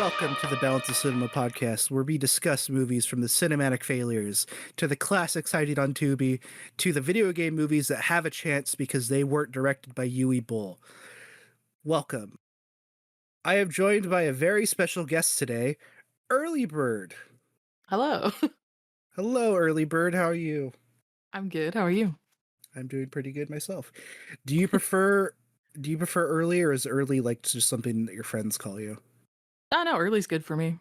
Welcome to the Balance of Cinema podcast, where we discuss movies from the cinematic failures to the classics hiding on Tubi to the video game movies that have a chance because they weren't directed by Yui Bull. Welcome. I am joined by a very special guest today, Earlybird. Hello. Hello, Earlybird. How are you? I'm good. How are you? I'm doing pretty good myself. Do you prefer early, or is early like just something that your friends call you? Oh, no, early's good for me.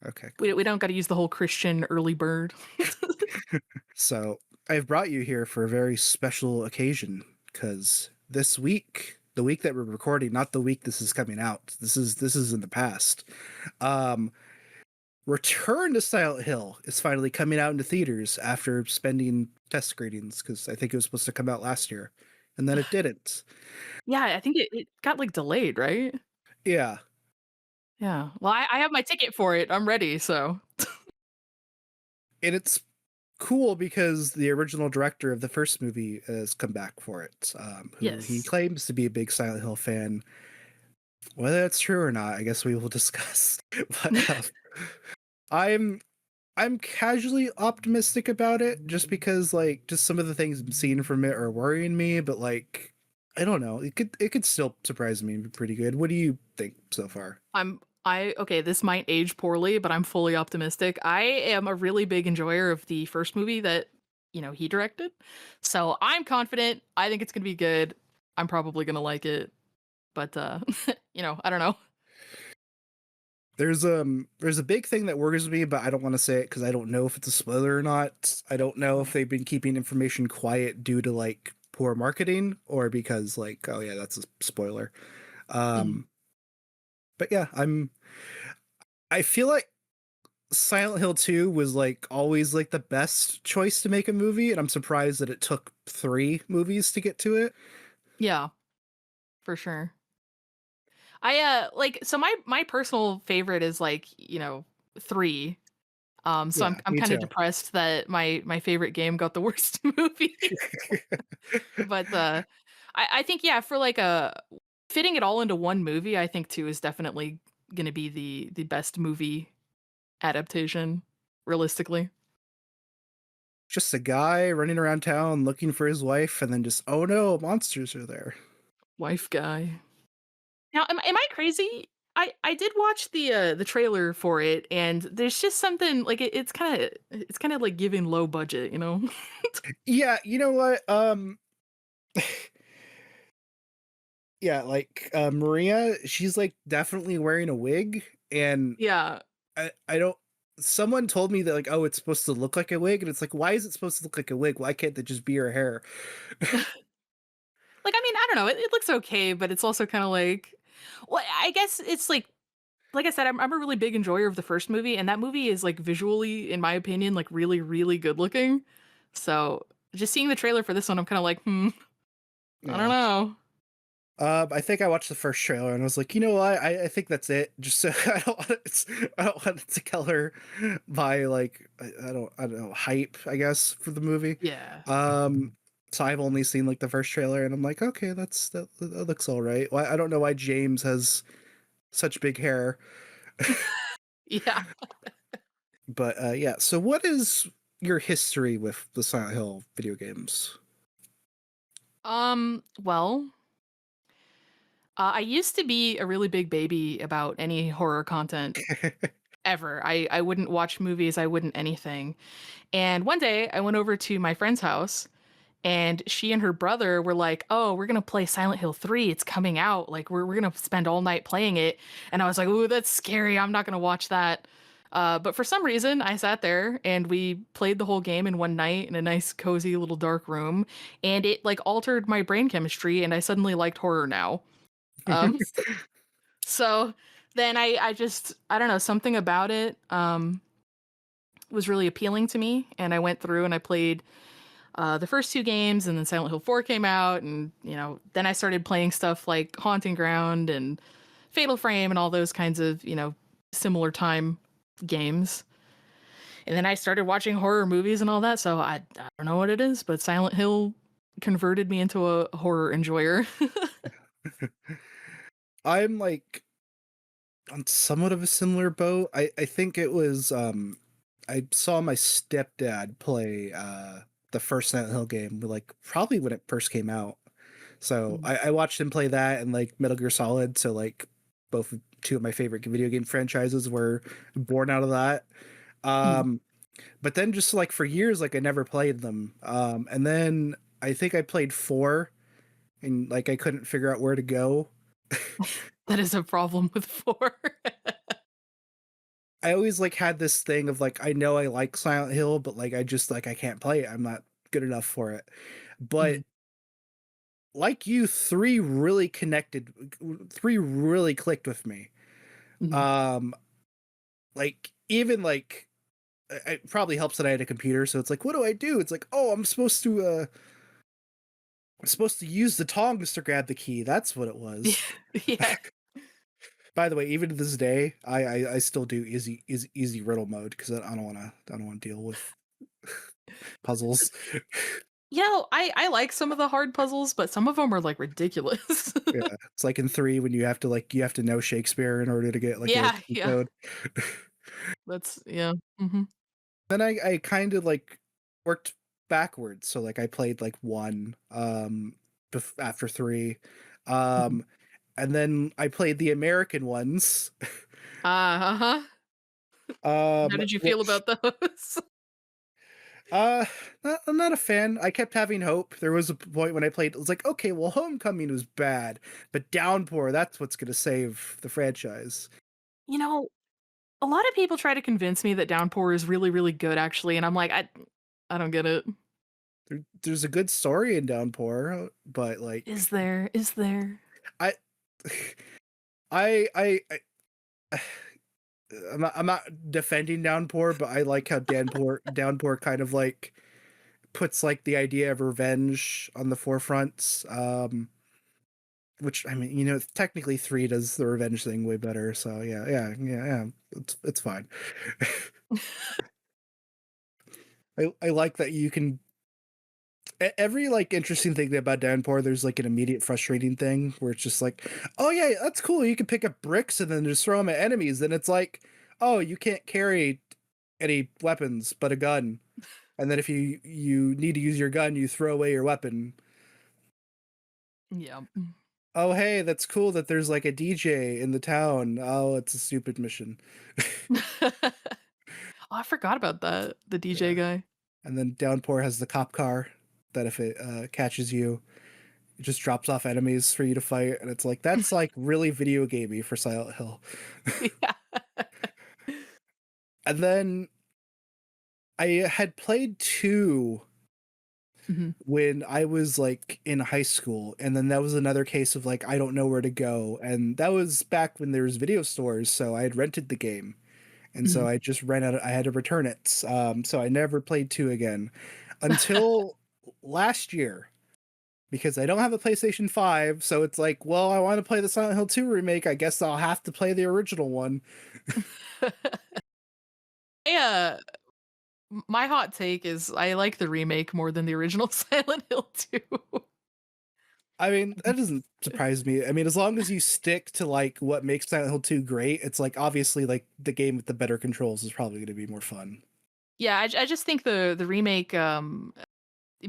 Okay, We don't got to use the whole Christian early bird. So I've brought you here for a very special occasion because this week, the week that we're recording, not the week this is coming out. This is in the past. Return to Silent Hill is finally coming out into theaters after spending test screenings because I think it was supposed to come out last year, and then it didn't. Yeah, I think it got like delayed, right? Yeah, Yeah. Well, I have my ticket for it. I'm ready. So, and it's cool because the original director of the first movie has come back for it, who he yes. claims to be a big Silent Hill fan. Whether that's true or not, I guess we will discuss. But I'm I'm casually optimistic about it, just because like just some of the things I'm seeing from it are worrying me. But like, I don't know, it could still surprise me and be pretty good. What do you think so far? Okay, this might age poorly, but I'm fully optimistic. I am a really big enjoyer of the first movie that, he directed. So, I'm confident. I think it's going to be good. I'm probably going to like it. But I don't know. There's a big thing that worries me, but I don't want to say it because I don't know if it's a spoiler or not. I don't know if they've been keeping information quiet due to like poor marketing or because like, oh yeah, that's a spoiler. Mhm. Um, but yeah, I feel like Silent Hill 2 was like always like the best choice to make a movie, and I'm surprised that it took 3 movies to get to it. Yeah, for sure. So my personal favorite is like, 3. So I'm Yeah, I'm me kind of too. depressed that my favorite game got the worst movie. But I think yeah, for like a fitting it all into one movie, I think 2 is definitely gonna be the best movie adaptation, realistically. Just a guy running around town looking for his wife, and then just, oh no, monsters are there. Wife guy. Now, am I crazy? I did watch the trailer for it, and there's just something like it's kind of like giving low budget, you know? Yeah, you know what? Yeah, like Maria, she's like definitely wearing a wig, and Yeah. I don't. Someone told me that like, oh, it's supposed to look like a wig, and it's like, why is it supposed to look like a wig? Why can't that just be her hair? Like, I mean, I don't know, it looks okay, but it's also kinda like well, I guess it's like I said, I'm a really big enjoyer of the first movie, and that movie is, like, visually, in my opinion, like, really, really good looking. So, just seeing the trailer for this one, I'm kinda like, "Hmm, I don't Yeah. know." I think I watched the first trailer and I was like, you know what? I think that's it. Just so I don't want it to color by like I don't know, hype, I guess, for the movie. Yeah. Um, so I've only seen like the first trailer and I'm like, okay, that looks all right. Well, I don't know why James has such big hair, Yeah. but yeah. So what is your history with the Silent Hill video games? Well, I used to be a really big baby about any horror content ever. I wouldn't watch movies, I wouldn't anything. And one day, I went over to my friend's house, and she and her brother were like, "Oh, we're gonna play Silent Hill 3. It's coming out. Like, we're gonna spend all night playing it." And I was like, "Ooh, that's scary. I'm not gonna watch that." But for some reason, I sat there and we played the whole game in one night in a nice, cozy little dark room, and it like altered my brain chemistry, and I suddenly liked horror now. Um, so then I don't know, something about it was really appealing to me, and I went through and I played the first 2 games, and then Silent Hill 4 came out, and, then I started playing stuff like Haunting Ground and Fatal Frame and all those kinds of, similar time games. And then I started watching horror movies and all that, so I don't know what it is, but Silent Hill converted me into a horror enjoyer. I'm like on somewhat of a similar boat. I think it was I saw my stepdad play the first Silent Hill game like probably when it first came out. So Mhm, I watched him play that and like Metal Gear Solid. So like both two of my favorite video game franchises were born out of that. mhm. Um, but then just like for years, like I never played them. And then I think I played four and like I couldn't figure out where to go. That is a problem with 4. I always like had this thing of like I know I like Silent Hill, but like I just like I can't play it. I'm not good enough for it. But Mhm, like you, three really clicked with me. mhm. Um, like even like it probably helps that I had a computer, so it's like, what do I do? It's like, oh, I'm supposed to use the tongs to grab the key. That's what it Yeah, was. yeah. By the way, even to this day, I still do easy riddle mode because I don't want to deal with puzzles. You know, I like some of the hard puzzles, but some of them are, like, ridiculous. Yeah, it's like in three when you have to know Shakespeare in order to get like a Yeah, cheat yeah. code. That's yeah. Mhm, Then I kind of like worked backwards. So like I played like one after three. mhm. Um and then I played the American ones. Uh-huh. How did you feel Which about those? uh I'm not a fan. I kept having hope. There was a point when I played it was like, okay, well Homecoming was bad, but Downpour, that's what's going to save the franchise. You know, a lot of people try to convince me that Downpour is really, really good, actually, and I'm like, I don't get it. There's a good story in Downpour, but like Is there? Is there? I I I'm not defending Downpour, but I like how Downpour kind of like puts like the idea of revenge on the forefront. Which I mean, technically three does the revenge thing way better. So yeah. It's fine. I like that you can every like interesting thing about Downpour. There's like an immediate frustrating thing where it's just like, oh yeah, that's cool. You can pick up bricks and then just throw them at enemies. And it's like, oh, you can't carry any weapons but a gun. And then if you need to use your gun, you throw away your weapon. Yeah. Oh, hey, that's cool that there's like a DJ in the town. Oh, it's a stupid mission. Oh, I forgot about that, the DJ Yeah. guy. And then Downpour has the cop car that if it catches you, it just drops off enemies for you to fight. And it's like, that's like really video gamey for Silent Hill. Yeah. And then I had played two Mhm, when I was like in high school, and then that was another case of like I don't know where to go, and that was back when there was video stores, so I had rented the game, and so mhm. I just ran out. I had to return it, so I never played two again until last year because I don't have a PlayStation 5. So it's like, well, I want to play the Silent Hill 2 remake. I guess I'll have to play the original one. Yeah. My hot take is I like the remake more than the original Silent Hill 2. I mean, that doesn't surprise me. I mean, as long as you stick to like what makes Silent Hill 2 great, it's like obviously like the game with the better controls is probably going to be more fun. Yeah, I just think the remake,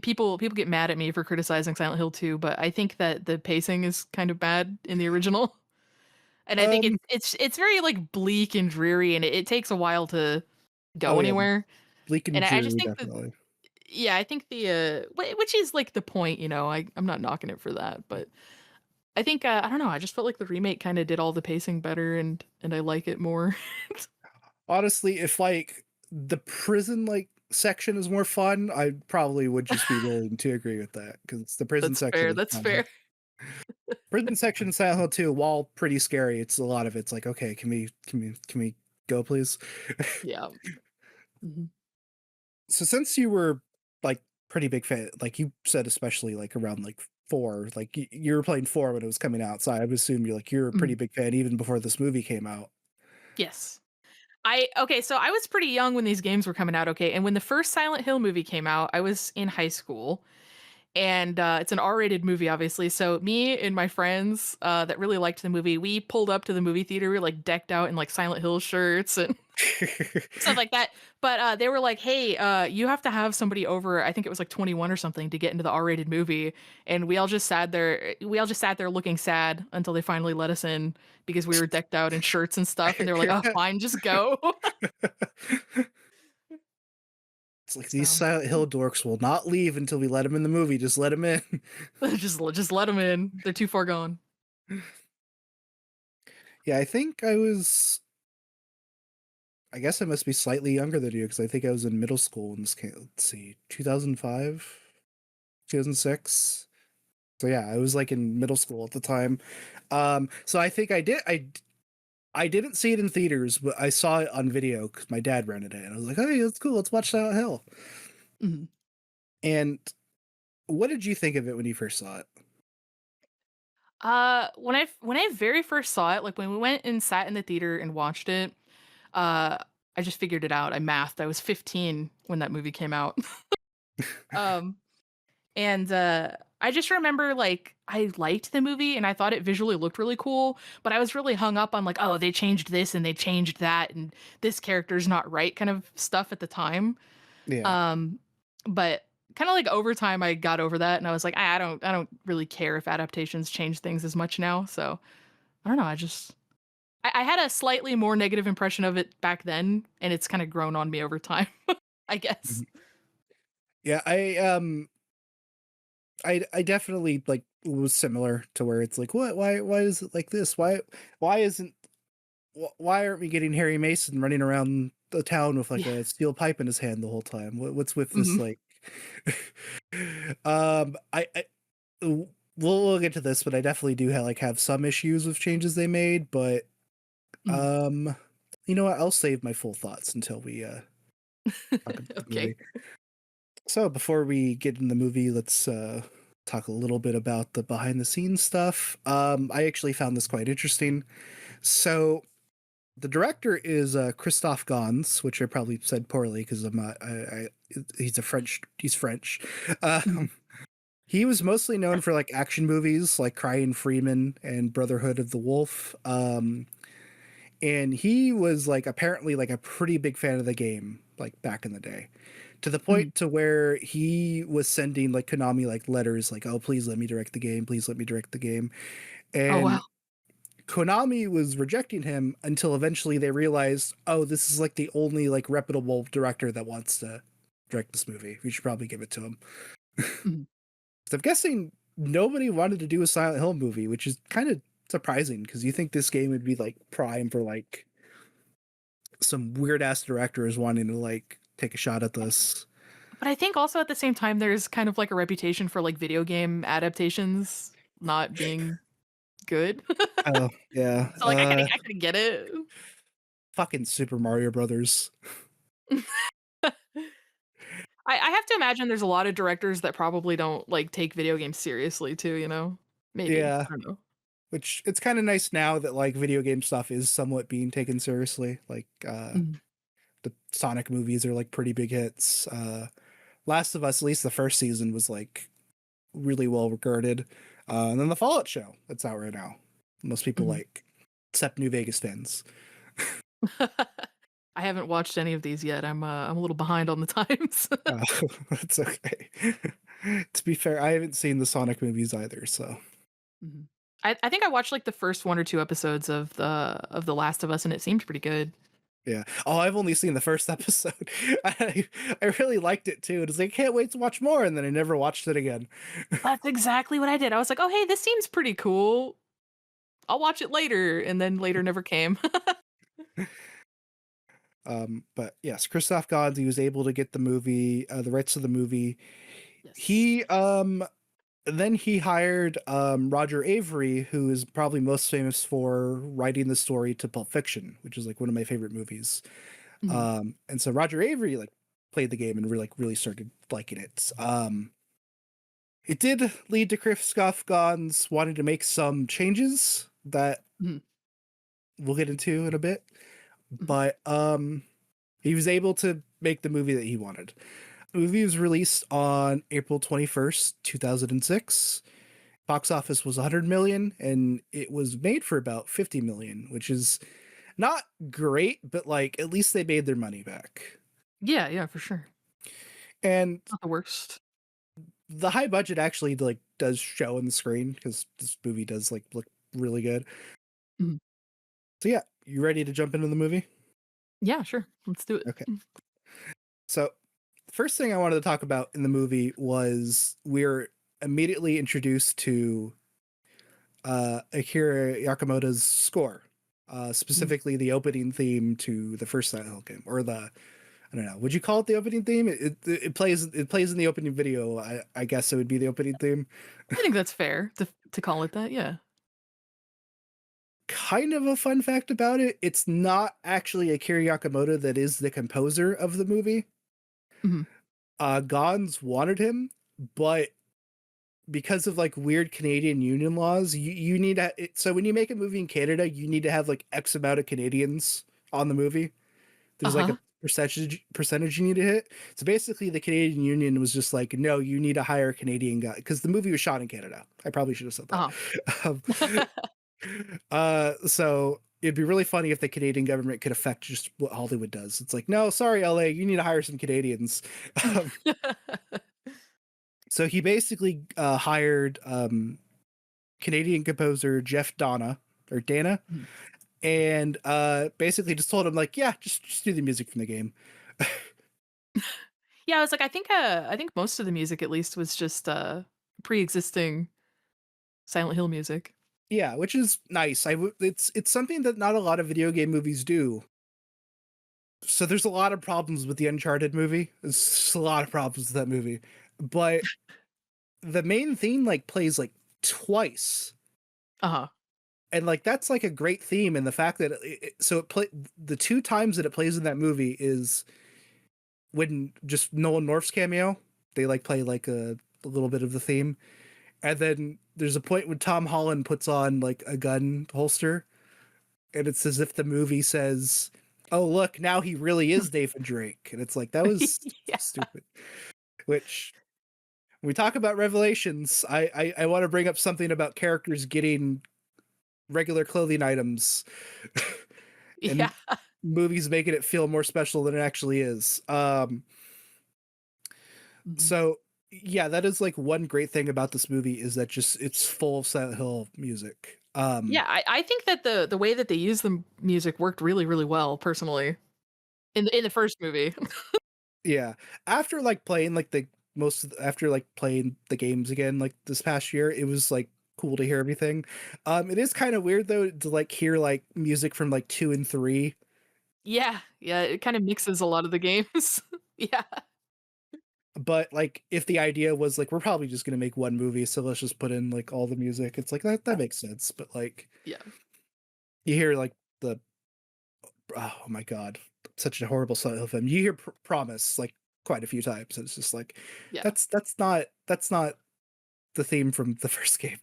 people get mad at me for criticizing Silent Hill 2, but I think that the pacing is kind of bad in the original, and I think Um, it's very, like, bleak and dreary, and it takes a while to oh go yeah, anywhere, Bleak and and I just Dreary think that definitely. yeah, I think which is, like, the point, I'm not knocking it for that, but I think, I don't know, I just felt like the remake kinda did all the pacing better, and I like it more. Honestly, if like the prison like section is more fun, I probably would just be willing to agree with that because the prison That's section fair, is that's fun. fair. Prison section in Silent Hill 2, while pretty scary, it's a lot of it's like, okay, can we go please? Yeah. Mhm. So since you were like pretty big fan, like you said, especially like around like four, like you were playing four when it was coming out, so I would assume you're a pretty Mhm. big fan even before this movie came out. Yes. Okay, so I was pretty young when these games were coming out, okay, and when the first Silent Hill movie came out, I was in high school, and it's an R-rated movie, obviously. So me and my friends that really liked the movie, we pulled up to the movie theater, we were like decked out in like Silent Hill shirts and stuff like that. But they were like, "Hey, you have to have somebody over. I think it was like 21 or something to get into the R-rated movie." And we all just sat there. We all just sat there looking sad until they finally let us in because we were decked out in shirts and stuff. And they were like, "Oh, fine, just go." It's like these So Silent Hill dorks will not leave until we let them in the movie. Just let them in. just let them in. They're too far gone. Yeah, I think I was. I guess I must be slightly younger than you because I think I was in middle school when this came. Let's see, 2005, 2006. So yeah, I was like in middle school at the time. So I think I didn't see it in theaters, but I saw it on video because my dad rented it, and I was like, "Hey, that's cool. Let's watch Silent Hill." Mhm. And what did you think of it when you first saw it? When I very first saw it, like when we went and sat in the theater and watched it, uh, I just figured it out. I mathed. I was 15 when that movie came out. um, and I just remember like I liked the movie and I thought it visually looked really cool, but I was really hung up on like, oh, they changed this and they changed that and this character's not right kind of stuff at the time. Yeah. Um, but kind of like over time I got over that and I was like, I don't really care if adaptations change things as much now. So I don't know. I had a slightly more negative impression of it back then, and it's kind of grown on me over time, I guess. Mhm. Yeah, I definitely like was similar to where it's like, what, why is it like this? Why isn't, why aren't we getting Harry Mason running around the town with like Yeah. a steel pipe in his hand the whole time? What's with this Mhm. like? I we'll get to this, but I definitely do have some issues with changes they made. But Mhm. um, you know what? I'll save my full thoughts until we talk about the movie. Okay. So before we get in the movie, let's talk a little bit about the behind the scenes stuff. I actually found this quite interesting. So the director is Christophe Gans, which I probably said poorly because I'm not. He's a French. He's French. Mhm. Um, he was mostly known for like action movies like Crying Freeman and Brotherhood of the Wolf. And he was like apparently like a pretty big fan of the game like back in the day, to the Mhm. point to where he was sending like Konami like letters like, oh, please let me direct the game, please let me direct the game. Oh, wow. And Konami was rejecting him until eventually they realized, oh, this is like the only like reputable director that wants to direct this movie, we should probably give it to him. Mhm. So I'm guessing nobody wanted to do a Silent Hill movie, which is kind of surprising because you think this game would be like prime for like some weird ass directors wanting to like take a shot at this. But I think also at the same time, there's kind of like a reputation for like video game adaptations not being good. Oh yeah, So like I kinda get it. fucking Super Mario Brothers. I have to imagine there's a lot of directors that probably don't like take video games seriously too, you know? Maybe. Yeah, I don't know. which it's kind of nice now that like video game stuff is somewhat being taken seriously. Like Mhm. the Sonic movies are like pretty big hits. Last of Us, at least the first season, was like really well regarded. And then the Fallout show that's out right now, most people Mhm. like, except New Vegas fans. I haven't watched any of these yet. I'm a little behind on the times. Uh, that's okay. To be fair, I haven't seen the Sonic movies either, so Mhm. I think I watched like the first 1 or 2 episodes of The Last of Us and it seemed pretty good. yeah. Oh, I've only seen the first episode. I really liked it too. It's like, I can't wait to watch more, and then I never watched it again. That's exactly what I did. I was like, "Oh, hey, this seems pretty cool. I'll watch it later," and then later never came. But yes, Christoph Gans, he was able to get the movie, the rights to the movie. Yes. He then he hired Roger Avery, who is probably most famous for writing the story to Pulp Fiction, which is like one of my favorite movies. Mhm. And so Roger Avery like played the game and really started liking it. It did lead to Christoph Gans wanting to make some changes that Mhm. we'll get into in a bit, Mhm. but he was able to make the movie that he wanted. movie was released on April 21st, 2006. Box office was 100 million and it was made for about 50 million, which is not great, but like at least they made their money back. Yeah, yeah, for sure. And Not the worst. the high budget actually like does show on the screen because this movie does like look really good. Mhm. So yeah, you ready to jump into the movie? Yeah, sure. Let's do it. Okay. So the first thing I wanted to talk about in the movie was we're immediately introduced to Akira Yakamoto's score, Mhm. specifically the opening theme to the first Silent Hill game, or the I don't know. Would you call it the opening theme? It plays in the opening video. I guess it would be the opening theme. I think that's fair to call it that, yeah. Kind of a fun fact about it, it's not actually Akira Yakamoto that is the composer of the movie. Mhm. Gons wanted him, but because of like weird Canadian union laws, you need to. So when you make a movie in Canada, you need to have like X amount of Canadians on the movie. There's like Uh-huh. a percentage you need to hit. So basically, the Canadian Union was just like, no, you need to hire a Canadian guy because the movie was shot in Canada. I probably should have said that. Uh-huh. um, so it'd be really funny if the Canadian government could affect just what Hollywood does. It's like, no, sorry, LA, you need to hire some Canadians. Um, so he basically hired Canadian composer Jeff Dana, Mhm. and basically just told him like, yeah, just do the music from the game. Yeah, I was like, I think most of the music at least was just, pre-existing Silent Hill music. Yeah, which is nice. It's something that not a lot of video game movies do. So there's a lot of problems with the Uncharted movie. There's just a lot of problems with that movie. But the main theme like plays like twice. Uh-huh. And like that's like a great theme, and the fact that it play the two times that it plays in that movie is when just Nolan North's cameo. They like play like a little bit of the theme, and then there's a point when Tom Holland puts on like a gun holster, and it's as if the movie says, "Oh look, now he really is David Drake," and it's like that was Yeah. stupid. Which when we talk about revelations, I want to bring up something about characters getting regular clothing items, Yeah. and movies making it feel more special than it actually is. Mhm. So yeah, that is like one great thing about this movie is that just it's full of Silent Hill music. Yeah, I think that the way that they use the music worked really, really well, personally, in the first movie. Yeah. After like playing like the after like playing the games again like this past year, it was like cool to hear everything. It is kind of weird though to like hear like music from like 2 and 3, Yeah, yeah, it kinda mixes a lot of the games. Yeah, but like if the idea was like we're probably just going to make one movie, so let's just put in like all the music. It's like that makes sense, but like yeah, you hear like the oh my god, such a horrible Silent Hill film. You hear Promise like quite a few times and it's just like yeah. that's not the theme from the first game.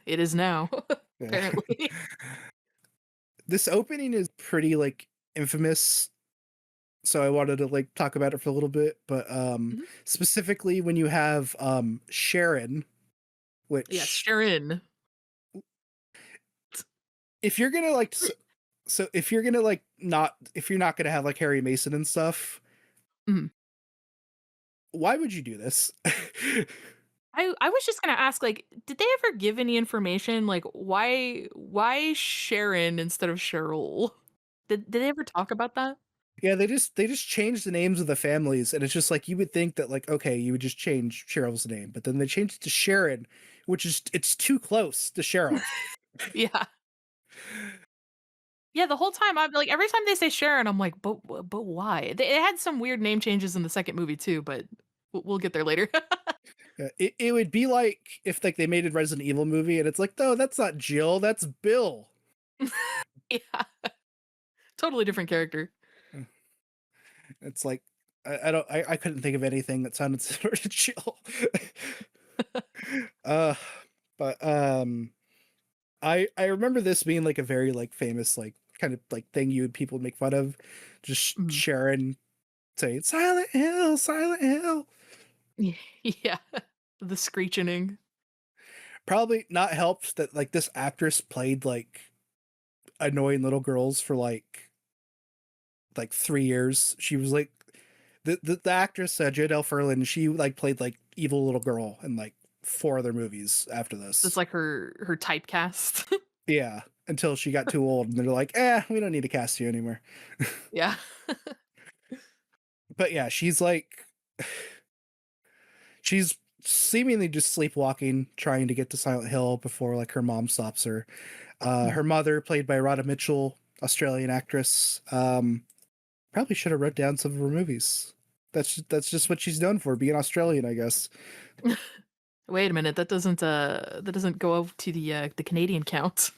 It is now, Yeah. apparently. This opening is pretty like infamous, so I wanted to like talk about it for a little bit, but Mhm. specifically when you have Sharon, Yes, which Sharon. if you're gonna like so if you're gonna like not if you're not gonna have like Harry Mason and stuff, Mhm. why would you do this? I was just gonna ask, like, did they ever give any information, like, why Sharon instead of Cheryl? Did they ever talk about that? Yeah, they just changed the names of the families, and it's just like you would think that like okay, you would just change Cheryl's name, but then they changed it to Sharon, which is it's too close to Cheryl. Yeah. Yeah, the whole time, I'm like, every time they say Sharon, I'm like, "But why?" They it had some weird name changes in the second movie too, but we'll get there later. It would be like if like they made a Resident Evil movie, and it's like no, that's not Jill, that's Bill. Yeah, totally different character. It's like I don't I couldn't think of anything that sounded similar to Jill. uh, but I remember this being like a very like famous like kind of like thing you would people would make fun of, just Mhm. Sharon. saying Silent Hill, Silent Hill. Yeah. The screeching. Probably not helped that like this actress played like annoying little girls for like 3 years. She was like the actress Jade Ferlin. She like played like evil little girl in like four other movies after That's this. like her typecast. Yeah, until she got too old, and they're like, we don't need to cast you anymore. Yeah. But yeah, she's seemingly just sleepwalking, trying to get to Silent Hill before like her mom stops her. Her Mhm. mother, played by Radha Mitchell, Australian actress. Probably should have wrote down some of her movies. That's just what she's known for, being Australian, I guess. Wait a minute, that doesn't go over to the Canadian count.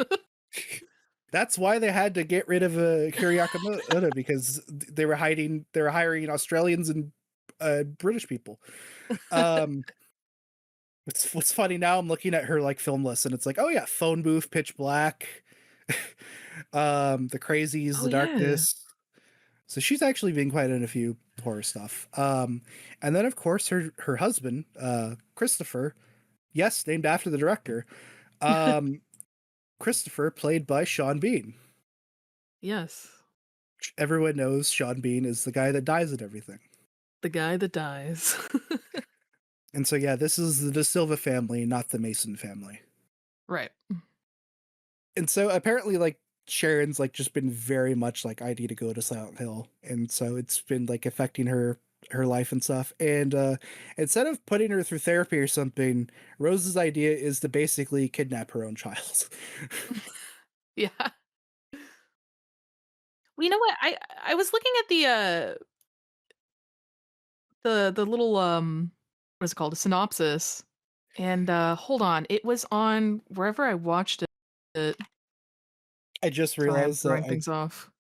That's why they had to get rid of Kiriaka Oda, because they were hiring Australians and British people. Um, what's funny now, I'm looking at her like film list and it's like, oh yeah, Phone Booth, Pitch Black, The Crazies, Oh The yeah. Darkness. So she's actually been quite in a few horror stuff. And then of course her husband, Christopher, yes, named after the director. Um, Christopher, played by Sean Bean. Yes. Everyone knows Sean Bean is the guy that dies at everything. The guy that dies. And so yeah, this is the De Silva family, not the Mason family. Right. And so apparently like Sharon's like just been very much like, I need to go to Silent Hill. And so it's been like affecting her life and stuff. And instead of putting her through therapy or something, Rose's idea is to basically kidnap her own child. Yeah. Well, you know what? I was looking at the little what is it called? A synopsis. And hold on, it was on wherever I watched it. I just Sorry, I'm realized that throwing I things off.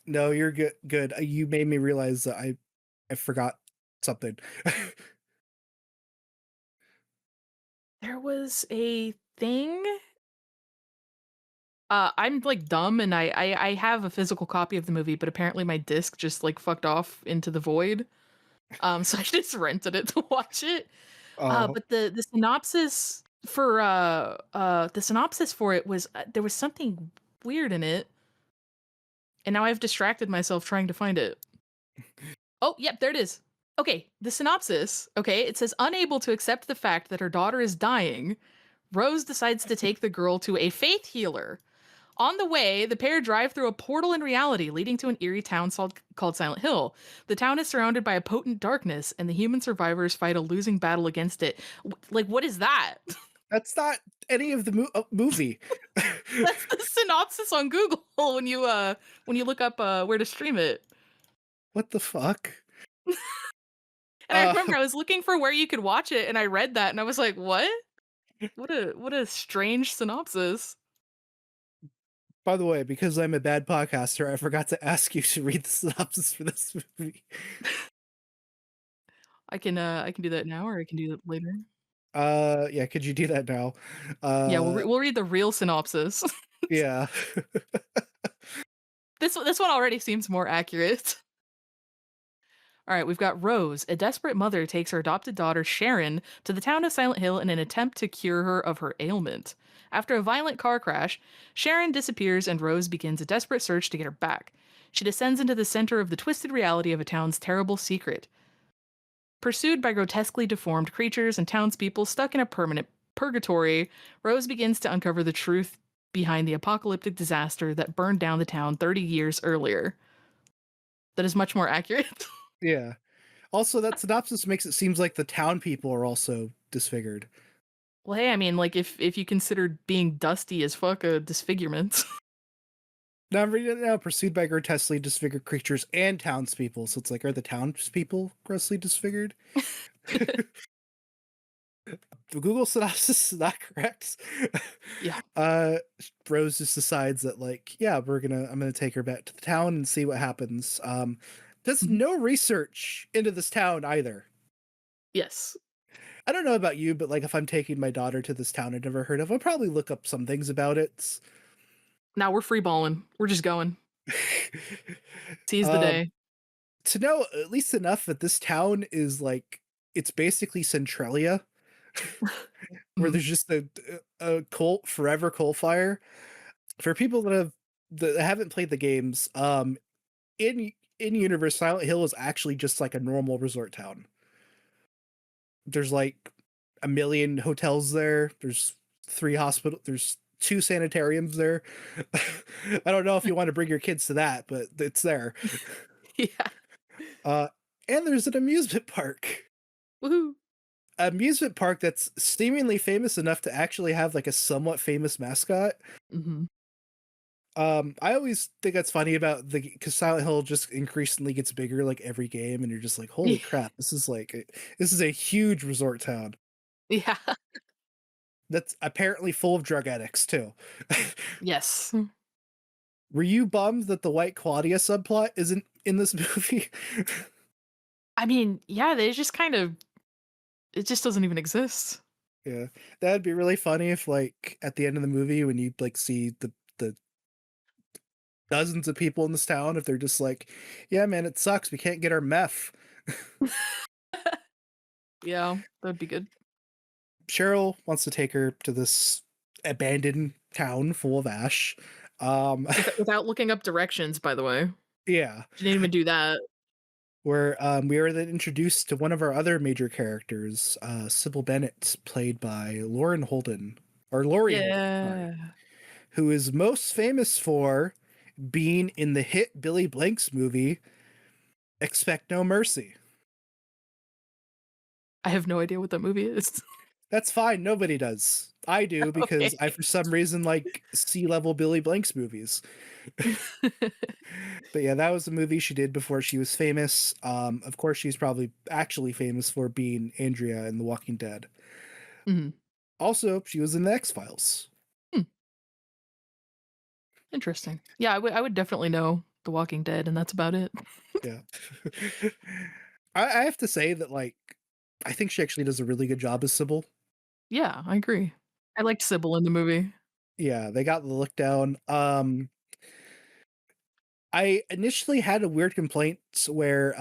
no, you're good. You made me realize that I forgot something. There was a thing. I'm like dumb and I have a physical copy of the movie, but apparently my disc just like fucked off into the void. So I just rented it to watch it. Oh, But the synopsis for it was there was something weird in it, and now I've distracted myself trying to find it. Oh, yep, there it is. Okay, the synopsis. Okay, it says unable to accept the fact that her daughter is dying, Rose decides to take the girl to a faith healer. On the way, the pair drive through a portal in reality leading to an eerie town called Silent Hill. The town is surrounded by a potent darkness, and the human survivors fight a losing battle against it. Like, what is that? that's not any of the movie. That's the synopsis on Google when you look up where to stream it. What the fuck? And I Uh, remember I was looking for where you could watch it, and I read that, and I was like, "What? What a strange synopsis." by the way, because I'm a bad podcaster, I forgot to ask you to read the synopsis for this movie. I can do that now, or I can do that later. Yeah, could you do that now? Yeah, Uh, we'll read the real synopsis. yeah. This one already seems more accurate. All right, we've got Rose. A desperate mother takes her adopted daughter, Sharon, to the town of Silent Hill in an attempt to cure her of her ailment. After a violent car crash, Sharon disappears and Rose begins a desperate search to get her back. She descends into the center of the twisted reality of a town's terrible secret. Pursued by grotesquely deformed creatures and townspeople stuck in a permanent purgatory, Rose begins to uncover the truth behind the apocalyptic disaster that burned down the town 30 years earlier. That is much more accurate. Yeah. Also, that synopsis makes it seems like the town people are also disfigured. Well, hey, I mean, like if you considered being dusty as fuck a disfigurement. Now I'm reading it now, pursued by grotesquely disfigured creatures and townspeople. So it's like, are the townspeople grossly disfigured? The Google synopsis is not correct. Yeah. uh Rose just decides that like, yeah, I'm gonna take her back to the town and see what happens. Does Mhm. no research into this town either. Yes. I don't know about you, but like if I'm taking my daughter to this town I'd never heard of, I'll probably look up some things about it. Now we're free balling. We're just going. Seize the um day. to know at least enough that this town is like it's basically Centralia, where Mhm. there's just a coal forever coal fire. For people that haven't played the games, in universe, Silent Hill is actually just like a normal resort town. There's like a million hotels there. There's two sanitariums there. I don't know if you want to bring your kids to that, but it's there. Yeah. Uh, and there's an amusement park. Woohoo. Amusement park that's seemingly famous enough to actually have like a somewhat famous mascot. Mhm. I always think that's funny about the because Silent Hill just increasingly gets bigger like every game, and you're just like, holy Yeah. crap, this is a huge resort town Yeah. that's apparently full of drug addicts too. Yes. Were you bummed that the White Claudia subplot isn't in this movie? I mean, yeah, they just kind of it just doesn't even exist. Yeah, that'd be really funny if like at the end of the movie when you like see the dozens of people in this town, if they're just like, yeah, man, it sucks. We can't get our meth. Yeah, that'd be good. Cheryl wants to take her to this abandoned town full of ash. Um, Without looking up directions, by the way. yeah, She didn't even do that. where we are then introduced to one of our other major characters, Sybil Bennett, played by Laurie Holden, sorry, Yeah. who is most famous for being in the hit Billy Blanks movie Expect No Mercy. I have no idea what that movie is. That's fine. Nobody does. I do because Okay. I, for some reason, like sea-level Billy Blanks movies. But yeah, that was the movie she did before she was famous. Of course, she's probably actually famous for being Andrea in The Walking Dead. Mhm. Also, she was in The X-Files. Hmm, interesting. Yeah, I would definitely know The Walking Dead, and that's about it. Yeah. I have to say that, like, I think she actually does a really good job as Sybil. Yeah, I agree. I liked Sybil in the movie. Yeah, they got the look down. I initially had a weird complaint where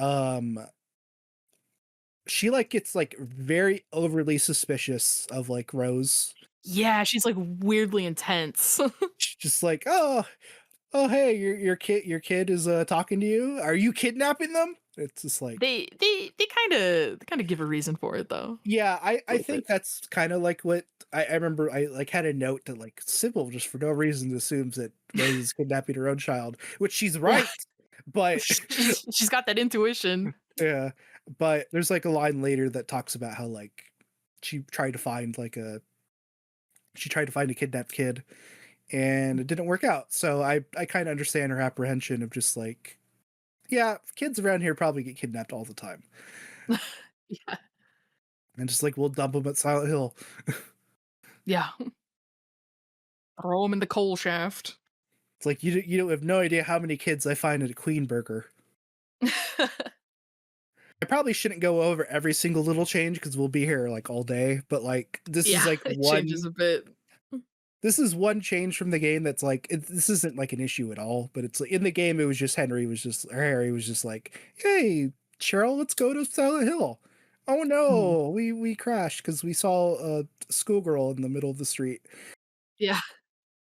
she like gets like very overly suspicious of like Rose. Yeah, she's, like, weirdly intense. She's just like, oh hey, your kid is talking to you. Are you kidnapping them? It's just like, They kinda give a reason for it, though, yeah, a I little bit. think that's kind of like what I remember. I like had a note that like Sybil just for no reason assumes that Rose is kidnapping her own child, which she's Yeah, right, but she's got that intuition. yeah, but there's like a line later that talks about how like she tried to find like a she tried to find a kidnapped kid and it didn't work out. So I kind of understand her apprehension of just like, yeah, kids around here probably get kidnapped all the time, Yeah. and just like we'll dump them at Silent Hill. Yeah. Throw him in the coal shaft. It's like you don't have no idea how many kids I find at a Queen Burger. I probably shouldn't go over every single little change because we'll be here like all day. But like Yeah, it changes a bit. this is one change from the game that's like this isn't like an issue at all. But it's like, in the game it was just Harry was just like, hey Cheryl, let's go to Silent Hill. Oh Mhm. no, we crashed because we saw a schoolgirl in the middle of the street. Yeah.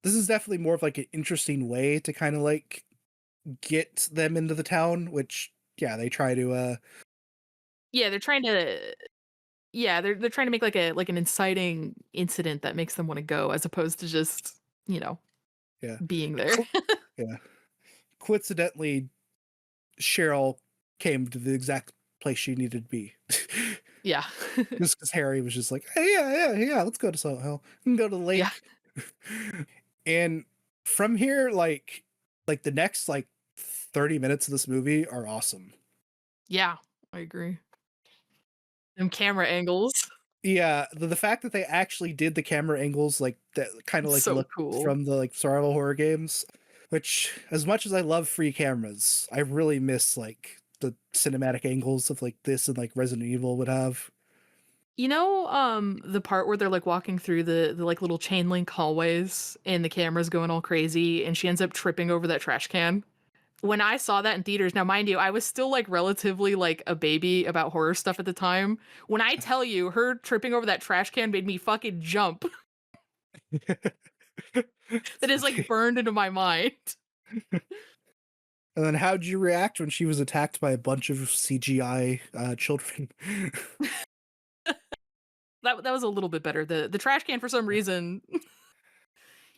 This is definitely more of like an interesting way to kind of like get them into the town, which yeah, they try to Yeah, they're trying to make, like, an inciting incident that makes them wanna go as opposed to just, you know, yeah. being there. Co- yeah. Coincidentally, Cheryl came to the exact place she needed to be. Yeah. Just because Harry was just like, hey, yeah, let's go to Silent Hill. We can go to the Yeah. lake. And from here, like the next like 30 minutes of this movie are awesome. Yeah, I agree. Them camera angles. Yeah, the fact that they actually did the camera angles like that kind of It's like so look cool. from the like survival horror games, which as much as I love free cameras, I really miss like the cinematic angles of like this and like Resident Evil would have. The part where they're, like, walking through the, like, little chain link hallways and the camera's going all crazy and she ends up tripping over that trash can? When I saw that in theaters, now mind you, I was still, like, relatively, like, a baby about horror stuff at the time. When I tell you her tripping over that trash can made me fucking jump. It's That is, like, funny. burned into my mind. And then how'd you react when she was attacked by a bunch of CGI children? That was a little bit better. The trash can for some reason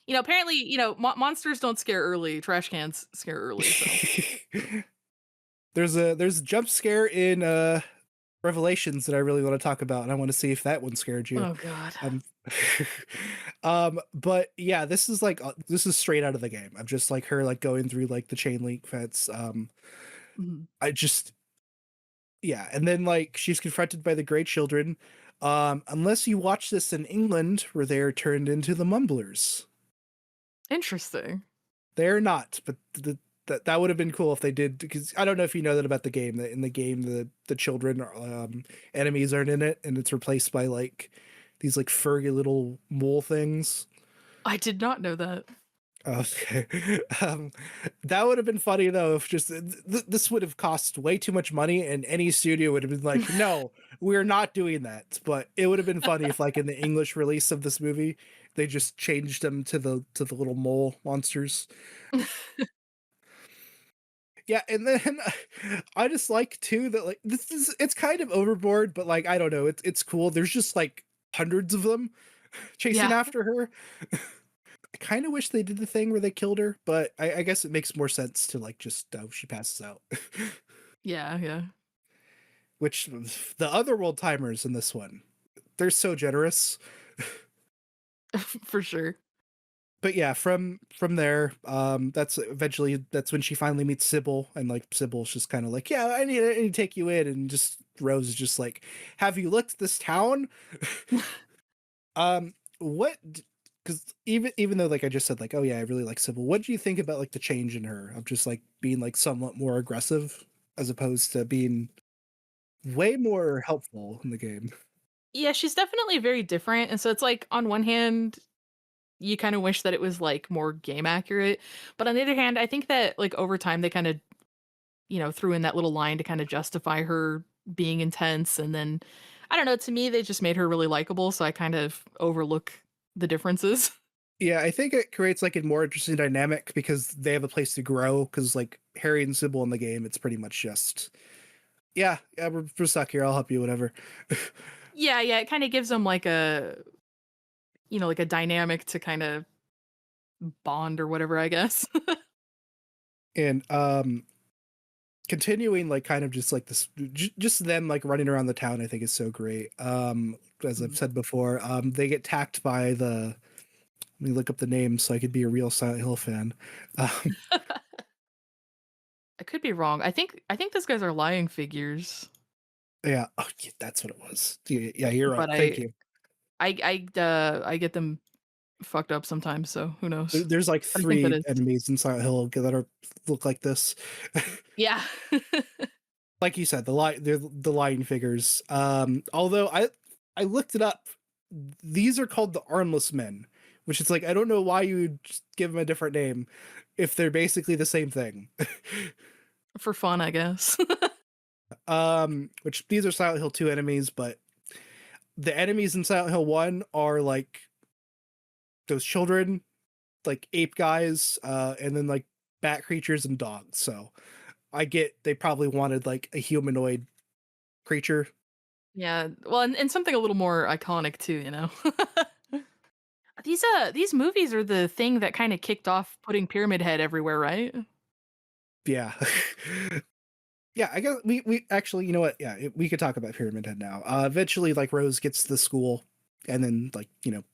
apparently, monsters don't scare early, trash cans scare early, so There's a jump scare in Revelations that I really want to talk about, and I want to see if that one scared you. oh god. Um, but yeah, this is straight out of the game. I'm just like her like going through like the chain link fence. Mhm. I just yeah, and then like she's confronted by the Grey Children. Unless you watch this in England, where they're turned into the Mumblers. Interesting. They're not, but that would have been cool if they did, because I don't know if you know that about the game. That in the game the children enemies aren't in it, and it's replaced by like these like furry little mole things. I did not know that. Okay, um, that would have been funny though. If just this would have cost way too much money, and any studio would have been like, "No, we're not doing that." But it would have been funny if, like, in the English release of this movie, they just changed them to the little mole monsters. Yeah, and then I just like too that like it's kind of overboard, but like I don't know, it's cool. There's just like hundreds of them chasing Yeah. after her. I kind of wish they did the thing where they killed her, but I guess it makes more sense to like just she passes out. Yeah, yeah. Which the other world timers in this one, they're so generous. For sure. But yeah, from there, that's when she finally meets Sybil, and like Sybil's just kind of like, yeah, I need to take you in, and just Rose is just like, have you looked at this town? What? Because even though like I just said like, oh yeah, I really like Sybil. What do you think about like the change in her of just like being like somewhat more aggressive as opposed to being way more helpful in the game? Yeah, she's definitely very different, and so it's like, on one hand, you kinda wish that it was, like, more game accurate, but on the other hand, I think that, like, over time, they kinda, threw in that little line to kinda justify her being intense, and then, I don't know, to me, they just made her really likable, so I kind of overlook the differences. Yeah, I think it creates like a more interesting dynamic because they have a place to grow. Because like Harry and Sybil in the game, it's pretty much just yeah, we're stuck here. I'll help you, whatever. Yeah, yeah, it kinda gives them, like, like, a dynamic to kinda bond or whatever, I guess. And continuing like kind of just like this, just them like running around the town, I think is so great. As I've Mhm. said before, they get tacked by the. Let me look up the name so I could be a real Silent Hill fan. Um, I could be wrong. I think those guys are lying figures, yeah, oh, yeah, that's what it was. Yeah, you're right. but Thank I you. I get them fucked up sometimes, so who knows? There's like But I think that three is enemies in Silent Hill that are look like this. yeah. Like you said, they're the lying figures. Although I looked it up, these are called the Armless Men, which is like I don't know why you would just give them a different name if they're basically the same thing. For fun, I guess. Which these are Silent Hill 2 enemies, but the enemies in Silent Hill 1 are like those children, like ape guys, and then like bat creatures and dogs. So I get they probably wanted like a humanoid creature. Yeah, well, and something a little more iconic too, you know? These movies are the thing that kinda kicked off putting Pyramid Head everywhere, right? Yeah. Yeah, I guess we actually, you know what? Yeah, we could talk about Pyramid Head now. Eventually, like Rose gets to the school, and then like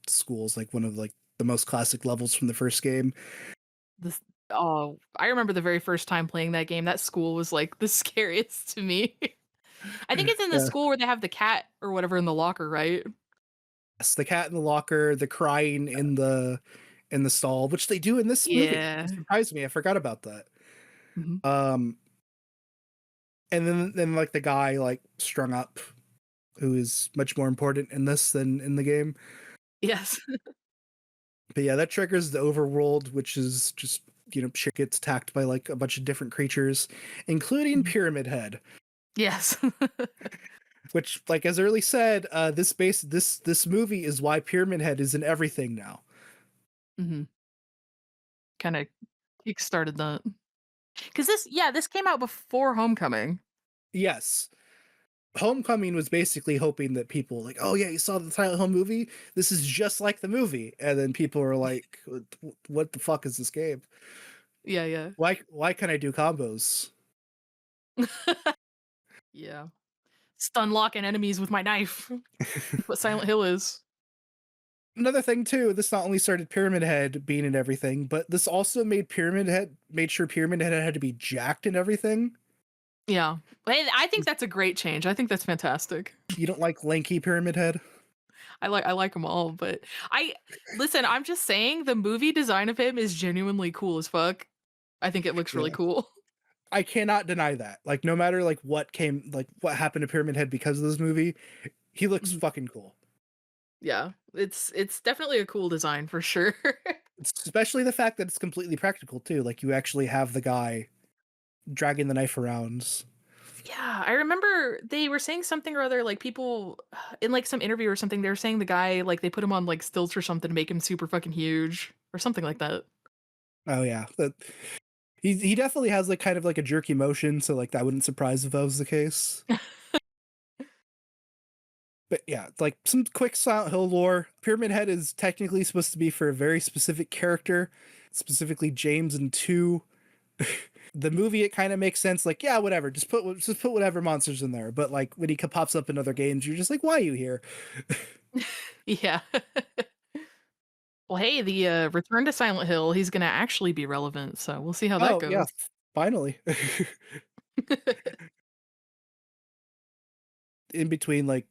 school's like one of like the most classic levels from the first game. This Oh, I remember the very first time playing that game, that school was, like, the scariest to me. I think it's in the Yeah, school where they have the cat or whatever in the locker, right? yes, the cat in the locker, the crying in the stall, which they do in this movie. Yeah. It surprised me. I forgot about that. Mhm. Um, and then like the guy like strung up, who is much more important in this than in the game. Yes. But yeah, that triggers the overworld, which is just shit gets attacked by like a bunch of different creatures, including Mhm. Pyramid Head. Yes. Which, like as Early said, this movie is why Pyramid Head is in everything now. Mhm. Kinda kickstarted that. 'Cause this came out before Homecoming. Yes, Homecoming was basically hoping that people like, oh yeah, you saw the Silent Hill movie. This is just like the movie, and then people are like, what the fuck is this game? Yeah, yeah. Why can't I do combos? Yeah. Stun locking enemies with my knife. What Silent Hill is. Another thing too, this not only started Pyramid Head being in everything, but this also made sure Pyramid Head had to be jacked and everything. Yeah. I think that's a great change. I think that's fantastic. You don't like lanky Pyramid Head? I like them all, but I listen, I'm just saying the movie design of him is genuinely cool as fuck. I think it looks really Yeah. cool. I cannot deny that. Like no matter like what happened to Pyramid Head because of this movie, he looks Mhm. fucking cool. Yeah. It's definitely a cool design for sure. Especially the fact that it's completely practical too. Like you actually have the guy dragging the knife around. Yeah, I remember they were saying something or other, like, people in, like, some interview or something, they were saying the guy, like, they put him on, like, stilts or something to make him super fucking huge or something like that. Oh yeah. He definitely has like kind of like a jerky motion, so like that wouldn't surprise if that was the case. But yeah, it's like some quick Silent Hill lore. Pyramid Head is technically supposed to be for a very specific character, specifically James and 2. The movie, it kind of makes sense. Like, yeah, whatever, just put whatever monsters in there. But like when he pops up in other games, you're just like, why are you here? Yeah. Well, hey, the, Return to Silent Hill, he's gonna actually be relevant, so we'll see how that Oh yeah, goes. finally. In between like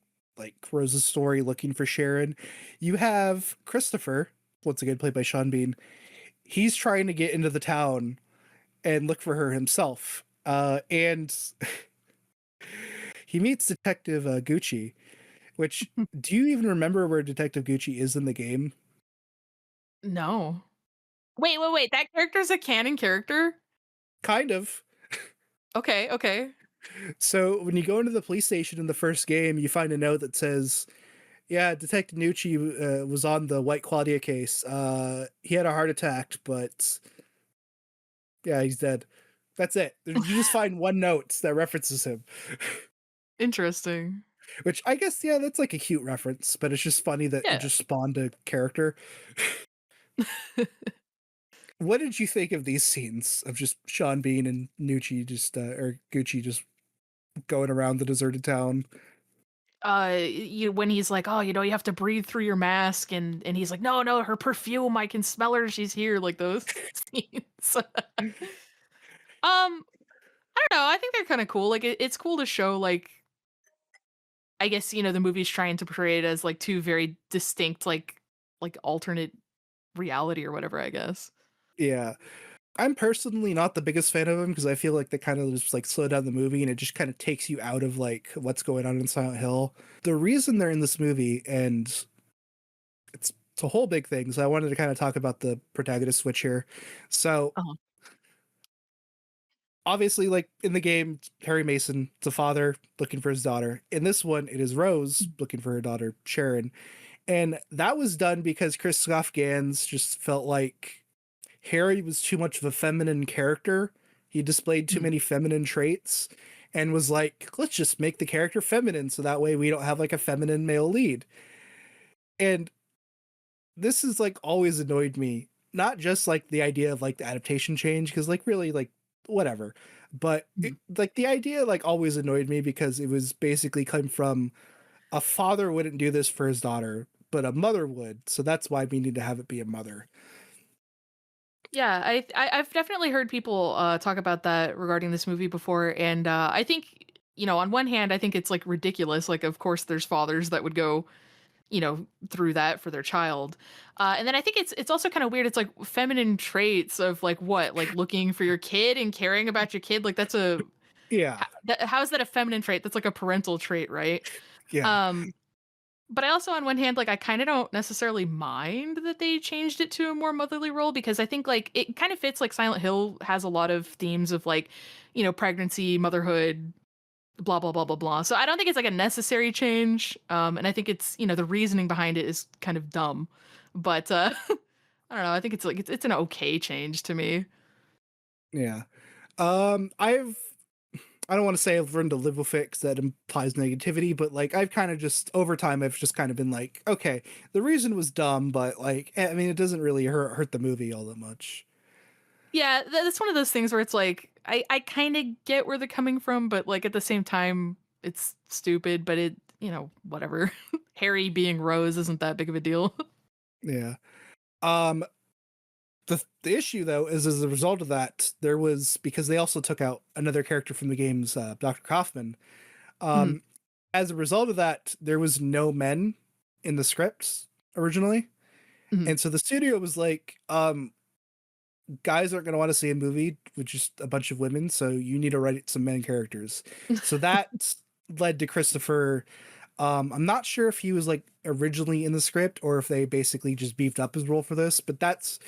Rose's story looking for Sharon, you have Christopher, once again played by Sean Bean. He's trying to get into the town and look for her himself. And he meets Detective Gucci, which do you even remember where Detective Gucci is in the game? No. Wait, that character's a canon character? Kind of. Okay, okay. So when you go into the police station in the first game, you find a note that says, "Yeah, Detective Gucci was on the White Claudia case. He had a heart attack, but yeah, he's dead." That's it. You just find one note that references him, Interesting. which I guess yeah, that's like a cute reference, but it's just funny that it Yeah. just spawned a character. What did you think of these scenes of just Sean Bean and Nucci or Gucci just going around the deserted town? You when he's like, "Oh, you have to breathe through your mask," and he's like, "No, no, her perfume, I can smell her, she's here," like those scenes. I don't know, I think they're kinda cool, like, it's cool to show, like, I guess, the movie's trying to portray it as, like, 2 very distinct, like, alternate reality or whatever, I guess. Yeah. I'm personally not the biggest fan of them because I feel like they kind of just like slow down the movie and it just kind of takes you out of like what's going on in Silent Hill. The reason they're in this movie, and it's a whole big thing, so I wanted to kind of talk about the protagonist switch here. So Uh-huh. obviously, like in the game, Harry Mason, it's a father looking for his daughter. In this one, it is Rose looking for her daughter, Sharon. And that was done because Christoph Gans just felt like Harry was too much of a feminine character. He displayed too Mhm. many feminine traits and was like, let's just make the character feminine so that way we don't have like a feminine male lead. And this has like always annoyed me. Not just like the idea of like the adaptation change, because like really like whatever. But Mhm. like the idea like always annoyed me because it was basically come from a father wouldn't do this for his daughter, but a mother would. So that's why we need to have it be a mother. Yeah, I've definitely heard people talk about that regarding this movie before, and I think on one hand, I think it's like ridiculous. Like, of course, there's fathers that would go through that for their child, and then I think it's also kind of weird. It's like feminine traits of like what, like looking for your kid and caring about your kid. Like that's Yeah. how is that a feminine trait? That's like a parental trait, right? Yeah. Um, But I also, on one hand, like, I kinda don't necessarily mind that they changed it to a more motherly role because I think, like, it kind of fits, like, Silent Hill has a lot of themes of, like, pregnancy, motherhood, blah, blah, blah, blah, blah. So I don't think it's, like, a necessary change, and I think it's the reasoning behind it is kind of dumb. But, I don't know, I think it's, like, it's an okay change to me. Yeah. I've I don't want to say I've learned to live with it 'cause that implies negativity, but like I've kind of just over time I've just kind of been like, okay, the reason was dumb, but like I mean it doesn't really hurt the movie all that much. Yeah, that's one of those things where it's like, I kinda get where they're coming from, but, like, at the same time, it's stupid, but whatever. Harry being Rose isn't that big of a deal. Yeah. Um the issue though is as a result of that there was because they also took out another character from the games, Dr. Kaufman. Mhm, Um as a result of that there was no men in the scripts originally. mhm. And so the studio was like, guys aren't going to want to see a movie with just a bunch of women, so you need to write some men characters. So that led to Christopher. I'm not sure if he was like originally in the script or if they basically just beefed up his role for this, but that's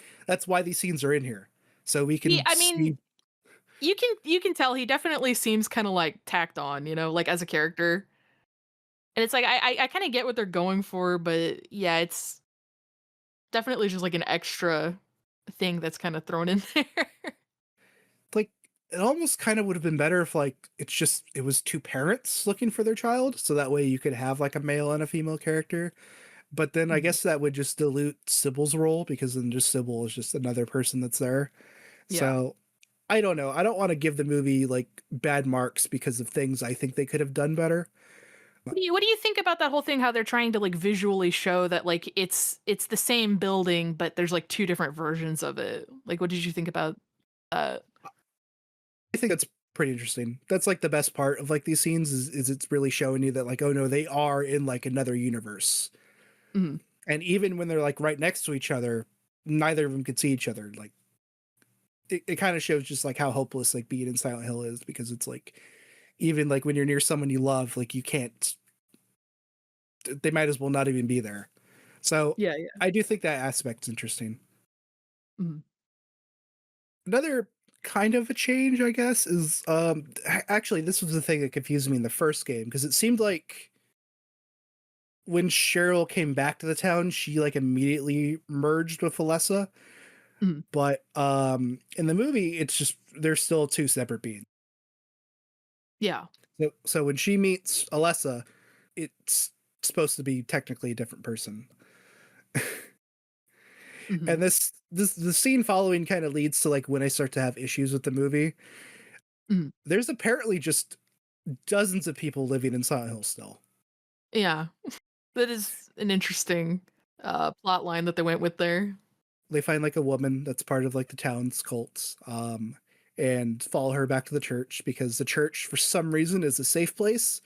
why these scenes are in here, so we Yeah, can I mean, see. you can tell he definitely seems kinda, like, tacked on, like, as a character. And it's like, I kinda get what they're going for, but yeah, it's definitely just, like, an extra thing that's kinda thrown in there. Like it almost kind of would have been better if like it was two parents looking for their child, so that way you could have like a male and a female character. But then I Mhm. guess that would just dilute Sybil's role because then just Sybil is just another person that's there. Yeah. So I don't know. I don't want to give the movie like bad marks because of things I think they could have done better. What do you think about that whole thing, how they're trying to, like, visually show that, like, it's the same building, but there's, like, 2 different versions of it? Like, what did you think about that? I think that's pretty interesting. That's like the best part of like these scenes is it's really showing you that like, oh no, they are in like another universe. Mhm. And even when they're like right next to each other, neither of them could see each other. Like it kind of shows just like how hopeless like being in Silent Hill is because it's like even like when you're near someone you love, like you can't they might as well not even be there. So Yeah, yeah. I do think that aspect's interesting. Mhm. Another kind of a change, I guess, is actually this was the thing that confused me in the first game because it seemed like when Cheryl came back to the town, she like immediately merged with Alessa. Mhm. But in the movie, it's just they're still two separate beings. Yeah. So when she meets Alessa, it's supposed to be technically a different person. Mhm. And this the scene following kind of leads to like when I start to have issues with the movie. Mhm. There's apparently just dozens of people living in Silent Hill still. Yeah. That is an interesting, plot line that they went with there. They find like a woman that's part of like the town's cults, and follow her back to the church because the church, for some reason, is a safe place.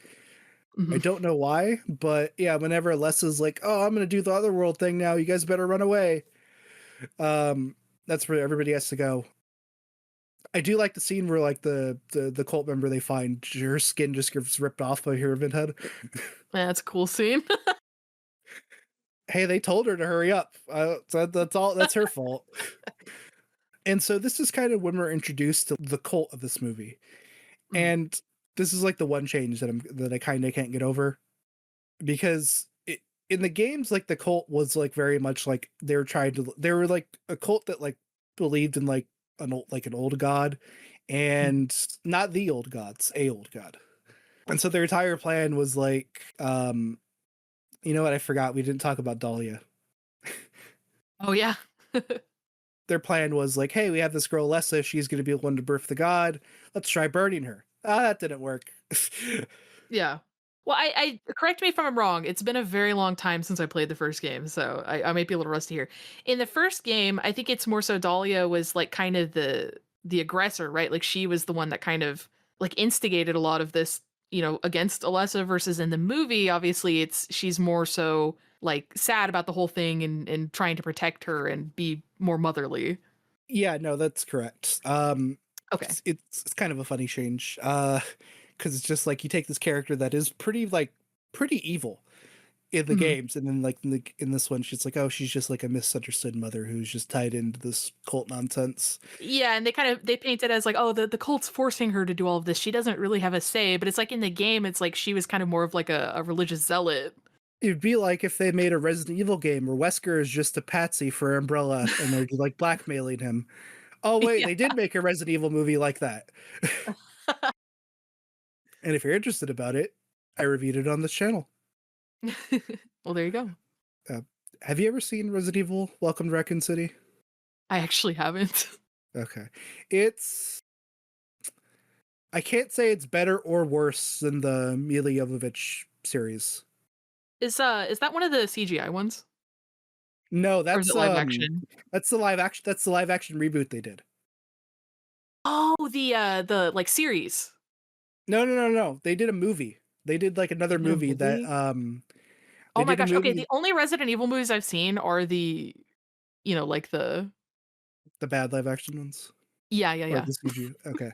I Mhm. don't know why, but yeah, whenever Alessa's like, "Oh, I'm gonna do the other world thing now. You guys better run away." Um, that's where everybody has to go. I do like the scene where like the cult member they find her skin just gets ripped off by Pyramid Head. Yeah, that's a cool scene. Hey, they told her to hurry up. So that's all. That's her fault. And so this is kind of when we're introduced to the cult of this movie, Mhm. and this is like the one change that I kind of can't get over because in the games, like the cult was like very much like they were like a cult that like believed in like an old god, Mhm. and not the old gods, a old god. And so their entire plan was like, you know what? I forgot we didn't talk about Dahlia. Oh, yeah. Their plan was like, hey, we have this girl Lessa. She's going to be the one to birth the god. Let's try burning her. Ah, that didn't work. Yeah. Well, I correct me if I'm wrong, it's been a very long time since I played the first game, so I might be a little rusty here. In the first game, I think it's more so Dahlia was, like, kind of the aggressor, right? Like, she was the one that kind of, like, instigated a lot of this, against Alessa versus in the movie, obviously, she's more so, like, sad about the whole thing and trying to protect her and be more motherly. Yeah, no, that's correct. Okay. It's kind of a funny change, because it's just like you take this character that is pretty evil, in the Mhm. games, and then like in this one, she's like, oh, she's just like a misunderstood mother who's just tied into this cult nonsense. Yeah, and they paint it as like, "Oh, the cult's forcing her to do all of this. She doesn't really have a say," but it's like in the game, it's like she was kind of more of like a religious zealot. It'd be like if they made a Resident Evil game where Wesker is just a patsy for Umbrella, and they're just like blackmailing him. Oh wait, Yeah. they did make a Resident Evil movie like that. And if you're interested about it, I reviewed it on this channel. Well, there you go. Uh, have you ever seen Resident Evil: Welcome to Raccoon City? I actually haven't. Okay, it's I can't say it's better or worse than the Mila Jovovich series. Is that one of the CGI ones? No, Or is it live action? that's the live action reboot they did. Oh, the, like, series. No, no, no, no. They did a movie. They did like They another did a movie that movie? they Oh my did a gosh, okay, the movie, only Resident Evil movies I've seen are the like the the bad live action ones yeah, yeah, or yeah. the CG. Okay.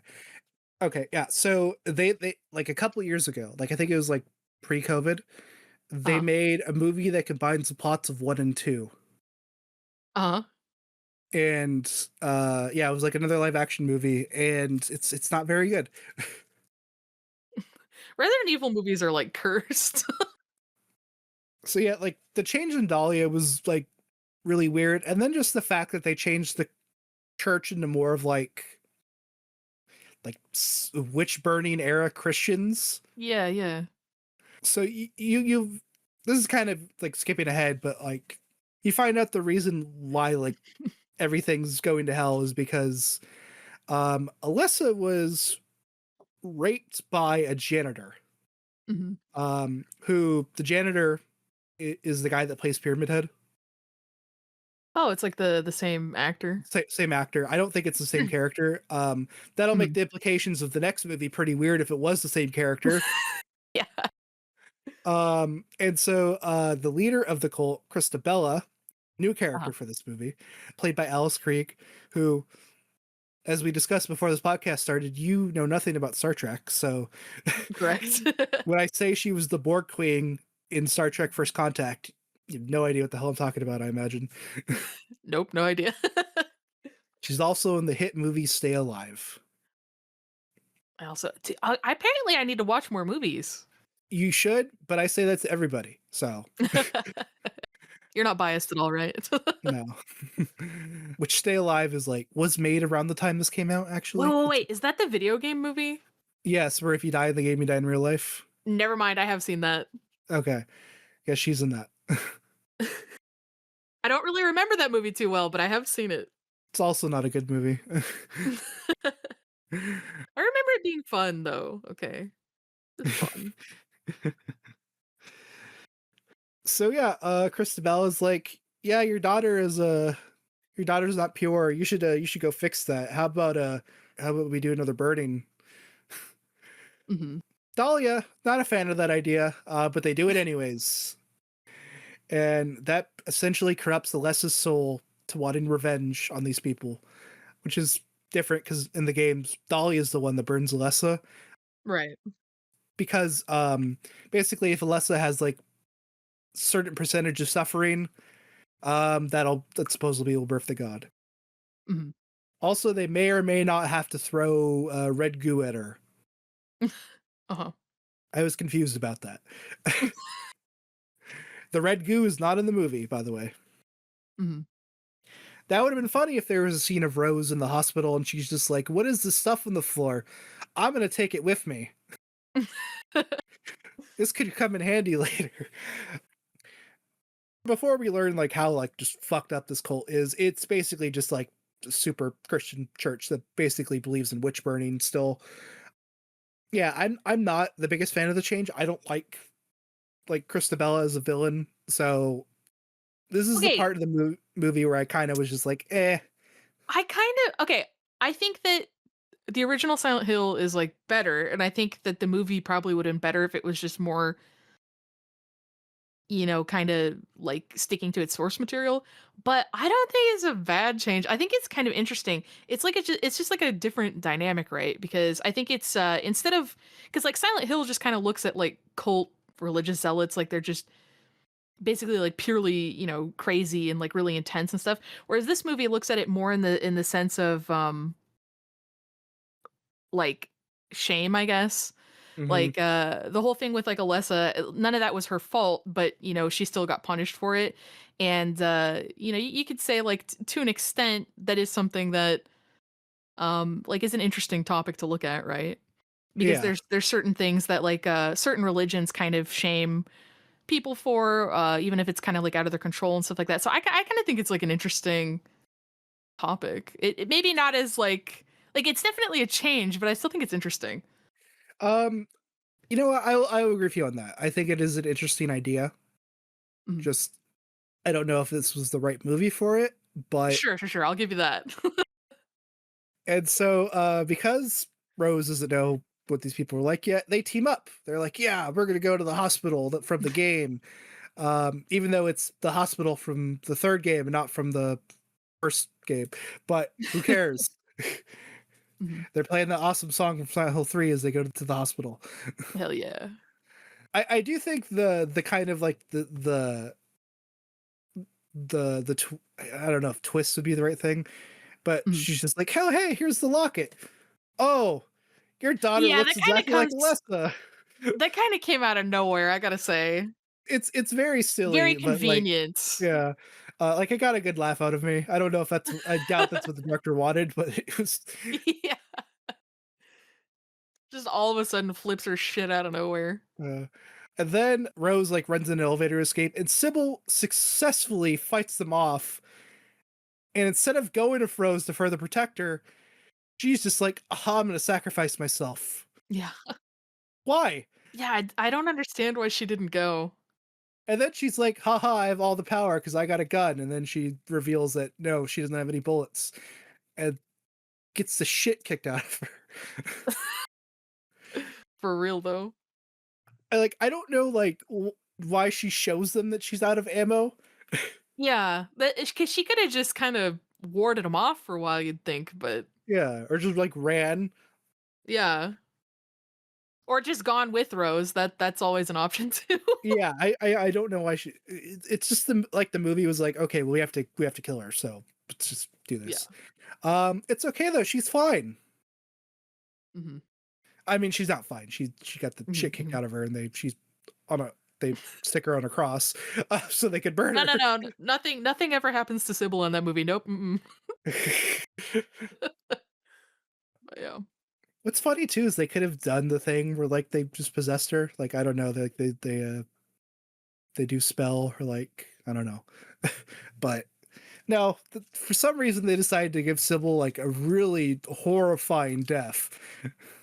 Okay, yeah. So they like a couple of years ago, like I think it was like pre-COVID, they Uh-huh. made a movie that combines the plots of 1 and 2. Uh-huh. And yeah, it was like another live action movie, and it's not very good. Resident Evil movies are, like, cursed. So yeah, like the change in Dahlia was like really weird, and then just the fact that they changed the church into more of like witch burning era Christians. Yeah, yeah. So you this is kind of like skipping ahead, but like you find out the reason why like everything's going to hell is because Alyssa was raped by a janitor. Mhm. Who the janitor is the guy that plays Pyramid Head. Oh, it's like the same actor? Same actor. I don't think it's the same character. That'll make Mhm. the implications of the next movie pretty weird if it was the same character. Yeah. And so the leader of the cult, Christabella, new Uh-huh. character for this movie, played by Alice Creek, who, as we discussed before this podcast started, you know nothing about Star Trek. So Correct. when I say she was the Borg Queen in Star Trek First Contact, you have no idea what the hell I'm talking about, I imagine. Nope, no idea. She's also in the hit movie Stay Alive. I also apparently I need to watch more movies. You should, but I say that to everybody. So, You're not biased at all, right? no. Which Stay Alive is like, was made around the time this came out, Wait, actually. wait, It's, wait, is that the video game movie? yes, where if you die in the game, you die in real life. Never mind, I have seen that. Okay. Yeah, she's in that. I don't really remember that movie too well, but I have seen it. It's also not a good movie. I remember it being fun though. Okay. It's fun. So yeah, Christabel is like, yeah, your daughter's not pure. You should go fix that. How about we do another burning? Mhm. Dahlia, not a fan of that idea, but they do it anyways. And that essentially corrupts the Lessa's soul to wanting revenge on these people, which is different because in the games, Dahlia is the one that burns Alessa. Right. Because basically, if Alessa has like certain percentage of suffering, that supposedly will birth the god. Mhm. Also, they may or may not have to throw red goo at her. Uh-huh. I was confused about that. The red goo is not in the movie, by the way. Mhm. That would have been funny if there was a scene of Rose in the hospital and she's just like, "What is this stuff on the floor? I'm gonna take it with me. This could come in handy later." Before we learn like how like just fucked up this cult is, it's basically just like a super Christian church that basically believes in witch burning still. Yeah, I'm not the biggest fan of the change. I don't like Christabella as a villain, so this is the Okay, part of the movie where I kind of was just like, eh. I kind of okay, I think that the original Silent Hill is, like, better, and I think that the movie probably would have been better if it was just more, kinda, like, sticking to its source material, but I don't think it's a bad change. I think it's kind of interesting. It's like it's just, like, a different dynamic, right? Because I think it's, instead of because like, Silent Hill just kinda looks at, like, cult religious zealots, like, they're just basically like purely, crazy and like really intense and stuff. Whereas this movie looks at it more in the sense of like shame, I guess. Hmm. Like the whole thing with like Alessa, none of that was her fault, but she still got punished for it. And you could say like to an extent that is something that like is an interesting topic to look at, right? Because Yeah. there's certain things that like certain religions kind of shame people for, even if it's kind of like out of their control and stuff like that. So I kind of think it's like an interesting topic. It maybe not as like it's definitely a change, but I still think it's interesting. Um, you know what? I'll agree with you on that. I think it is an interesting idea. Mhm. Just I don't know if this was the right movie for it, but Sure, sure, sure. I'll give you that. and so because Rose doesn't know what these people are like yet, they team up. They're like, "Yeah, we're gonna go to the hospital from the game," even though it's the hospital from the third game and not from the first game. But who cares? Mhm. They're playing the awesome song from Silent Hill 3 as they go to the hospital. Hell yeah. I do think the kind of like I don't know if twist would be the right thing, but Mhm. she's just like, "Oh, hey, here's the locket. Oh, your daughter Yeah, looks exactly like Alessa." that kind of came out of nowhere, I gotta say. It's very Very silly, but like, convenient. yeah, like it got a good laugh out of me. I don't know if I doubt that's what the director wanted, but it was. Yeah. Just all of a sudden flips her shit out of nowhere. Uh, and then Rose like runs an elevator escape, and Sybil successfully fights them off. And instead of going to Rose to further protect her, she's just like, "Aha, I'm gonna sacrifice myself." Yeah. Why? Yeah, I don't understand why she didn't go. And then she's like, "Haha, I have all the power because I got a gun." And then she reveals that no, she doesn't have any bullets, and gets the shit kicked out of her. For real though. I don't know why she shows them that she's out of ammo. Yeah, because she could have just kind of warded him off for a while, you'd think, but Yeah, or just like ran. yeah. Or just gone with Rose, that's always an option too. Yeah, I don't know why it's just the movie was like, okay, well, we have to kill her, so let's just do Yeah. this. It's okay though, she's fine. Mhm. I mean, she's not fine. She got the Mhm, shit kicked mhm. out of her, and she's on a they stick her on a cross, so they could burn No, no, her. no, nothing ever happens to Sybil in that movie, nope, mm-mm. But yeah. What's funny too is they could have done the thing where like they just possessed her. Like I don't know, they do spell or like I don't know, but no, for some reason they decided to give Sybil like a really horrifying death.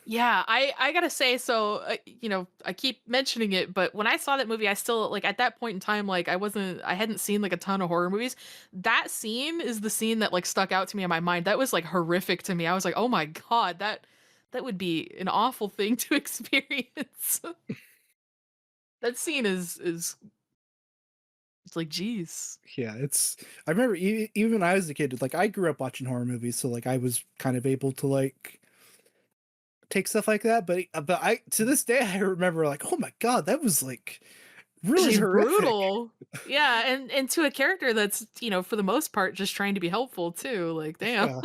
Yeah, I gotta say, so I keep mentioning it, but when I saw that movie, I still like at that point in time, like I hadn't seen like a ton of horror movies. That scene is the scene that like stuck out to me in my mind. That was like horrific to me. I was like, oh my god, that would be an awful thing to experience. That scene is it's like, geez. Yeah, I remember even when I was a kid, like I grew up watching horror movies, so like I was kind of able to like take stuff like that. But I to this day I remember like, oh my god, that was like It's really just horrific. brutal. Yeah, and to a character that's, for the most part just trying to be helpful too. Like, damn. Yeah,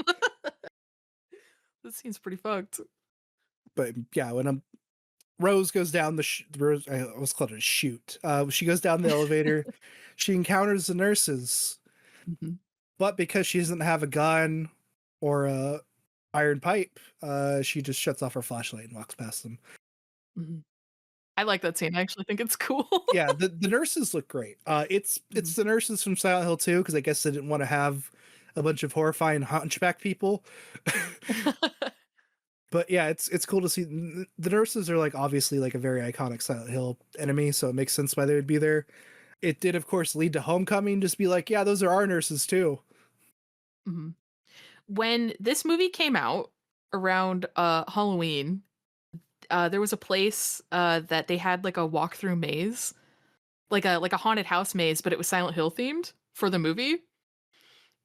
This scene's pretty fucked. but yeah, when Rose goes down Rose, I almost called it a shoot. She goes down the elevator. She encounters the nurses, Mhm, but because she doesn't have a gun or a iron pipe, she just shuts off her flashlight and walks past them. mhm. I like that scene, I actually think it's cool. Yeah, the nurses look great. It's Mhm. the nurses from Silent Hill 2 because I guess they didn't want to have a bunch of horrifying hunchback people. But yeah, it's cool to see the nurses are like obviously like a very iconic Silent Hill enemy, so it makes sense why they would be there. It did, of course, lead to Homecoming. Just be like, yeah, those are our nurses too. Mhm. When this movie came out around, Halloween, there was a place, that they had, like, a walk-through maze, like a haunted house maze, but it was Silent Hill themed for the movie,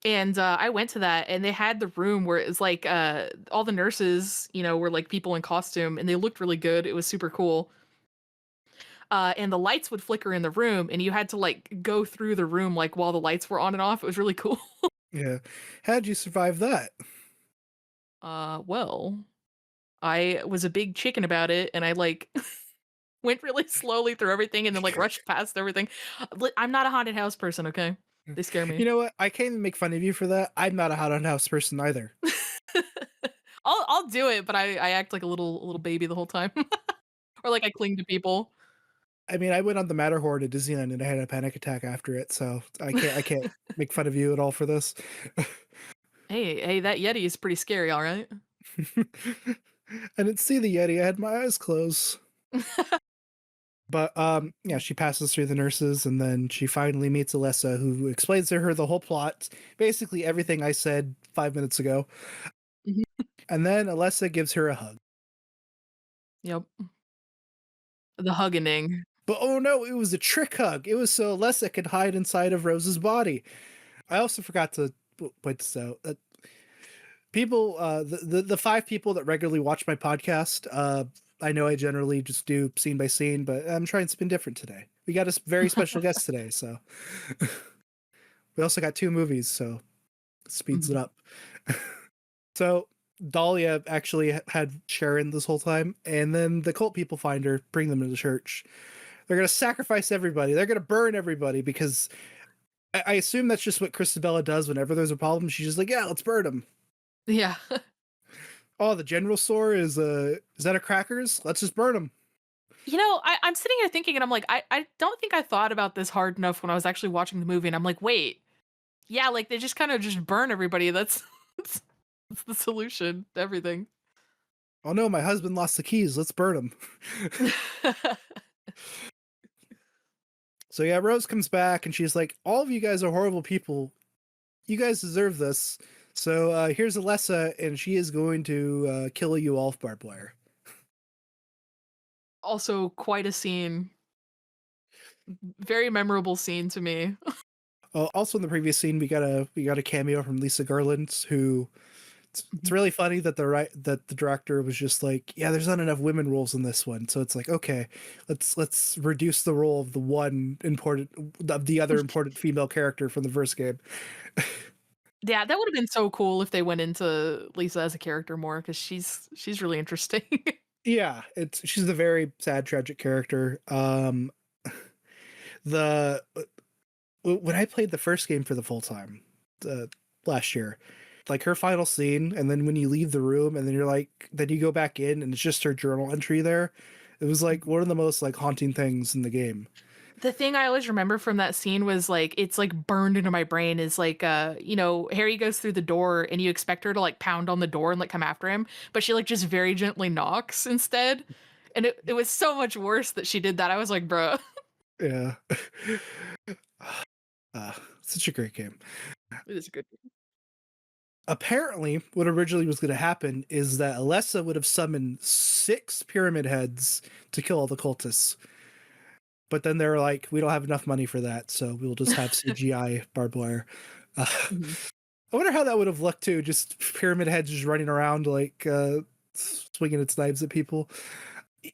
and, I went to that, and they had the room where it was, like, all the nurses, were, like, people in costume, and they looked really good, it was super cool. and the lights would flicker in the room, and you had to like go through the room like while the lights were on and off. It was really cool. Yeah. How'd you survive that? Well, I was a big chicken about it, and I like went really slowly through everything, and then like rushed past everything. I'm not a haunted house person, okay? They scare You me. know what? I can't even make fun of you for that. I'm not a hot on house person either. I'll do it, but I act like a little baby the whole time, or like I cling to people. I mean, I went on the Matterhorn at Disneyland and I had a panic attack after it, so I can't make fun of you at all for this. Hey, that Yeti is pretty scary, all right? I didn't see the Yeti. I had my eyes closed. But yeah, she passes through the nurses and then she finally meets Alessa, who explains to her the whole plot, basically everything I said 5 minutes ago. Mhm. And then Alessa gives her a hug. Yep, the huggening. But oh no, it was a trick hug. It was so Alessa could hide inside of Rose's body. I also forgot to point this out. People, the five people that regularly watch my podcast, I know I generally just do scene by scene, but I'm trying something different today. We got a very special guest today, so we also got two movies, so it speeds it Mhm. up. So Dahlia actually had Sharon this whole time, and then the cult people find her, bring them to the church. They're gonna sacrifice everybody. They're gonna burn everybody because I assume that's just what Christabella does whenever there's a problem. She's just like, yeah, let's burn them. Yeah. Oh, the general store is that a crackers? Let's just burn them. You know, I'm sitting here thinking, and I'm like, I don't think I thought about this hard enough when I was actually watching the movie, and I'm like, "Wait, yeah, like, they just kinda just burn everybody, that's that's that's the solution to everything." Oh no, my husband lost the keys. Let's burn them. So yeah, Rose comes back and she's like, all of you guys are horrible people. You guys deserve this. So here's Alessa, and she is going to kill you all with barbed wire. Also, quite a scene. Very memorable scene to me. Also in the previous scene, we got a cameo from Lisa Garland, who it's Mhm. really funny that the director was just like, yeah, there's not enough women roles in this one, so it's like, okay, let's reduce the role of the other important female character from the first game. Yeah, that would've been so cool if they went into Lisa as a character more, because she's really interesting. Yeah, it's she's a very sad, tragic character. The when I played the first game for the full time, last year, like her final scene, and then when you leave the room, and then then you go back in, and it's just her journal entry there. It was like one of the most like haunting things in the game. The thing I always remember from that scene was, like, it's, like, burned into my brain is, like, Harry goes through the door and you expect her to, like, pound on the door and, like, come after him, but she, like, just very gently knocks instead, and it was so much worse that she did that. I was like, "Bruh." Yeah, such a great game. It is a good. Apparently, what originally was going to happen is that Alessa would have summoned 6 pyramid heads to kill all the cultists. But then they're like, we don't have enough money for that, so we'll just have CGI barbed wire. Mhm. I wonder how that would have looked too. Just pyramid heads just running around like swinging its knives at people.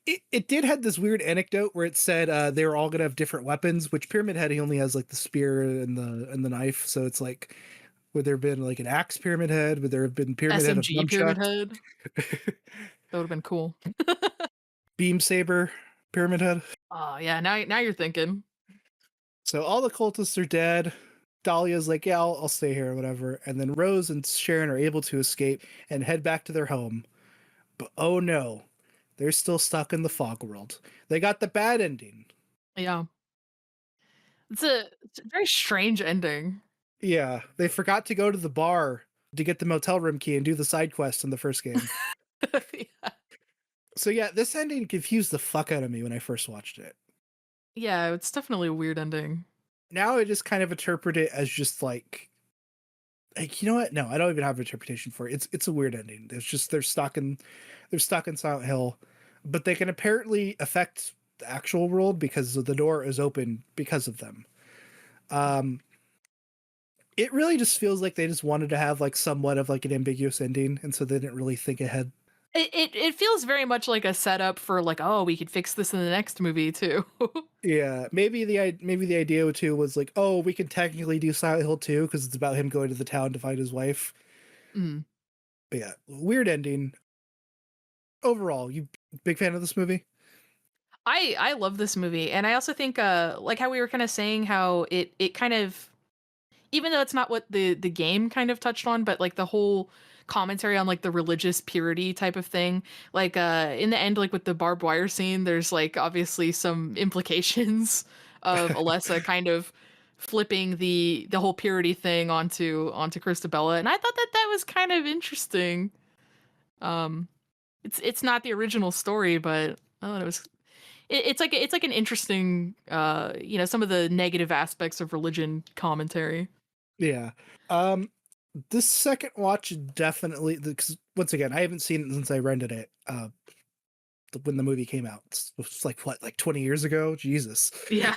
It did have this weird anecdote where it said they were all gonna have different weapons. Which pyramid head he only has like the spear and the knife. So it's like, would there have been like an axe pyramid head? Would there have been pyramid head of SMG Pyramid nunchucks? Head. That would've been cool. Beam saber pyramid head. Oh, yeah, now you're thinking. So all the cultists are dead. Dahlia's like, yeah, I'll stay here, whatever. And then Rose and Sharon are able to escape and head back to their home. But oh no, they're still stuck in the fog world. They got the bad ending. Yeah. It's a very strange ending. Yeah, they forgot to go to the bar to get the motel room key and do the side quest in the first game. Yeah. So yeah, this ending confused the fuck out of me when I first watched it. Yeah, it's definitely a weird ending. Now I just kind of interpret it as just like you know what? No, I don't even have an interpretation for it. It's a weird ending. It's just they're stuck in Silent Hill, but they can apparently affect the actual world because the door is open because of them. Um, it really just feels like they just wanted to have like somewhat of like an ambiguous ending, and so they didn't really think ahead. It feels very much like a setup for like, "Oh, we could fix this in the next movie too." Yeah, maybe the idea too was like, oh, we can technically do Silent Hill 2 because it's about him going to the town to find his wife. Mm. But yeah, weird ending. Overall, you big fan of this movie? I love this movie, and I also think, like how we were kinda saying how it kind of, even though it's not what the game kind of touched on, but like the whole commentary on like the religious purity type of thing. Like in the end, like with the barbed wire scene, there's like obviously some implications of Alessa kind of flipping the whole purity thing onto Christabella, and I thought that that was kind of interesting. Um, it's not the original story, but I thought it was it's like an interesting some of the negative aspects of religion commentary. Yeah. Um, this second watch definitely because once again, I haven't seen it since I rented it. When the movie came out, it's like what, like 20 years ago? Jesus. Yeah.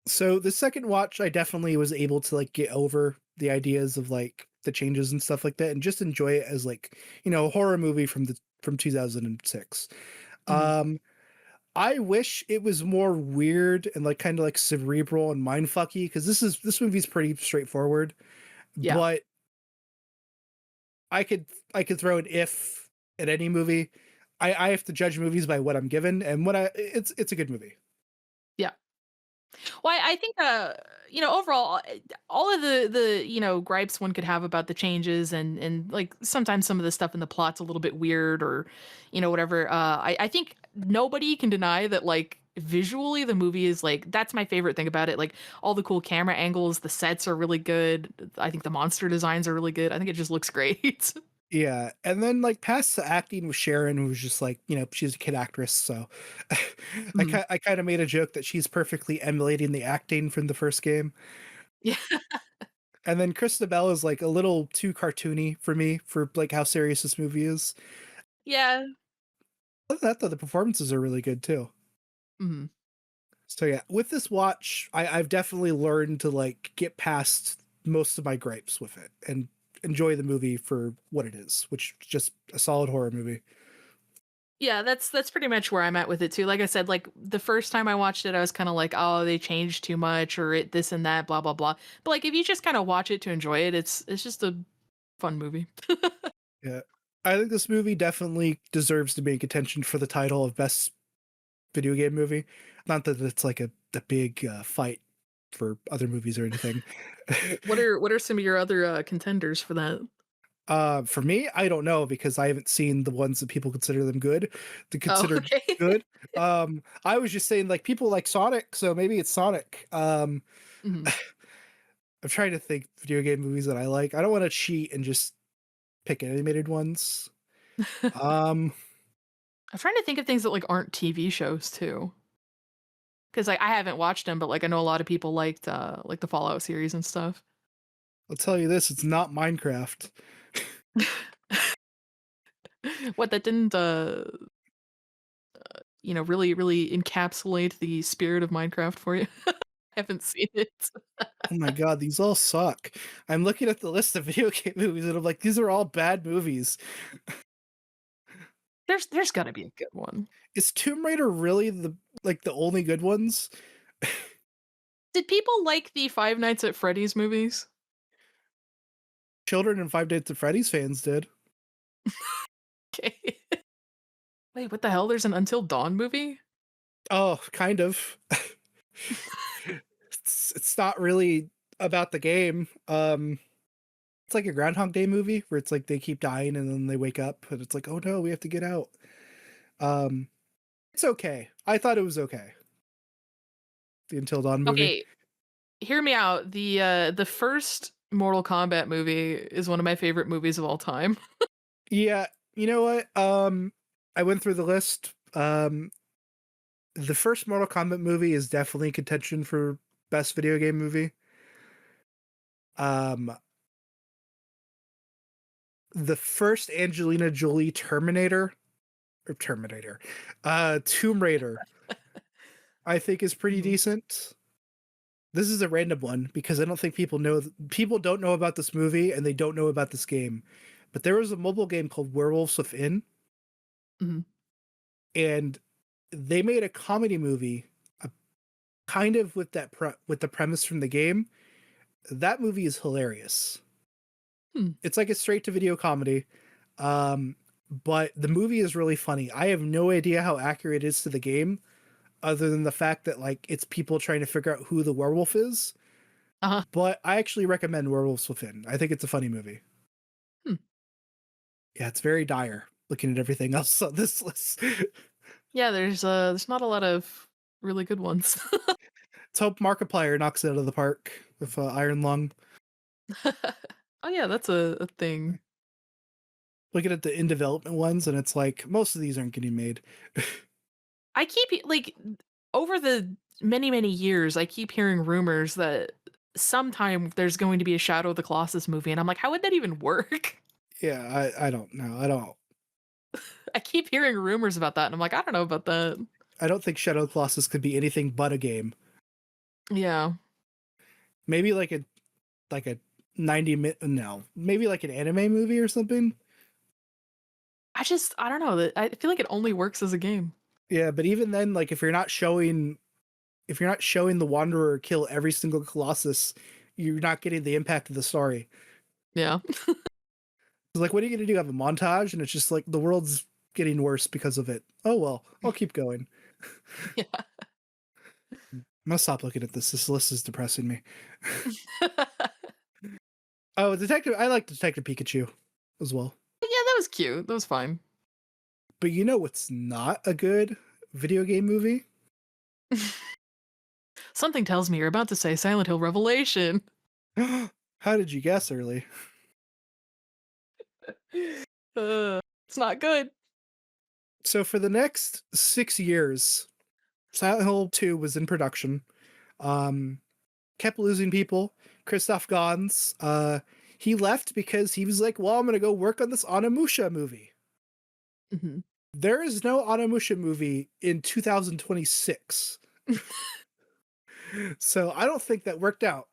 So the second watch, I definitely was able to like get over the ideas of like the changes and stuff like that, and just enjoy it as like a horror movie from 2006. Mhm. Um, I wish it was more weird and like kind of like cerebral and mindfucky because this movie's pretty straightforward, Yeah. but I could I could throw an if at any movie. I have to judge movies by what I'm given, and it's a good movie. Yeah. Well, I think, overall, all of the gripes one could have about the changes and like sometimes some of the stuff in the plot's a little bit weird or, whatever. I think nobody can deny that like visually the movie is like that's my favorite thing about it. Like all the cool camera angles, the sets are really good. I think the monster designs are really good. I think it just looks great. Yeah, and then like past the acting with Sharon, who's just like she's a kid actress, so Mhm. I kind of made a joke that she's perfectly emulating the acting from the first game. Yeah. And then Christabel is like a little too cartoony for me for like how serious this movie is. Yeah. Other than that, though, the performances are really good too. Mhm. So yeah, with this watch, I've definitely learned to like get past most of my gripes with it and enjoy the movie for what it is, which is just a solid horror movie. Yeah, that's pretty much where I'm at with it too. Like I said, like the first time I watched it, I was kind of like, "Oh, they changed too much," or it this and that, blah blah blah. But like, if you just kind of watch it to enjoy it, it's just a fun movie. Yeah. I think this movie definitely deserves to be in contention for the title of best video game movie. Not that it's like a big fight for other movies or anything. What are some of your other contenders for that? For me, I don't know because I haven't seen the ones that people consider them good. To Oh, consider okay. good. I was just saying like people like Sonic, so maybe it's Sonic. Mhm. I'm trying to think video game movies that I like. I don't want to cheat and just pick animated ones. Um, I'm trying to think of things that like aren't TV shows too, because like I haven't watched them, but like I know a lot of people liked like the Fallout series and stuff. I'll tell you this: it's not Minecraft. What that didn't really encapsulate the spirit of Minecraft for you? Haven't seen it. Oh my god, these all suck. I'm looking at the list of video game movies and I'm like, these are all bad movies. There's gotta be a good one. Is Tomb Raider really the only good ones? Did people like the Five Nights at Freddy's movies? Children and Five Nights at Freddy's fans did. Okay. Wait, what the hell? There's an Until Dawn movie? Oh, kind of. It's not really about the game. It's like a Groundhog Day movie where it's like they keep dying and then they wake up and it's like, oh no, we have to get out. Um, it's okay. I thought it was okay. The Until Dawn movie. Okay, hear me out. The first Mortal Kombat movie is one of my favorite movies of all time. Yeah, you know what? I went through the list. The first Mortal Kombat movie is definitely in contention for best video game movie. Um, the first Angelina Jolie Terminator, Tomb Raider, I think is pretty Mhm. decent. This is a random one because I don't think people don't know about this movie and they don't know about this game. but there was a mobile game called Werewolves Within, Mhm. and they made a comedy movie, kind of with with the premise from the game. That movie is hilarious. Hmm. It's like a straight to video comedy, um, but the movie is really funny. I have no idea how accurate it is to the game, other than the fact that like it's people trying to figure out who the werewolf is. Uh-huh. But I actually recommend Werewolves Within. I think it's a funny movie. Hmm. Yeah, it's very dire looking at everything else on this list. Yeah, there's not a lot of really good ones. Let's hope Markiplier knocks it out of the park with Iron Lung. Oh yeah, that's a thing. Looking at the in development ones, and it's like most of these aren't getting made. I keep like over the many years, I keep hearing rumors that sometime there's going to be a Shadow of the Colossus movie, and I'm like, how would that even work? Yeah, I don't know. I keep hearing rumors about that, and I'm like, I don't know about that. I don't think Shadow Colossus could be anything but a game. Yeah, Maybe like a 90 minute, no, maybe like an anime movie or something. I don't know that I feel like it only works as a game. Yeah, but even then, like if you're not showing the Wanderer kill every single Colossus, you're not getting the impact of the story. Yeah, Like, what are you going to do? Have a montage? And it's just like the world's getting worse because of it. Oh, well, I'll keep going. yeah. I'm going to stop looking at this. This list is depressing me. Oh, I like Detective Pikachu as well. Yeah, that was cute. That was fine. But you know what's not a good video game movie? Something tells me you're about to say Silent Hill Revelation. How did you guess early? It's not good. So for the next 6 years, Silent Hill 2 was in production. Um, kept losing people. Christoph Gans, he left because he was like, well, I'm going to go work on this Onimusha movie. Mhm. There is no Onimusha movie in 2026. So I don't think that worked out.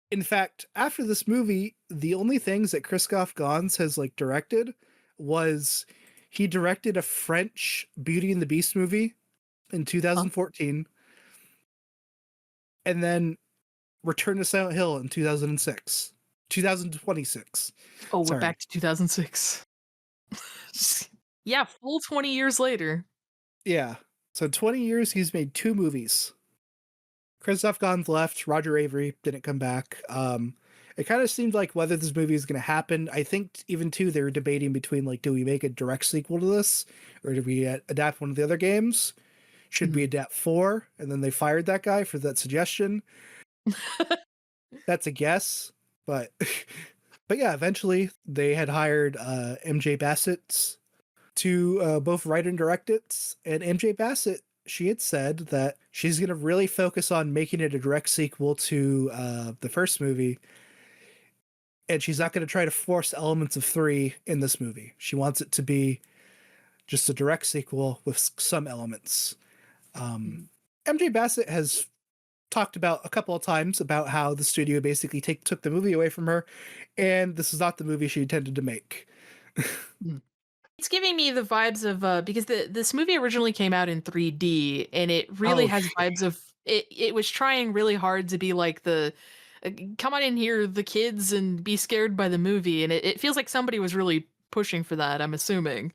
In fact, after this movie, the only things that Christoph Gans has like directed was he directed a French Beauty and the Beast movie in Huh? 2014 and then Return to Silent Hill in 2006. 2026. Oh, we're Sorry. back to 2006. Yeah, full 20 years later. Yeah. So 20 years he's made 2 movies. Christoph Gans left, Roger Avery didn't come back. It kind of seemed like whether this movie is going to happen. I think even too they were debating between like, do we make a direct sequel to this, or do we adapt one of the other games? Should we Mhm. adapt 4? And then they fired that guy for that suggestion. That's a guess, but but yeah, eventually they had hired MJ Bassett to both write and direct it. And MJ Bassett, she had said that she's going to really focus on making it a direct sequel to the first movie. And she's not going to try to force elements of 3 in this movie. She wants it to be just a direct sequel with some elements. Um, Mhm. MJ Bassett has talked about a couple of times about how the studio basically took the movie away from her, and this is not the movie she intended to make. Mhm. It's giving me the vibes of because this movie originally came out in 3D and it really Oh, has vibes of it was trying really hard to be like the come on in here the kids and be scared by the movie and it feels like somebody was really pushing for that, I'm assuming.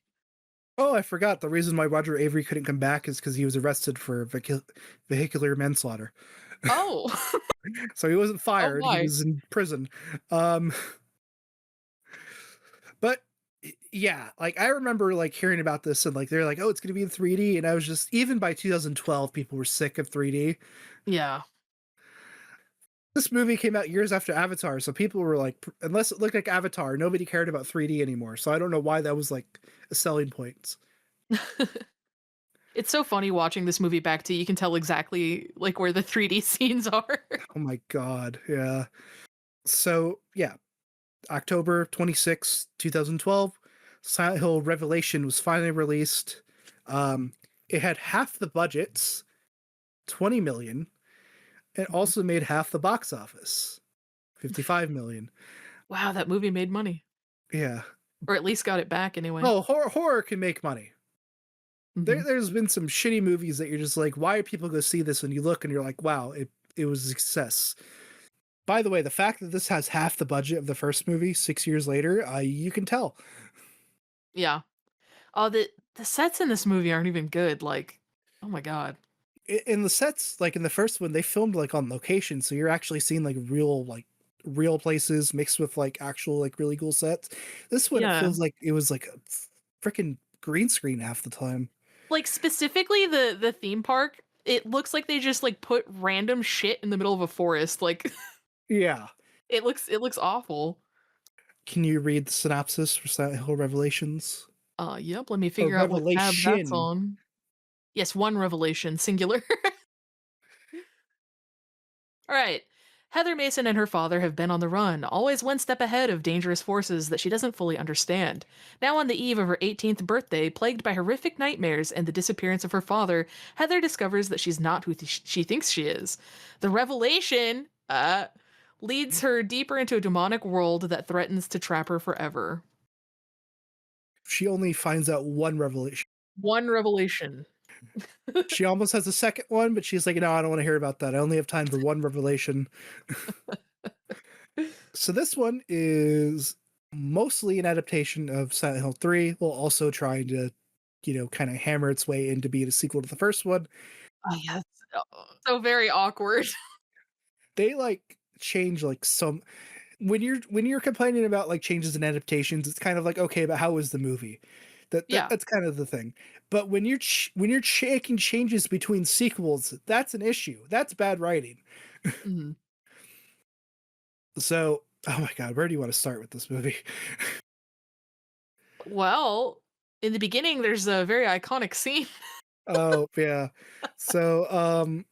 oh, I forgot. The reason why Roger Avery couldn't come back is because he was arrested for vehicular manslaughter. Oh. So he wasn't Oh fired; he my. was in prison. Um, but yeah, like I remember like hearing about this and like they're like, "Oh, it's going to be in 3D," and I was just even by 2012, people were sick of 3D. Yeah. This movie came out years after Avatar, so people were like, unless it looked like Avatar, nobody cared about 3D anymore. So I don't know why that was like a selling point. It's so funny watching this movie back to you can tell exactly like where the 3D scenes are. Oh my god, yeah. So yeah, October 26, 2012, Silent Hill Revelation was finally released. Um, it had half the budgets, 20 million. It also made half the box office, 55 million. Wow, that movie made money. Yeah. or at least got it back anyway. Oh, horror can make money. Mhm. There's been some shitty movies that you're just like, why are people go see this? And you look and you're like, wow, it was a success. By the way, the fact that this has half the budget of the first movie 6 years later, you can tell. Yeah. Oh, the sets in this movie aren't even good, like, oh my god. In the sets, like in the first one, they filmed like on location, so you're actually seeing like real places mixed with like actual like really cool sets. This one, it Yeah. feels like it was like a freaking green screen half the time. Like, specifically the theme park, it looks like they just, like, put random shit in the middle of a forest, like, Yeah. it looks awful. Can you read the synopsis for Silent Hill Revelations? Yep, let me Or figure out what tab that's Revelation? on. Yes, one revelation, singular. Alright. Heather Mason and her father have been on the run, always one step ahead of dangerous forces that she doesn't fully understand. Now, on the eve of her 18th birthday, plagued by horrific nightmares and the disappearance of her father, Heather discovers that she's not who she thinks she is. The revelation leads her deeper into a demonic world that threatens to trap her forever. She only finds out one revelation. One revelation. She almost has a second one, but she's like, no, I don't want to hear about that. I only have time for one revelation. So this one is mostly an adaptation of Silent Hill 3, while also trying to, kind of hammer its way in to be a sequel to the first one. Oh, yes. So very awkward. They like change like some when you're complaining about like changes and adaptations, it's kind of like, okay, but how was the movie? Yeah. That's kind of the thing. But when you're making changes between sequels, that's an issue. That's bad writing. Mhm. So, oh my god, where do you want to start with this movie? Well, in the beginning, there's a very iconic scene. Oh, yeah. So,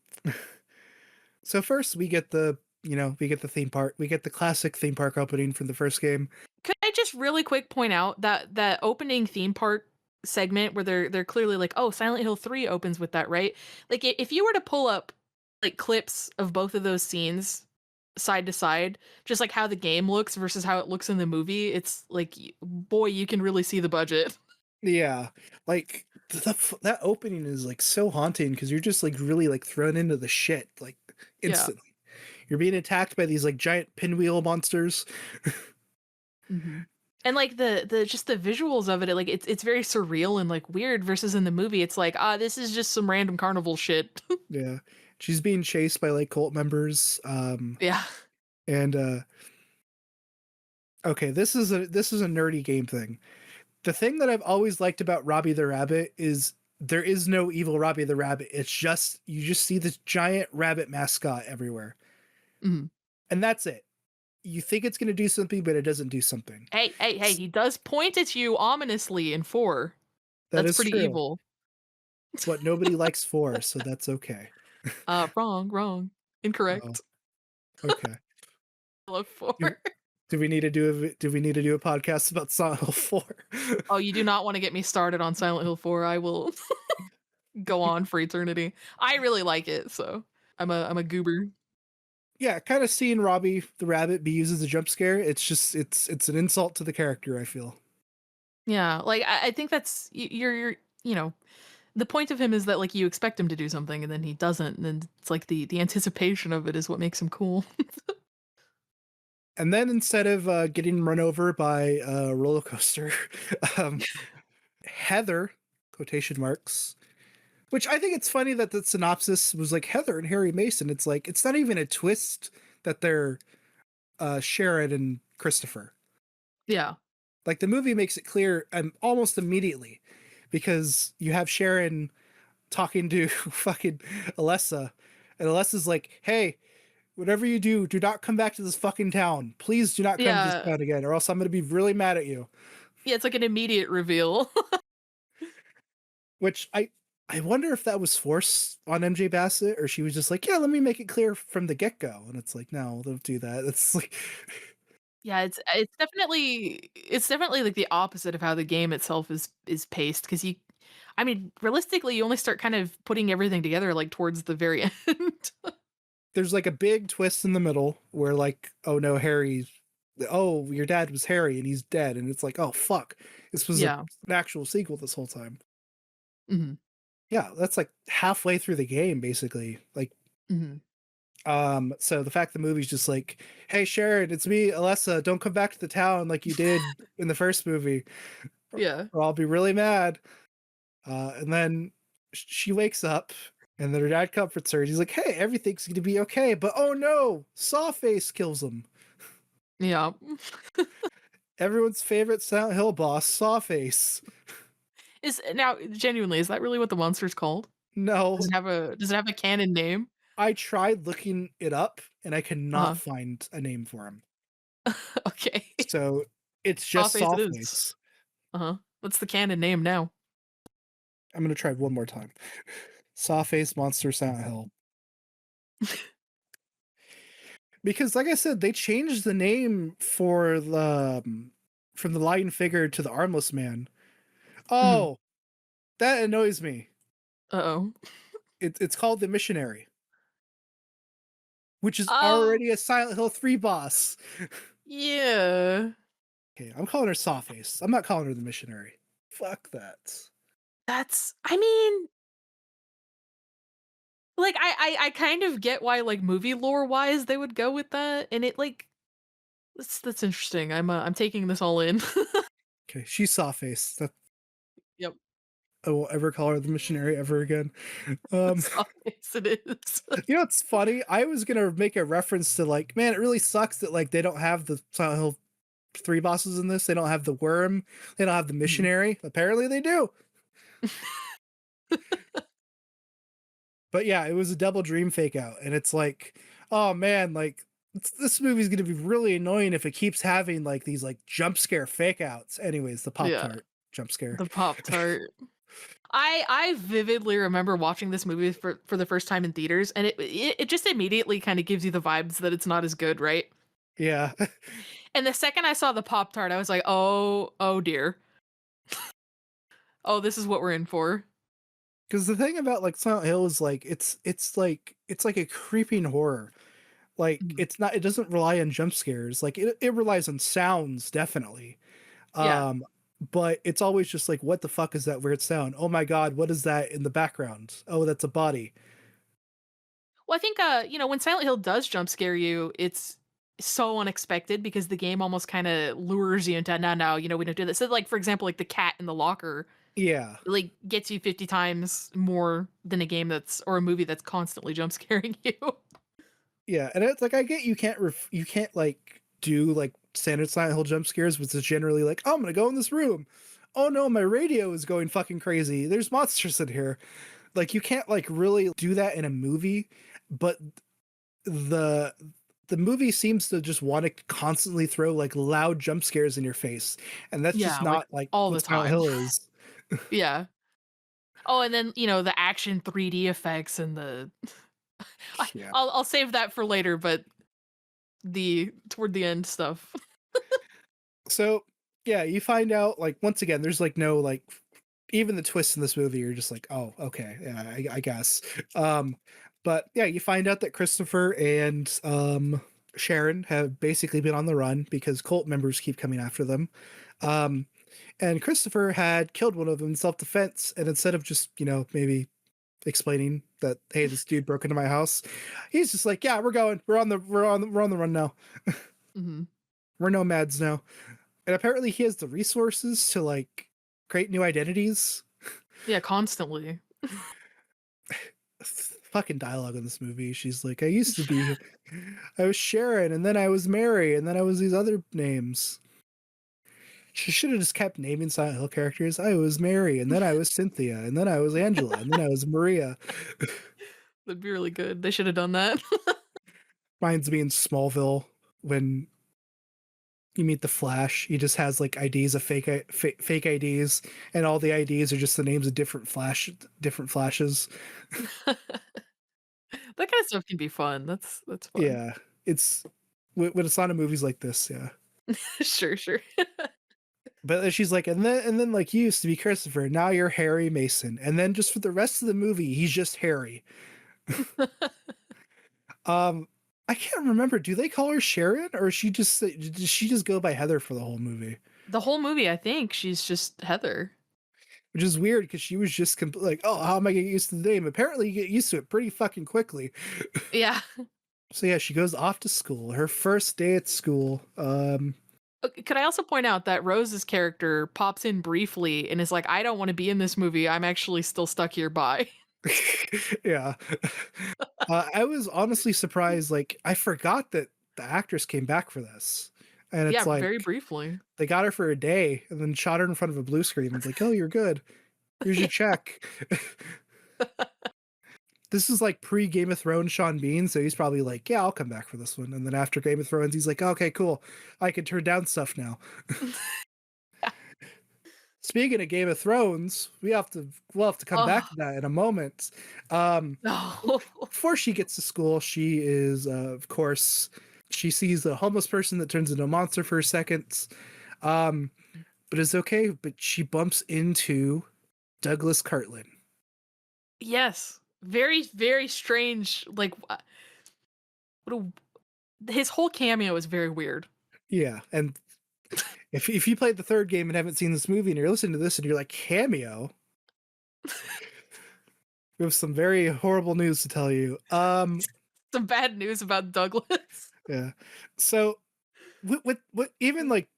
so first we get we get the theme park. We get the classic theme park opening from the first game. Could I just really quick point out that that opening theme park segment where they're clearly like, "Oh, Silent Hill 3 opens with that, right?" Like if you were to pull up like clips of both of those scenes side to side, just like how the game looks versus how it looks in the movie, it's like boy, you can really see the budget. Yeah. Like that opening is like so haunting because you're just like really like thrown into the shit like Yeah. instantly. You're being attacked by these like giant pinwheel monsters. Mhm. And like the just the visuals of it, like it's very surreal and like weird versus in the movie it's like, "Ah, this is just some random carnival shit." Yeah. She's being chased by like cult members. Yeah. And okay, this is a nerdy game thing. The thing that I've always liked about Robbie the Rabbit is there is no evil Robbie the Rabbit. It's just you just see this giant rabbit mascot everywhere. Mhm. And that's it. You think it's gonna do something, but it doesn't do something. Hey, hey, hey, S- he does point at you ominously in 4. That That's is pretty true. evil. What nobody likes for, so that's okay. Wrong, wrong. Oh, Incorrect. okay. I love 4. Do, do we need to do we need to do a podcast about Silent Hill 4? Oh, you do not wanna get me started on Silent Hill 4, I will go on for eternity. I really like it, so I'm a goober. Yeah, kind of seeing Robbie the Rabbit be used as a jump scare, it's just it's an insult to the character, I feel. Yeah, like, I think that's you're you know, the point of him is that, like, you expect him to do something and then he doesn't, and it's like the anticipation of it is what makes him cool. And then instead of getting run over by a roller coaster, um, Heather quotation marks, which I think it's funny that the synopsis was like Heather and Harry Mason. It's like it's not even a twist that they're Sharon and Christopher. Yeah. Like the movie makes it clear almost immediately because you have Sharon talking to fucking Alessa, and Alessa's like, "Hey, whatever you do, do not come back to this fucking town. Please do not come to this Yeah. town again, or else I'm gonna be really mad at you." Yeah, it's like an immediate reveal. Which I wonder if that was forced on MJ Bassett, or she was just like, "Yeah, let me make it clear from the get go." And it's like, no, don't do that. It's like, Yeah, it's definitely like the opposite of how the game itself is paced because you I mean, realistically, you only start kind of putting everything together like towards the very end. there's like a big twist in the middle where like, oh no, Harry oh, your dad was Harry and he's dead, and it's like, oh fuck, this was Yeah. an actual sequel this whole time. Mhm. Yeah, that's like halfway through the game, basically. Like, Mhm. so the fact the movie's just like, hey Sharon, it's me, Alessa, don't come back to the town like you did in the first movie, Yeah. or I'll be really mad. And then she wakes up, and then her dad comforts her, and he's like, hey, everything's gonna be okay, but oh no, Sawface kills him. Yeah. Everyone's favorite Silent Hill boss, Sawface. Is now genuinely, is that really what the monster's called? No, Does it have a canon name? I tried looking it up, and I cannot Uh-huh. find a name for him. Okay. So it's just Sawface it is. Sawface. Uh-huh. That's the canon name now. I'm gonna try one more time. Sawface Monster Silent Hill. Because, like I said, they changed the name for the from the lion figure to the armless man. Mhm. Oh, that annoys me. Uh-oh. It's called the missionary, which is Oh, already a Silent Hill 3 boss. yeah. Okay, I'm calling her Sawface. I'm not calling her the missionary. Fuck that. That's I mean, like, I kind of get why, like, movie lore-wise, they would go with that, and it, like that's interesting. I'm taking this all in. Okay, she's Sawface. That Yep. I won't ever call her the missionary ever again. Um, Sawface it is. you know what's funny? I was gonna make a reference to like, man, it really sucks that like they don't have the Silent Hill 3 bosses in this. They don't have the worm. They don't have the Mhm. missionary. Apparently they do. But yeah, it was a double dream fake out, and it's like, oh man, like this movie's gonna be really annoying if it keeps having like these like jump scare fake outs. Anyways, the Pop Yeah, Tart jump scare. the Pop-Tart. I vividly remember watching this movie for the first time in theaters, and it just immediately kinda gives you the vibes that it's not as good, right? Yeah, And the second I saw the Pop-Tart, I was like, "Oh, oh dear. Oh, this is what we're in for." because the thing about like Silent Hill is like it's like a creeping horror. Like Mhm. it's not. It doesn't rely on jump scares. Like it relies on sounds definitely. Yeah. Um, but it's always just like, what the fuck is that weird sound? Oh my god, what is that in the background? Oh, that's a body. Well, I think, when Silent Hill does jump scare you, it's so unexpected because the game almost kinda lures you into, "No, no, we don't do this." So, like, for example, like, the cat in the locker, Yeah, like, gets you 50 times more than a game that's or a movie that's constantly jump scaring you. yeah, and it's like I get you can't like do like standard Silent Hill jump scares, which is generally like, oh, I'm gonna go in this room. Oh no, my radio is going fucking crazy. There's monsters in here. Like you can't like really do that in a movie, but the the movie seems to just want to constantly throw like loud jump scares in your face, and that's just Yeah, like, not like all the what Silent time. Hill is. Yeah. Oh, and then, the action 3D effects and the Yeah. I'll save that for later, but the toward the end stuff. So yeah, you find out like once again, there's like no like even the twists in this movie are just like, oh, okay, yeah, I guess. Um, but yeah, you find out that Christopher and Sharon have basically been on the run because cult members keep coming after them. Um, and Christopher had killed one of them in self-defense, and instead of just, maybe explaining that, hey, this dude broke into my house, he's just like, yeah, we're going. We're on the run now. Mhm. We're nomads now. And apparently he has the resources to like create new identities. Yeah, constantly. Fucking dialogue in this movie. She's like, I was Sharon, and then I was Mary, and then I was these other names. She should have just kept naming Silent Hill characters. I was Mary, and then I was Cynthia, and then I was Angela, and then I was Maria. That'd be really good. They should have done that. Reminds me in Smallville when you meet the Flash. He just has like IDs of fake IDs, and all the IDs are just the names of different Flashes. That kind of stuff can be fun. That's fun. Yeah, it's when it's not in movies like this. Yeah, Sure, sure. but she's like, and then like you used to be Christopher, now you're Harry Mason, and then just for the rest of the movie, he's just Harry. Um, I can't remember. Do they call her Sharon, or does she just go by Heather for the whole movie? The whole movie, I think she's just Heather. Which is weird because she was just like, "Oh, how am I getting used to the name?" Apparently, you get used to it pretty fucking quickly. Yeah. So yeah, she goes off to school. Her first day at school. Could I also point out that Rose's character pops in briefly and is like, "I don't wanna be in this movie, I'm actually still stuck here, bye." Yeah. I was honestly surprised. Like, I forgot that the actress came back for this, and Yeah, it's like very briefly. they got her for a day and then shot her in front of a blue screen. It's like, oh, you're good. Here's your check. This is like pre Game of Thrones Sean Bean, so he's probably like, yeah, I'll come back for this one. And then after Game of Thrones, he's like, okay, cool, I can turn down stuff now. Speaking of Game of Thrones, we'll have to come back Oh, to that in a moment. Um, no. Before she gets to school, she is, of course, she sees a homeless person that turns into a monster for a second. Um, but it's okay. But she bumps into Douglas Cartland. Yes. Very, very strange, like, what his whole cameo is very weird. Yeah, and if you played the third game and haven't seen this movie and you're listening to this and you're like, cameo, we have some very horrible news to tell you. Some bad news about Douglas. Yeah. So what even like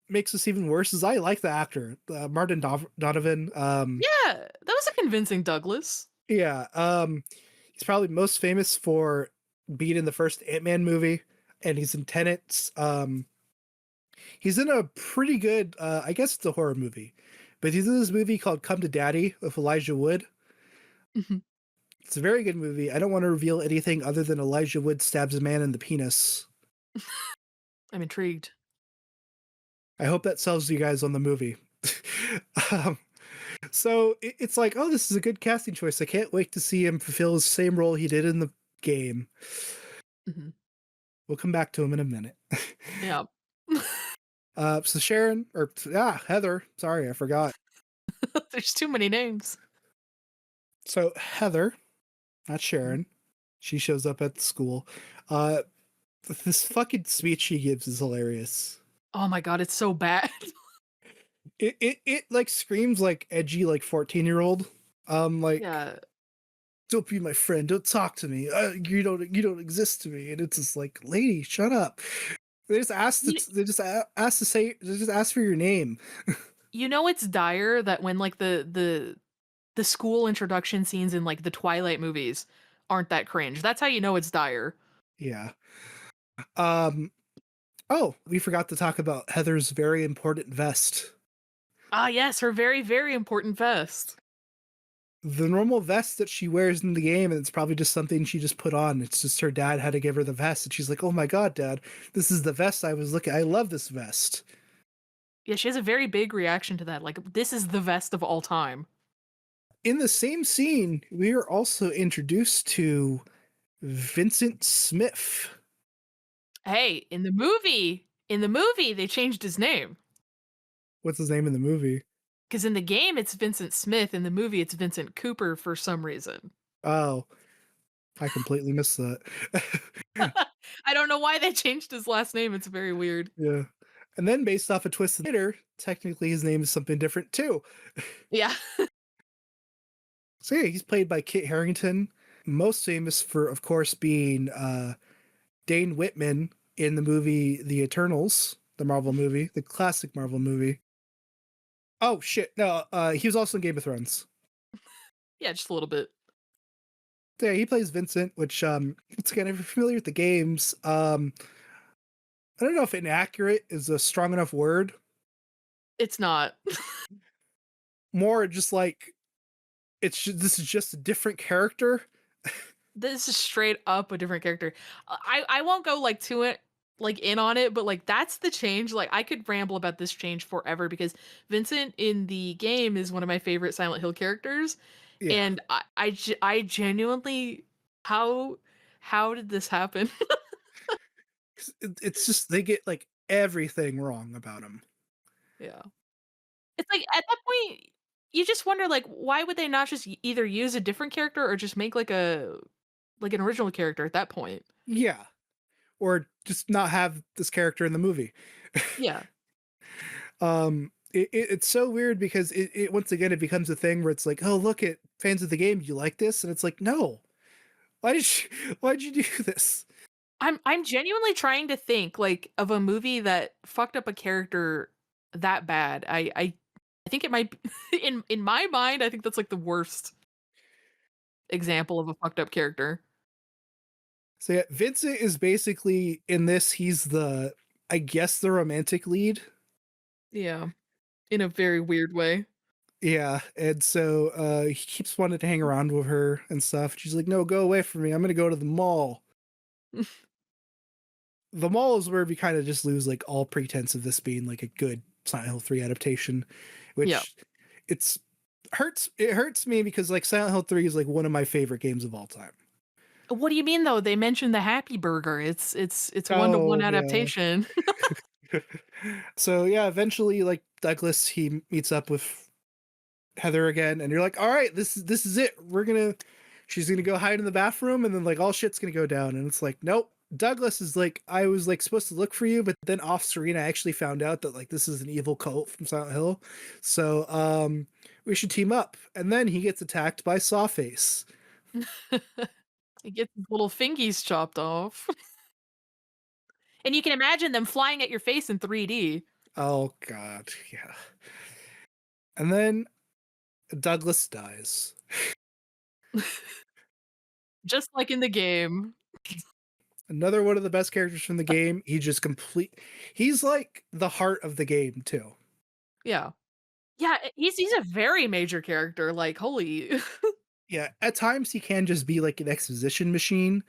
makes this even worse is I like the actor, Donovan. Yeah, that was a convincing Douglas. Yeah. He's probably most famous for being in the first Ant-Man movie, and he's in Tenet. He's in a pretty good, I guess it's a horror movie, but he's in this movie called Come to Daddy with Elijah Wood. Mhm. It's a very good movie. I don't want to reveal anything other than Elijah Wood stabs a man in the penis. I'm intrigued. I hope that sells you guys on the movie. um, so it's like, oh, this is a good casting choice. I can't wait to see him fulfill the same role he did in the game. Mhm. We'll come back to him in a minute. Yeah. So Sharon, or Heather. Sorry, I forgot. There's too many names. So Heather, not Mhm. Sharon, she shows up at the school. Uh, this fucking speech she gives is hilarious. Oh my god, it's so bad. It like screams like edgy like 14-year-old. Like, Yeah. don't be my friend, don't talk to me. You don't exist to me. And it's just like, lady, shut up. You They just ask for your name. you know it's dire that when, like, the school introduction scenes in, like, the Twilight movies aren't that cringe. That's how you know it's dire. Yeah. Um oh, we forgot to talk about Heather's very important vest. Ah, yes, her very, very important vest. The normal vest that she wears in the game, and it's probably just something she just put on. It's just her dad had to give her the vest, and she's like, "Oh my god, dad, this is the vest I was looking. I love this vest." Yeah, she has a very big reaction to that, like, this is the vest of all time. In the same scene, we are also introduced to Vincent Smith. Hey, in the movie, they changed his name. What's his name in the movie? 'Cause in the game, it's Vincent Smith, in the movie, it's Vincent Cooper for some reason. Oh, I completely missed that. I don't know why they changed his last name, it's very weird. Yeah. And then based off a twist later, technically his name is something different too. Yeah. So yeah, he's played by Kit Harington, most famous for, of course, being Dane Whitman in the movie The Eternals, the Marvel movie, the classic Marvel movie. Oh shit, no, he was also in Game of Thrones. Yeah, just a little bit. So, yeah, he plays Vincent, which once again, if you're familiar with the games, I don't know if inaccurate is a strong enough word. It's not. More just like this is just a different character. This is straight up a different character. I won't go, like, to it like, in on it, but, like, that's the change, like, I could ramble about this change forever because Vincent in the game is one of my favorite Silent Hill characters, Yeah, and I genuinely how how did this happen? 'cause it's just they get like everything wrong about him. Yeah. It's like, at that point, you just wonder, like, why would they not just either use a different character or just make, like, an original character at that point? Yeah, or just not have this character in the movie. Yeah. It's so weird because it once again it becomes a thing where it's like, oh look at fans of the game, you like this, and it's like, no, why'd you do this? I'm genuinely trying to think, like, of a movie that fucked up a character that bad. I think it might be in my mind, I think that's, like, the worst example of a fucked up character. So yeah, Vincent is basically in this. He's the, I guess, the romantic lead. Yeah, in a very weird way. Yeah, and so he keeps wanting to hang around with her and stuff. She's like, "No, go away from me. I'm gonna go to the mall." The mall is where we kind of just lose like all pretense of this being like a good Silent Hill 3 adaptation, Yeah. which it's hurts. It hurts me because like Silent Hill 3 is like one of my favorite games of all time. What do you mean, though? They mentioned the Happy Burger. It's one-to-one Oh yeah. adaptation. So yeah, eventually like Douglas he meets up with Heather again, and you're like, all right, this is it. She's gonna go hide in the bathroom, and then like all shit's gonna go down, and it's like, nope. Douglas is like, I was like supposed to look for you, but then off screen, I actually found out that like this is an evil cult from Silent Hill, so we should team up. And then he gets attacked by Sawface. He gets his little fingies chopped off. And you can imagine them flying at your face in 3D. Oh god, yeah. And then Douglas dies. Just like in the game. Another one of the best characters from the game. He's like the heart of the game too. Yeah. Yeah, he's a very major character, like, holy. Yeah, at times he can just be like an exposition machine,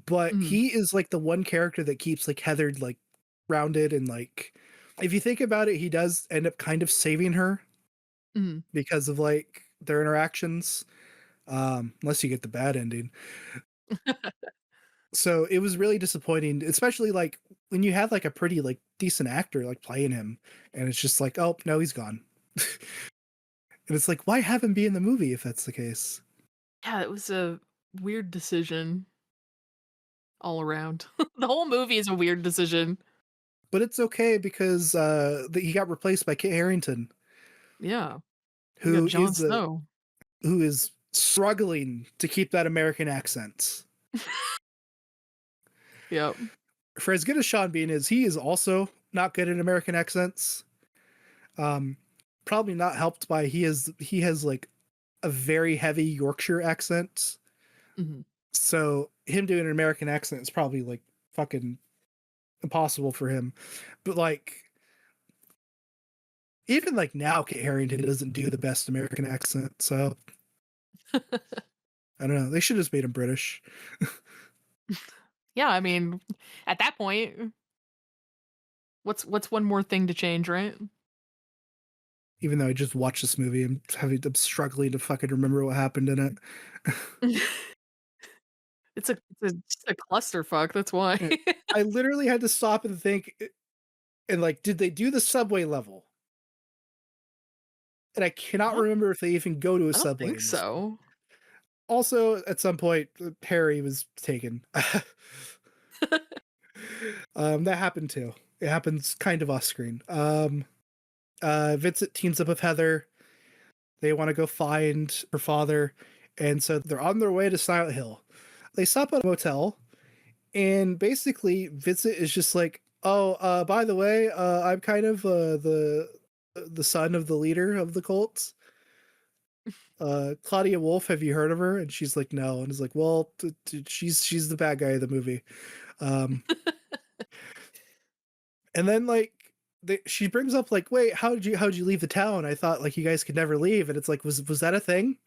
but Mhm, he is like the one character that keeps like Heather like grounded, and like if you think about it, he does end up kind of saving her mhm. because of like their interactions. Unless you get the bad ending. So it was really disappointing, especially like when you have like a pretty like decent actor like playing him, and it's just like, oh no, he's gone. And it's like, why have him be in the movie if that's the case? Yeah, it was a weird decision all around. The whole movie is a weird decision. But it's okay because he got replaced by Kit Harington, Yeah, we got who Jon is Snow. struggling to keep that American accent. Yep. For as good as Sean Bean is, he is also not good at American accents. Um, Probably not helped by he has like a very heavy Yorkshire accent. Mhm. So him doing an American accent is probably like fucking impossible for him. But like even like now, Kit Harington doesn't do the best American accent. So I don't know. They should have just made him British. Yeah, I mean, at that point, what's one more thing to change, right? Even though I just watched this movie, I'm struggling to fucking remember what happened in it. It's just a clusterfuck, that's why. Yeah. I literally had to stop and think, and like, did they do the subway level? And I cannot Huh? remember if they even go to a I don't subway think in this. so. Also, at some point, Harry was taken. That happened too. It happens kind of off screen. Vincent teams up with Heather. They want to go find her father, and so they're on their way to Silent Hill. They stop at a motel, and basically Vincent is just like, "Oh, by the way, I'm kind of the son of the leader of the cult. Claudia Wolf, have you heard of her?" And she's like, "No." And it's like, "Well, she's the bad guy of the movie." Um, and then like she brings up like, "Wait, how did you leave the town? I thought like you guys could never leave." And it's like, was that a thing?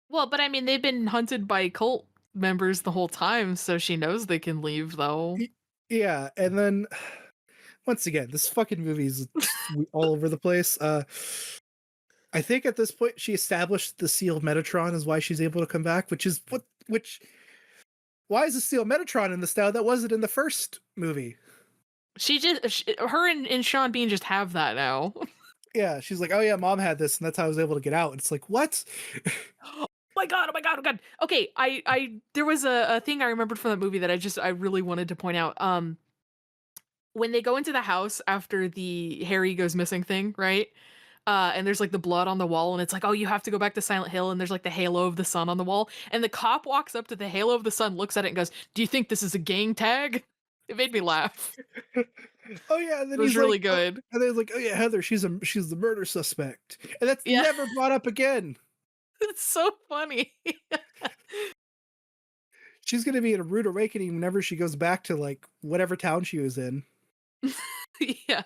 Well, but I mean, they've been hunted by cult members the whole time, so she knows they can leave, though. Y- Yeah, and then once again, this fucking movie is all over the place. I think at this point she established the seal of Metatron is why she's able to come back, which why is the seal of Metatron in the style that wasn't in the first movie? Her and Sean Bean just have that now. Yeah, she's like, oh yeah, mom had this, and that's how I was able to get out. And it's like, what? my god, oh my god, oh god. Okay, I there was a thing I remembered from that movie that I really wanted to point out. When they go into the house after the Harry goes missing thing, right? And there's like the blood on the wall, and it's like, oh, you have to go back to Silent Hill, and there's like the halo of the sun on the wall. And the cop walks up to the halo of the sun, looks at it, and goes, "Do you think this is a gang tag?" It made me laugh. Oh yeah, and then It was he's like, really good. and then he's like, oh yeah, Heather, she's the murder suspect, and that's Yeah, never brought up again. it's so funny. She's gonna be in a rude awakening whenever she goes back to like whatever town she was in. Yeah,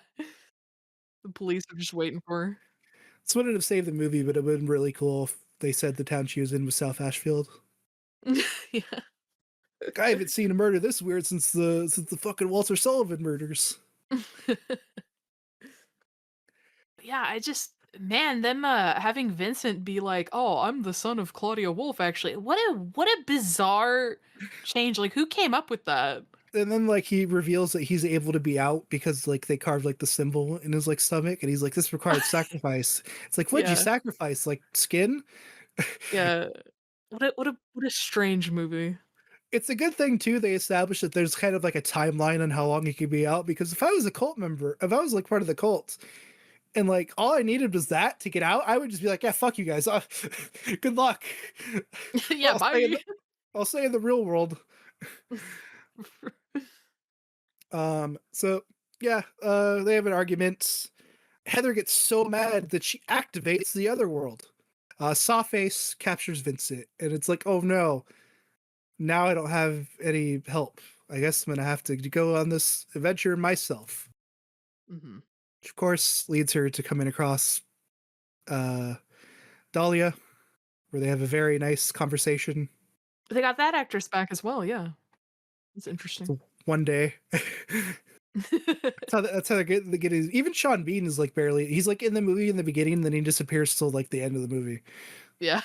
the police are just waiting for her. This wouldn't have saved the movie, but it would have been really cool if they said the town she was in was South Ashfield. Yeah. I haven't seen a murder this weird since the fucking Walter Sullivan murders. Yeah, I just man, them having Vincent be like, "Oh, I'm the son of Claudia Wolf," actually. What a bizarre change. Like, who came up with that? And then like he reveals that he's able to be out because like they carved like the symbol in his like stomach, and he's like, this required sacrifice. It's like, what'd you Yeah. sacrifice? Like skin? Yeah. What a strange movie. It's a good thing too. They established that there's kind of like a timeline on how long he could be out. Because if I was a cult member, if I was like part of the cult, and like all I needed was that to get out, I would just be like, yeah, fuck you guys. Good luck. Yeah, I'll stay in bye. the, I'll stay in the real world. So yeah, they have an argument. Heather gets so mad that she activates the other world. Sawface captures Vincent, and it's like, oh no, now I don't have any help. I guess I'm gonna have to go on this adventure myself. Mhm. Which of course leads her to coming across uh, Dahlia, where they have a very nice conversation. They got that actress back as well, yeah. It's interesting. So one day. That's how they get his. Even Sean Bean is like barely. He's like in the movie in the beginning, and then he disappears till like the end of the movie. Yeah.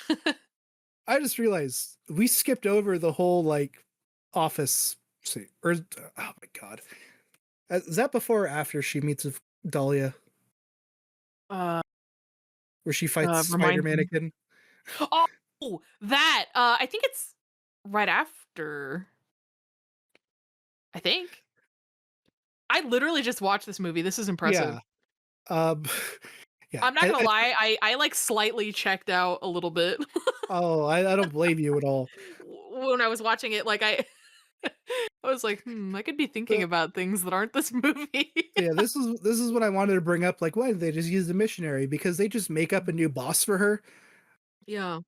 I just realized we skipped over the whole like office scene. Or oh my god, is that before or after she meets with Dahlia, Uh, where she fights Spider remind me. Mannequin? Oh, that, I think it's right after, I think. I literally just watched this movie, this is impressive. Yeah. Um, yeah. I'm not gonna lie, I, like, slightly checked out a little bit Oh, I don't blame you at all. when I was watching it, like, I I was like, "Hmm, I could be thinking The, about things that aren't this movie." yeah, this is what I wanted to bring up. Like, why did they just use the missionary? Because they just make up a new boss for her. Yeah.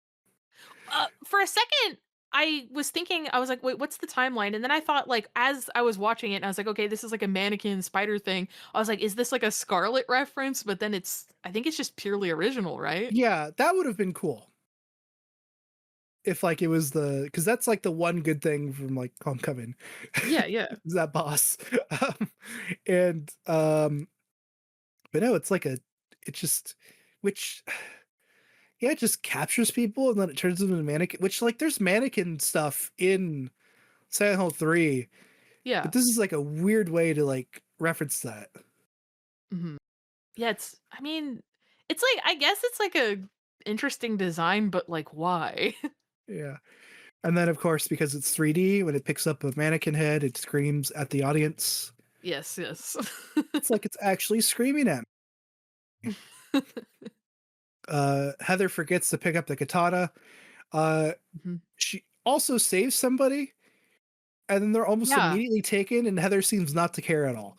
For a second, I was thinking, I was like, "Wait, what's the timeline?" And then I thought, like, as I was watching it, and I was like, "Okay, this is like a mannequin spider thing." I was like, "Is this like a Scarlet reference?" But then I think it's just purely original, right? Yeah, that would have been cool if like it was because that's like the one good thing from like Homecoming. Yeah, yeah. Is that boss. um, and but no, it's like it just which yeah, it just captures people and then it turns them into mannequin, which like there's mannequin stuff in Silent Hill 3, but Yeah. this is like a weird way to like reference that. Mhm. Yeah, I mean, it's like, I guess it's like a interesting design, but like, why? Yeah. And then of course because it's 3D, when it picks up a mannequin head, it screams at the audience. Yes, yes. It's like it's actually screaming at me. Heather forgets to pick up the katana. Uh, Mhm. she also saves somebody, and then they're almost Yeah. immediately taken, and Heather seems not to care at all.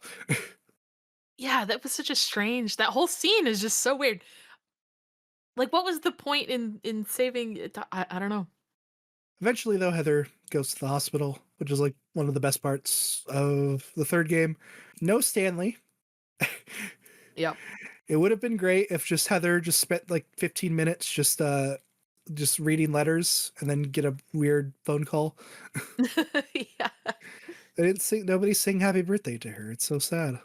Yeah, that was such a strange, that whole scene is just so weird. Like, what was the point in saving it? I don't know. Eventually, though, Heather goes to the hospital, which is like one of the best parts of the third game. No Stanley. Yep. It would have been great if just Heather just spent like 15 minutes just reading letters and then get a weird phone call. Yeah. They didn't sing. Nobody sing happy birthday to her. It's so sad.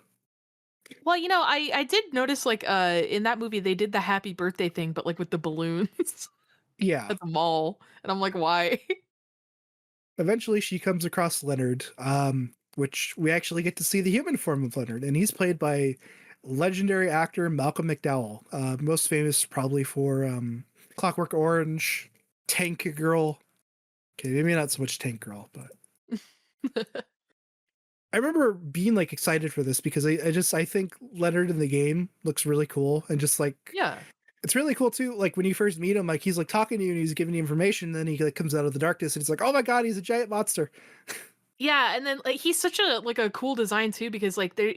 Well, I did notice, like, in that movie, they did the happy birthday thing, but, like, with the balloons Yeah. at the mall, and I'm like, "Why?" Eventually, she comes across Leonard, which we actually get to see the human form of Leonard, and he's played by legendary actor Malcolm McDowell, most famous probably for Clockwork Orange, Tank Girl. Okay, maybe not so much Tank Girl, but I remember being like excited for this because I think Leonard in the game looks really cool and just like Yeah. it's really cool too. Like when you first meet him, like he's like talking to you and he's giving you information, and then he like comes out of the darkness and it's like, oh my god, he's a giant monster. Yeah, and then, like, he's such a like, a cool design too because, like, there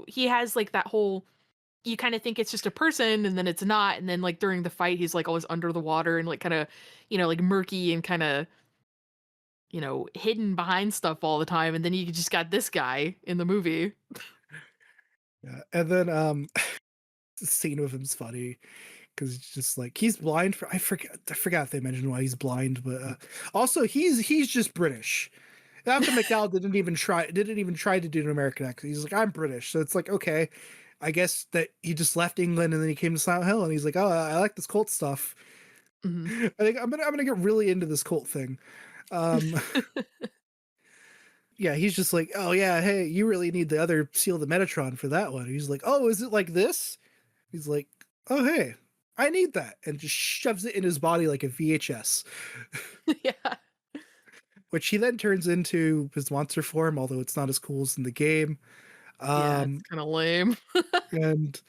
he has, like, that whole you kinda think it's just a person, and then it's not, and then, like, during the fight, he's, like, always under the water and, like, kinda, like, murky and kinda, hidden behind stuff all the time, and then you just got this guy in the movie. Yeah. And then the scene with him's funny because it's just like he's blind for I forgot if they mentioned why he's blind, but also he's just British. Malcolm McDowell didn't even try to do an American accent. He's like, I'm British. So it's like, okay, I guess that he just left England and then he came to Silent Hill and he's like, oh, I like this cult stuff. Mhm. I think I'm gonna get really into this cult thing. Um yeah, he's just like, oh yeah, hey, you really need the other seal of the Metatron for that one. He's like, oh, is it like this? He's like, oh hey, I need that, and just shoves it in his body like a VHS, Yeah. which he then turns into his monster form, although it's not as cool as in the game. Yeah, it's Um, kinda lame. and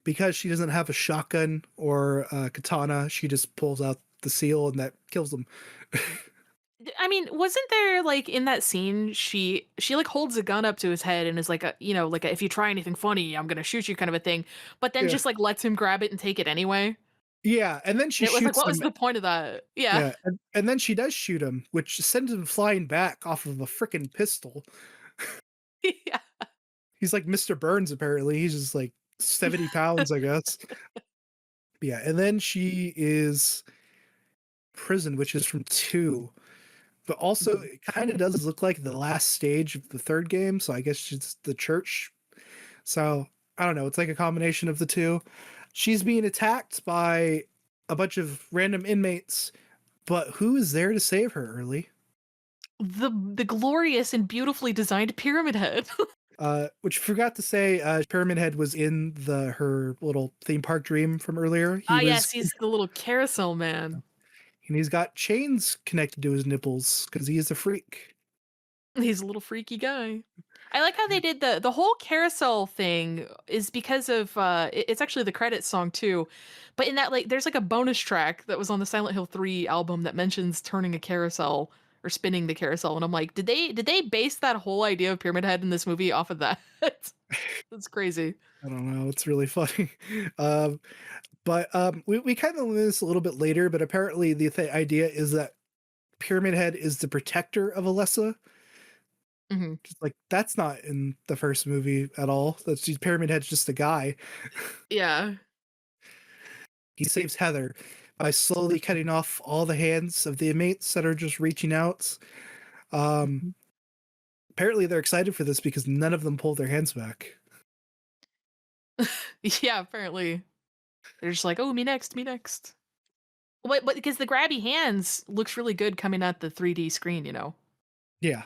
because she doesn't have a shotgun or a katana, she just pulls out the seal and that kills him. I mean, wasn't there, like, in that scene, she, like, holds a gun up to his head and is like, like, "If you try anything funny, I'm gonna shoot you," kind of a thing, but then Yeah, just, like, lets him grab it and take it anyway? yeah, and then And she it was like, shoots what was him. the point of that? Yeah. Yeah, and then she does shoot him, which sends him flying back off of a freaking pistol. Yeah. He's like Mr. Burns, apparently. He's just like 70 pounds, I guess. Yeah, and then she is prison, which is from 2. But also, Mhm. it kind of does look like the last stage of the third game. So I guess it's the church. So I don't know. It's like a combination of the two. She's being attacked by a bunch of random inmates, but who is there to save her, Early? The glorious and beautifully designed Pyramid Head. Which I forgot to say, Pyramid Head was in her little theme park dream from earlier. Ah, yes, he's the little carousel man. And he's got chains connected to his nipples because he is a freak. He's a little freaky guy. I like how they did the whole carousel thing is because of it's actually the credits song too. But in that, like, there's like a bonus track that was on the Silent Hill 3 album that mentions turning a carousel or spinning the carousel, and I'm like, did they base that whole idea of Pyramid Head in this movie off of that? That's crazy. I don't know. It's really funny. Um, but we kind of learn this a little bit later, but apparently the idea is that Pyramid Head is the protector of Alessa. Mhm. Just like that's not in the first movie at all. Pyramid Head's just a guy. Yeah. He saves Heather by slowly cutting off all the hands of the inmates that are just reaching out. Um, Mhm. apparently they're excited for this because none of them pull their hands back. Yeah, apparently. They're just like, "Oh, me next, me next." Wait, but because the grabby hands looks really good coming at the 3D screen, you know? Yeah.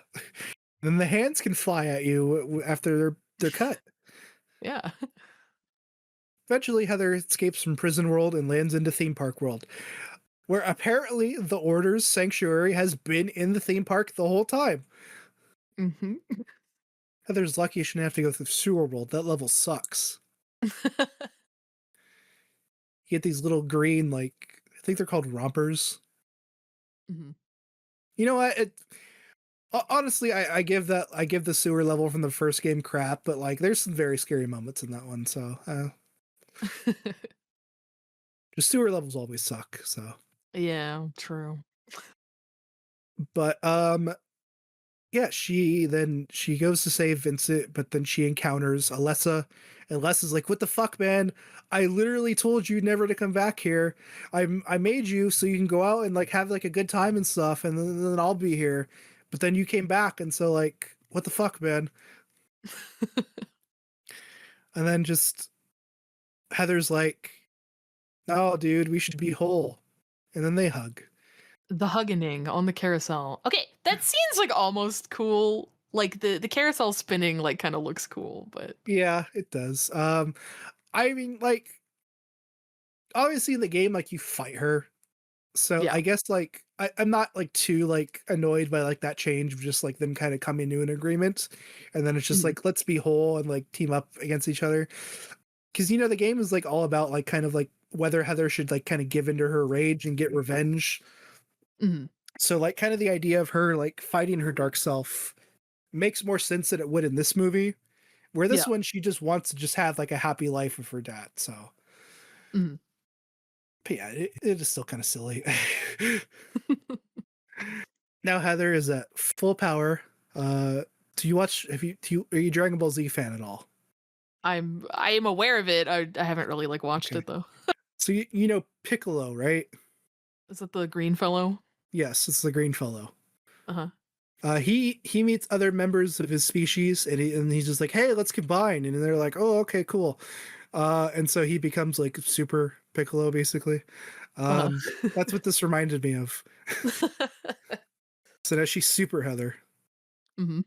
Then the hands can fly at you after they're cut. Yeah. Eventually, Heather escapes from prison world and lands into theme park world, where apparently the Order's sanctuary has been in the theme park the whole time. Mhm. Heather's lucky she didn't have to go through sewer world. That level sucks. You get these little green, like I think they're called rompers. Mhm. You know what? Honestly, I give the sewer level from the first game crap, but like there's some very scary moments in that one. So the sewer levels always suck. So, Yeah, true. but yeah, she goes to save Vincent, but then she encounters Alessa, and Alessa's like, "What the fuck, man? I literally told you never to come back here. I made you so you can go out and like have like a good time and stuff, and then I'll be here. But then you came back, and so like, what the fuck, man?" And then just Heather's like, "Oh, dude, we should be whole," and then they hug. The huggening on the carousel. Okay, that seems, like, almost cool. Like, the carousel spinning, like, kinda looks cool, but Yeah, it does. I mean, like obviously in the game, like you fight her So Yeah. I guess like I'm not like too like annoyed by like that change of just like them kind of coming to an agreement, and then it's just Mhm. like let's be whole and like team up against each other. Because the game is like all about like kind of like whether Heather should like kind of give into her rage and get revenge. Mhm. So like kind of the idea of her like fighting her dark self makes more sense than it would in this movie. Where this Yeah. one she just wants to just have like a happy life with her dad. So, Mhm. but yeah, it is still kind of silly. Now Heather is at full power. Do you watch? Are you a Dragon Ball Z fan at all? I am aware of it. I haven't really like watched Okay, it though. so you know Piccolo, right? Is it the green fellow? Yes, it's the green fellow. Uh-huh. He meets other members of his species, and he's just like, "Hey, let's combine." And they're like, "Oh, okay, cool." And so he becomes like Super Piccolo, basically. Um, Uh-huh. that's what this reminded me of. So now she's Super Heather. Mhm.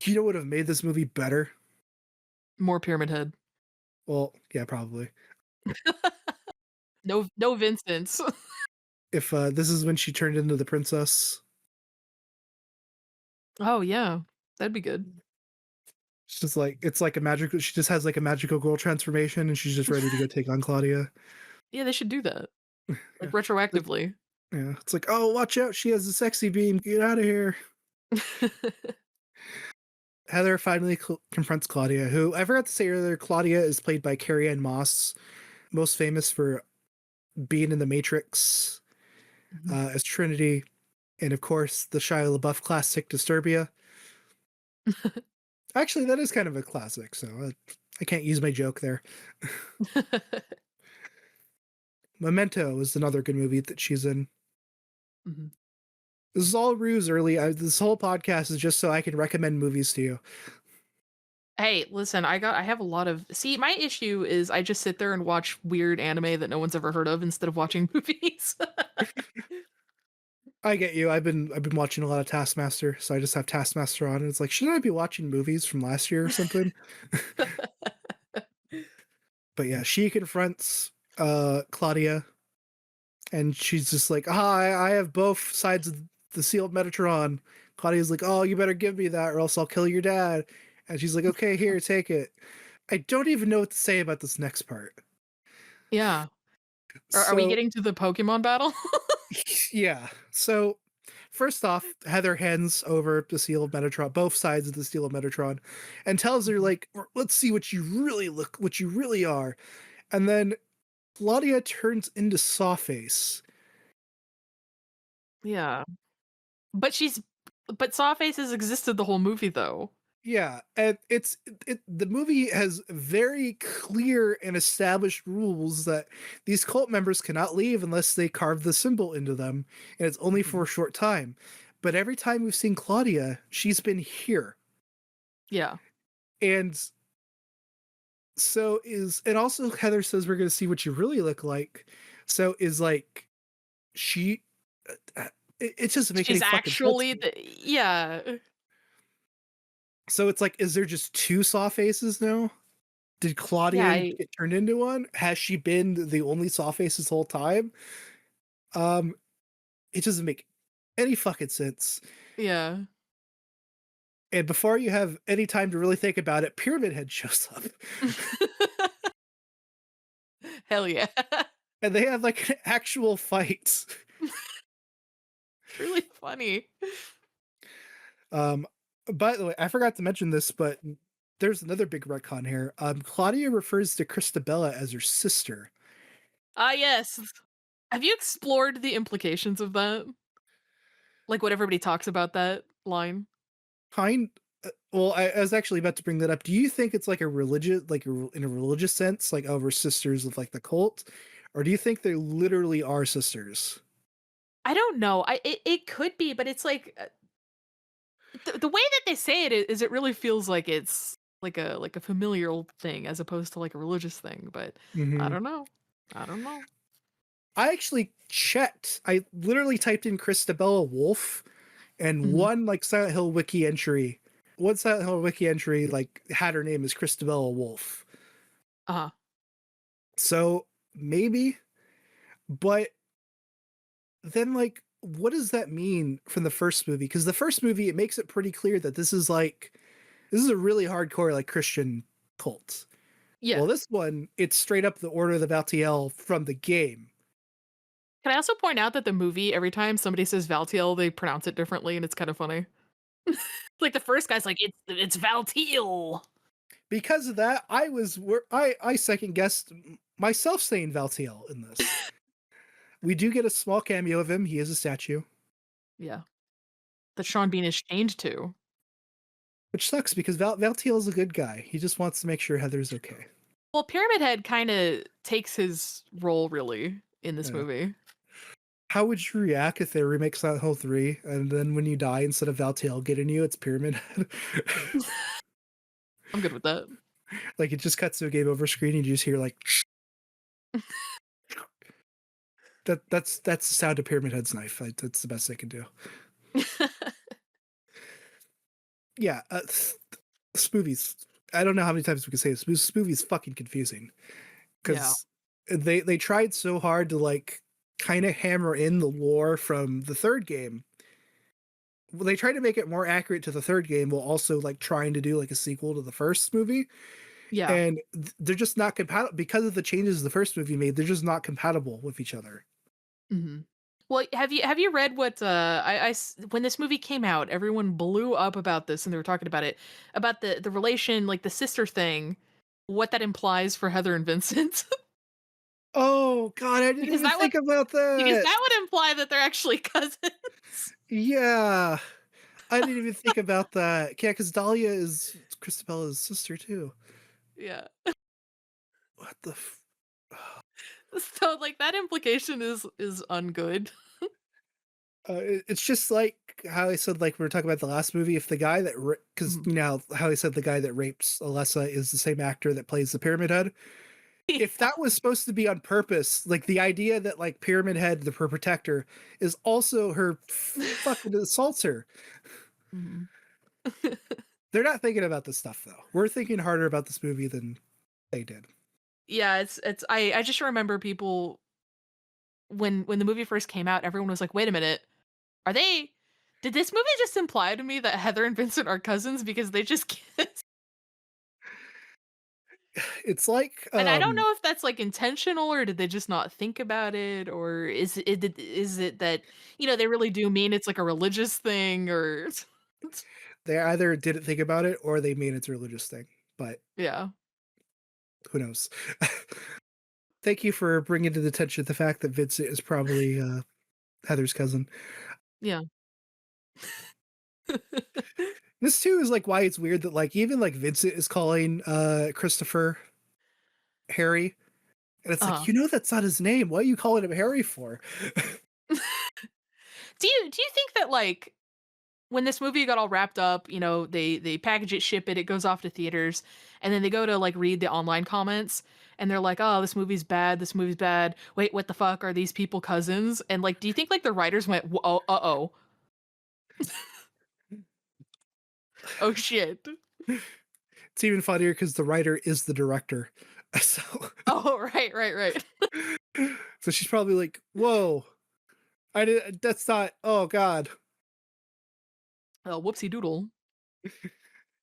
You know what would have made this movie better? More Pyramid Head. Well, yeah, probably. No Vincents. If this is when she turned into the princess, Oh, yeah. That'd be good. it's just like it's like a magical. She just has like a magical girl transformation, and she's just ready to go take on Claudia. Yeah, they should do that, like, Yeah, like retroactively. yeah, it's like, oh, watch out, she has a sexy beam. Get out of here. Heather finally confronts Claudia, who I forgot to say earlier. Claudia is played by Carrie Ann Moss, most famous for being in The Matrix Mhm. as Trinity, and of course the Shia LaBeouf classic Disturbia. Actually, that is kind of a classic, so I can't use my joke there. Memento is another good movie that she's in. Mhm. This is all ruse early. This whole podcast is just so I can recommend movies to you. Hey, listen, I have a lot of see, my issue is I just sit there and watch weird anime that no one's ever heard of instead of watching movies. I get you. I've been watching a lot of Taskmaster, so I just have Taskmaster on, and it's like, shouldn't I be watching movies from last year or something? But yeah, she confronts Claudia, and she's just like, "Ah, I have both sides of the sealed Metatron." Claudia's like, "Oh, you better give me that, or else I'll kill your dad." And she's like, "Okay, here, take it." I don't even know what to say about this next part. Yeah. Are we So getting to the Pokemon battle? yeah, so first off, Heather hands over the seal of Metatron, both sides of the seal of Metatron, and tells her Mhm. like, "Let's see what you really are." And then Claudia turns into Sawface. Yeah. But she's but Sawface has existed the whole movie, though. Yeah, and the movie has very clear and established rules that these cult members cannot leave unless they carve the symbol into them, and it's only for Mhm. a short time. But every time we've seen Claudia, she's been here. Yeah. And and also Heather says we're going to see what you really look like. So is like she it just doesn't make any She's fucking sense actually to me. the yeah. So it's like, is there just two Saw faces now? Did Yeah, Claudia I get turned into one? Has she been the only Sawface this whole time? Um, it doesn't make any fucking sense. yeah. And before you have any time to really think about it, Pyramid Head shows up, Hell yeah. and they have like an actual fight. It's really funny. Um, by the way, I forgot to mention this, but there's another big retcon here. Claudia refers to Christabella as her sister. Ah, yes. Have you explored the implications of that? Like, what everybody talks about that line? Kind. Well, I was actually about to bring that up. Do you think it's like a religious, like in a religious sense, like over sisters of like the cult, or do you think they literally are sisters? I don't know. It could be, but it's like, the way that they say it is it really feels like it's like a familial thing as opposed to, like, a religious thing, but I Hmm. don't know. I don't know. I actually checked. I literally typed in Christabella Wolf, and Mhm. one Silent Hill wiki entry like had her name as Christabella Wolf. Uh-huh. So maybe, but then like what does that mean from the first movie? Because the first movie it makes it pretty clear that this is a really hardcore like Christian cult. Yeah. Well, this one it's straight up the Order of the Valtiel from the game. Can I also point out that the movie, every time somebody says Valtiel, they pronounce it differently, and it's kind of funny. Like the first guy's like, it's Valtiel. Because of that, I second guessed myself saying Valtiel in this. We do get a small cameo of him. He is a statue, Yeah. That Sean Bean is chained to. which sucks because Valtiel is a good guy. He just wants to make sure Heather's okay. Well, Pyramid Head kind of takes his role really in this Yeah. movie. How would you react if they remake Silent Hill 3 and then when you die, instead of Valtiel getting you, it's Pyramid Head? I'm good with that. Like it just cuts to a game over screen and you just hear like that's the sound of Pyramid Head's knife. That's the best they can do. Yeah, this movie's I don't know how many times we can say this. This movie's fucking confusing Yeah. because they tried so hard to like kind of hammer in the lore from the third game. Well, they tried to make it more accurate to the third game while also like trying to do like a sequel to the first movie, Yeah. and they're just not compatible because of the changes the first movie made. They're just not compatible with each other. Mhm. Well, have you read what when this movie came out, everyone blew up about this and they were talking about it about the relation, like the sister thing, what that implies for Heather and Vincent. Oh god, I didn't because even that would think about because that. that would imply that they're actually cousins. Yeah, I didn't even think about that. Yeah, because Dahlia is Christabella's sister too. Yeah. What the? So like that implication is ungood. It's just like how I said, like we were talking about the last movie. If the guy that, because Mhm. you know how I said the guy that rapes Alessa is the same actor that plays the Pyramid Head. If Yeah. that was supposed to be on purpose, like the idea that like Pyramid Head, her protector, is also her fucking assaults her. Mhm. They're not thinking about this stuff though. We're thinking harder about this movie than they did. Yeah, it's I just remember people when the movie first came out, everyone was like, "Wait a minute. Are they did this movie just imply to me that Heather and Vincent are cousins because they just kissed?" It's like And I don't know if that's, like, intentional or did they just not think about it or is it that, they really do mean it's, like, a religious thing or they either didn't think about it or they mean it's a religious thing, but Yeah. who knows? Thank you for bringing to the attention the fact that Vincent is probably Heather's cousin. Yeah. This too is like why it's weird that like even like Vincent is calling Christopher Harry, and it's like Uh-huh. you know that's not his name. What are you calling him Harry for? Do you think that, like, when this movie got all wrapped up, they package it, ship it, it goes off to theaters, and then they go to like read the online comments, and they're like, "Oh, this movie's bad. This movie's bad. Wait, what the fuck are these people cousins?" And like, do you think like the writers went, "Oh, oh, oh shit." It's even funnier because the writer is the director, so Oh, right, right, right. so she's probably like, "Whoa, I did. That's not. Oh God, Oh, whoopsie doodle.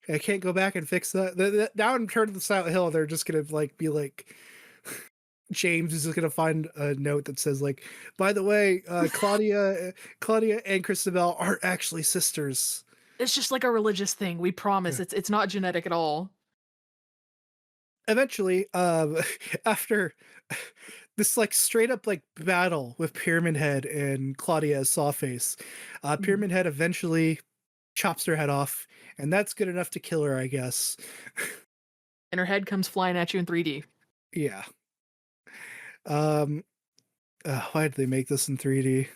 I can't go back and fix that." Now in Turn to the Silent Hill, they're just gonna like be like, James is just gonna find a note that says like, "By the way, Claudia and Christabel aren't actually sisters." It's just like a religious thing. We promise. It's not genetic at all. Eventually, after this like straight up like battle with Pyramid Head and Claudia as Sawface, Mhm. Pyramid Head eventually chops her head off, and that's good enough to kill her, I guess. And her head comes flying at you in 3D. Yeah. Um. Why did they make this in 3D?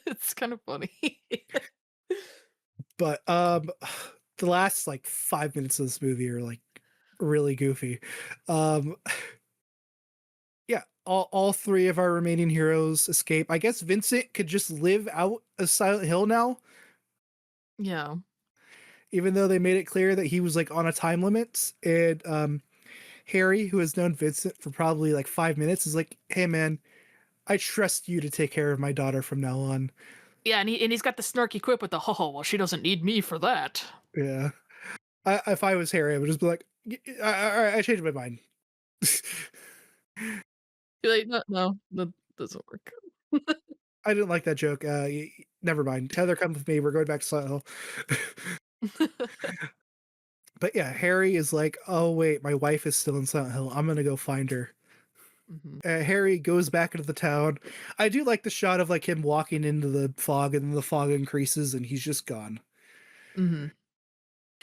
It's kind of funny. But the last like 5 minutes of this movie are like really goofy. Um. Yeah, all three of our remaining heroes escape. I guess Vincent could just live out of Silent Hill now, Yeah. even though they made it clear that he was like on a time limit. And Harry, who has known Vincent for probably like 5 minutes, is like, "Hey man, I trust you to take care of my daughter from now on. Yeah, and he's got the snarky quip with the "Oh, well, she doesn't need me for that." Yeah. If I was Harry, I would just be like, I changed my mind. You're like, "No, no, that doesn't work." I didn't like that joke. Never mind. Heather, come with me. We're going back to Silent Hill. But yeah, Harry is like, oh wait, my wife is still in Silent Hill. I'm gonna go find her. Mhm, Harry goes back into the town. I do like the shot of like him walking into the fog, and then the fog increases, and he's just gone. mhm.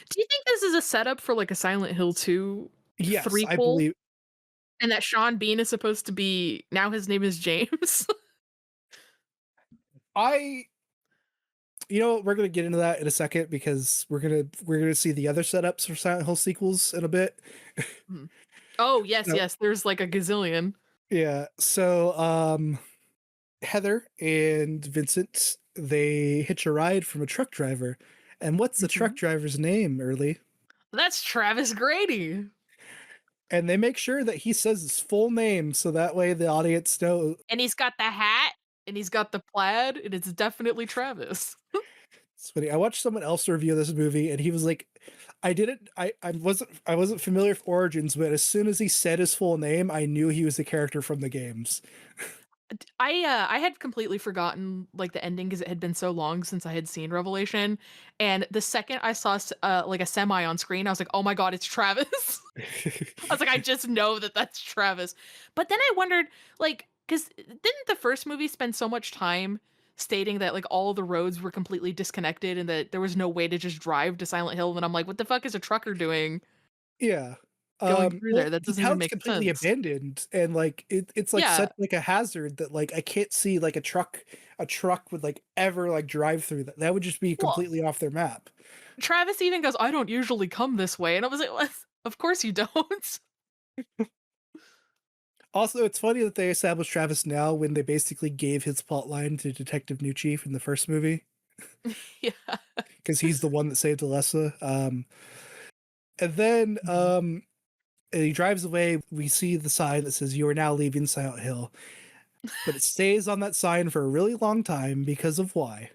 Do you think this is a setup for, like, a Silent Hill 2 Yes, I threequel? believe. And that Sean Bean is supposed to be now his name is James? I You know, we're gonna get into that in a second because we're gonna see the other setups for Silent Hill sequels in a bit. Mhm. Oh, yes, So yes, there's, like, a gazillion. yeah, Heather and Vincent, they hitch a ride from a truck driver. And what's the truck Mhm. driver's name, Early? That's Travis Grady, And they make sure that he says his full name so that way the audience know. and he's got the hat, and he's got the plaid, and it's definitely Travis. It's funny. I watched someone else review this movie and he was like, I wasn't familiar with Origins, but as soon as he said his full name, I knew he was a character from the games. I had completely forgotten, like, the ending because it had been so long since I had seen Revelation, and the second I saw like, a semi on screen, I was like, "Oh my god, it's Travis." I was like, "I just know that that's Travis." But then I wondered, like, because didn't the first movie spend so much time stating that, like, all the roads were completely disconnected and that there was no way to just drive to Silent Hill, and I'm like, "What the fuck is a trucker doing Yeah. going through Well, there? That the doesn't even town's make completely sense." abandoned and like it's like Yeah. such like a hazard that like I can't see like a truck would like ever like drive through that. That would just be Well, completely off their map. Travis even goes, "I don't usually come this way," and I was like, "What? Of course you don't." Also, it's funny that they established Travis now when they basically gave his plot line to Detective New Chief in the first movie Yeah. because he's the one that saved Alessa. And then Mhm. and he drives away. We see the sign that says "You are now leaving Silent Hill," but it stays on that sign for a really long time because of why.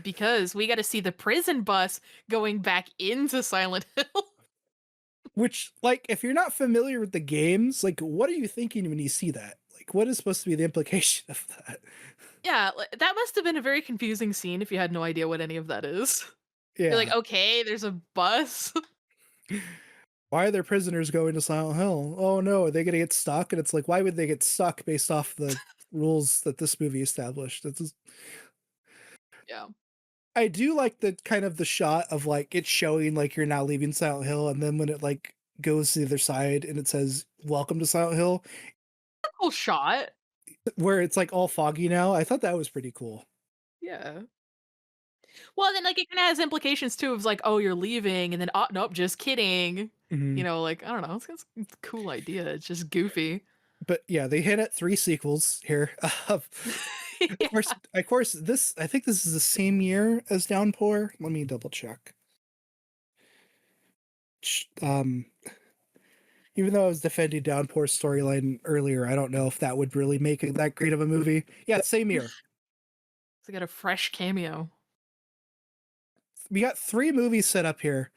Because we gotta see the prison bus going back into Silent Hill. Which, like, if you're not familiar with the games, like, what are you thinking when you see that? Like, what is supposed to be the implication of that? Yeah, that must have been a very confusing scene if you had no idea what any of that is. You're like, Yeah. "Okay, there's a bus." Why are there prisoners going to Silent Hill? Oh no, are they gonna get stuck? And it's like, why would they get stuck based off the rules that this movie established? That's just, Yeah. I do like the kind of the shot of like it showing like you're now leaving Silent Hill, and then when it like goes to the other side and it says "Welcome to Silent Hill," Cool shot. where it's like all foggy now. I thought that was pretty cool. Yeah. Well, then, like, it kinda has implications too of like, "Oh, you're leaving," and then, "Oh, nope, just kidding." Mhm. You know, like, I don't know, it's a cool idea, it's just goofy. But yeah, they hit at 3 sequels here. Yeah. Of course, this I think this is the same year as Downpour. Let me double check. Sh Even though I was defending Downpour's storyline earlier, I don't know if that would really make it that great of a movie. Yeah, same year. So got a fresh cameo. We got 3 movies set up here.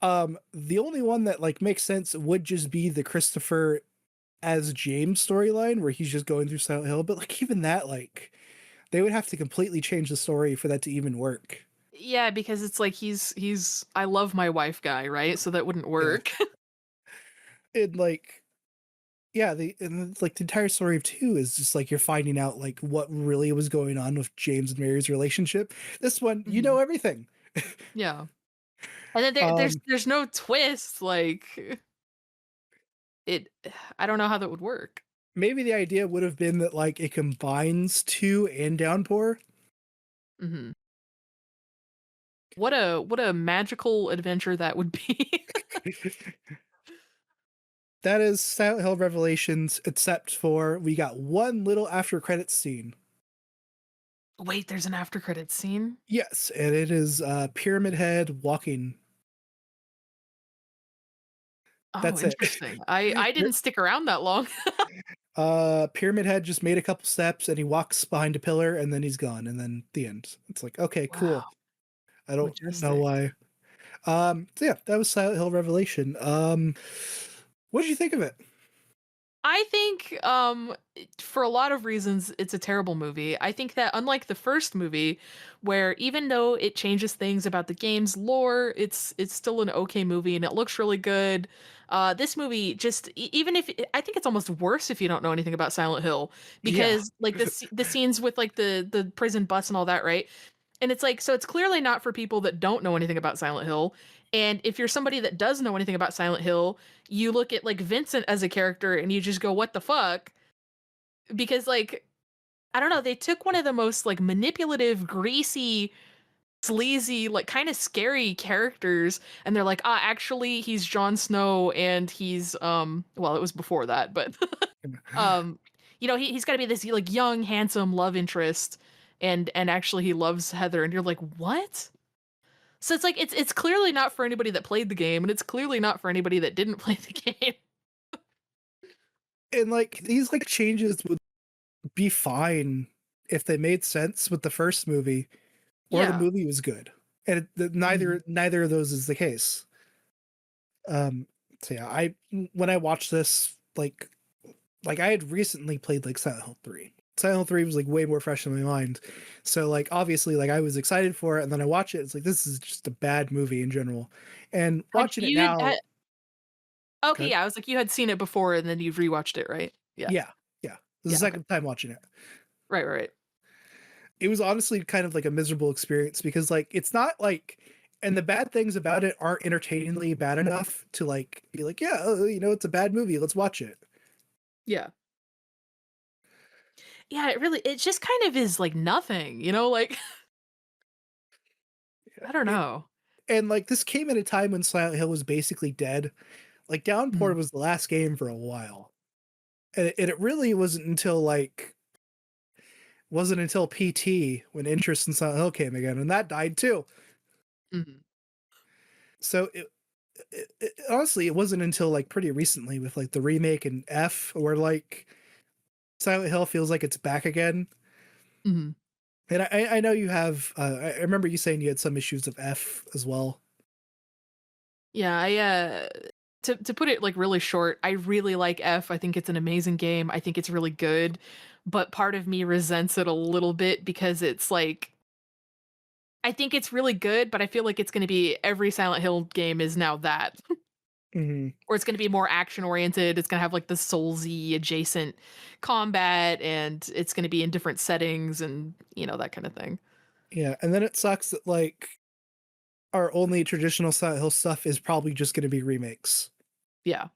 The only one that, like, makes sense would just be the Christopher as James storyline where he's just going through Silent Hill, but, like, even that, like, they would have to completely change the story for that to even work. Yeah, because it's like he's "I love my wife" guy, right? So that wouldn't Yeah. work. And, like, yeah, like, the entire story of 2 is just, like, you're finding out, like, what really was going on with James and Mary's relationship. This one, you Mhm. know everything. Yeah. And then Um, there's no twist, like, it I don't know how that would work. Maybe the idea would have been that, like, it combines 2 and Downpour. Mhm. What a magical adventure that would be. That is Silent Hill Revelations, except for we got one little after credits scene. Wait, there's an after credits scene? Yes, and it is, Pyramid Head walking. Oh, That's it. interesting. I didn't stick around that long. Pyramid Head just made a couple steps and he walks behind a pillar and then he's gone and then the end. It's like, okay, Wow, cool. I don't know majestic. why. So yeah, that was Silent Hill Revelation. What did you think of it? I think, for a lot of reasons, it's a terrible movie. I think that unlike the first movie, where even though it changes things about the game's lore, it's still an okay movie and it looks really good. This movie just even if I think it's almost worse if you don't know anything about Silent Hill Yeah. because like the scenes with like the prison bus and all that, right? And it's like, so it's clearly not for people that don't know anything about Silent Hill. And if you're somebody that does know anything about Silent Hill, you look at like Vincent as a character and you just go, what the fuck? Because like, I don't know, they took one of the most like manipulative, greasy, sleazy, like kind of scary characters, and they're like, ah, actually he's Jon Snow and he's well, it was before that, but um, you know, he's gotta be this like young, handsome love interest, and actually he loves Heather, and you're like, what? So it's like it's clearly not for anybody that played the game, and it's clearly not for anybody that didn't play the game. And like these like changes would be fine if they made sense with the first movie or the Yeah. movie was good. And Mhm. neither of those is the case. Um so yeah, I when I watched this like I had recently played like Silent Hill 3. Silent Hill 3 was like way more fresh in my mind. So like obviously like I was excited for it and then I watch it, it's like this is just a bad movie in general. And Had watching it you now, had okay, good. yeah, I was like, you had seen it before and then you've rewatched it, right? Yeah. Yeah, yeah. This is Yeah, the okay. second time watching it. Right, right, right. It was honestly kind of like a miserable experience because like it's not like and the bad things about it aren't entertainingly bad enough to like be like, yeah, you know, it's a bad movie, let's watch it. Yeah. Yeah, it just kind of is like nothing, you know, like Yeah. I don't know. And like this came at a time when Silent Hill was basically dead. Like Downpour Mhm, was the last game for a while. And it really wasn't until PT when interest in Silent Hill came again, and that died too. mhm, So honestly, it wasn't until like pretty recently with like the remake and F where like Silent Hill feels like it's back again. mhm. And I know you have. I remember you saying you had some issues of F as well. Yeah, to put it like really short, I really like F. I think it's an amazing game. I think it's really good, but part of me resents it a little bit because it's like I think it's really good, but I feel like it's going to be every Silent Hill game is now that. Hmm. Or it's going to be more action oriented. It's going to have like the Soulsy adjacent combat and it's going to be in different settings and, you know, that kind of thing. Yeah, and then it sucks that like our only traditional Silent Hill stuff is probably just going to be remakes Yeah.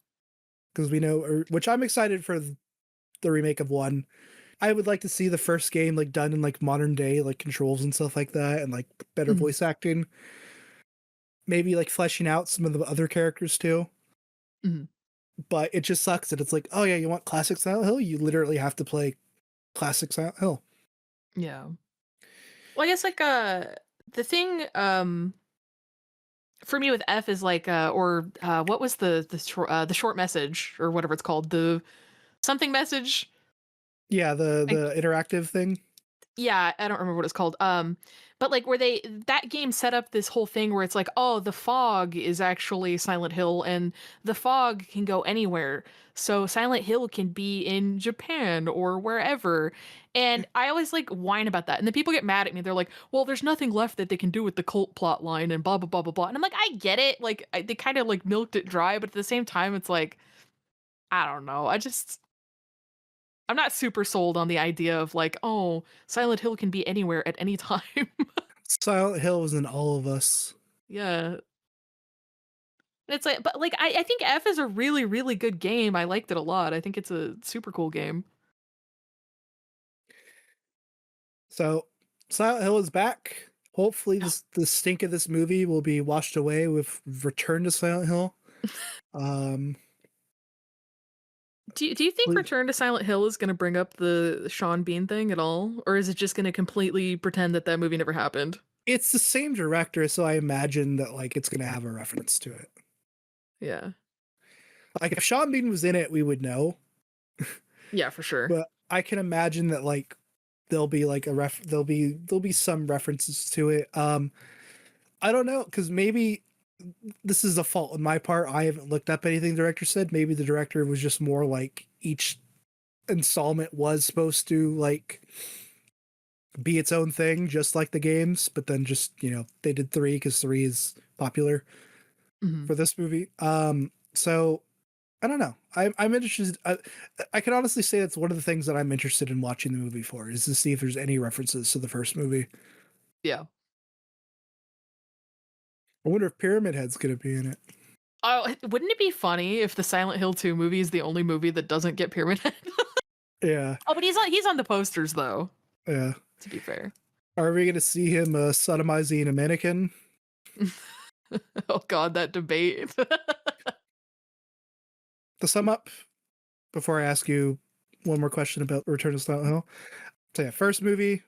because we know, which I'm excited for the remake of one. I would like to see the first game like done in like modern day like controls and stuff like that and like better Mhm. voice acting. Maybe like fleshing out some of the other characters too. Mhm. But it just sucks that it's like, oh yeah, you want classic Silent Hill? You literally have to play classic Silent Hill. Yeah. Well, I guess like the thing for me with F is like or what was the short message or whatever it's called, the something message. Yeah, the interactive thing. Yeah, I don't remember what it's called. But like where they that game set up this whole thing where it's like, oh, the fog is actually Silent Hill, and the fog can go anywhere. So Silent Hill can be in Japan or wherever. And I always like whine about that. And then people get mad at me. They're like, well, there's nothing left that they can do with the cult plot line and blah blah blah blah blah. And I'm like, I get it. Like they kind of like milked it dry, but at the same time, it's like, I don't know. I'm not super sold on the idea of like, oh, Silent Hill can be anywhere at any time. Silent Hill was in all of us. Yeah. It's like but like I think F is a really, really good game. I liked it a lot. I think it's a super cool game. So Silent Hill is back. Hopefully Yeah. this the stink of this movie will be washed away with Return to Silent Hill. Um Do you think please- Return to Silent Hill is gonna bring up the Sean Bean thing at all? Or is it just gonna completely pretend that that movie never happened? it's the same director, so I imagine that like it's gonna have a reference to it. Yeah. Like if Sean Bean was in it, we would know. Yeah, for sure. But I can imagine that like there'll be like there'll be some references to it. I don't know because maybe this is a fault on my part. I haven't looked up anything the director said. Maybe the director was just more like each installment was supposed to like be its own thing, just like the games. But then just they did three because three is popular Mhm. for this movie. So I don't know. I'm interested. I can honestly say that's one of the things that I'm interested in watching the movie for is to see if there's any references to the first movie. Yeah. I wonder if Pyramid Head's gonna be in it. Oh, wouldn't it be funny if the Silent Hill 2 movie is the only movie that doesn't get Pyramid Head? Yeah, Oh, but he's on the posters though, yeah. to be fair. Are we gonna see him sodomizing a mannequin? Oh god, that debate. To sum up, before I ask you one more question about Return to Silent Hill, so yeah, first movie,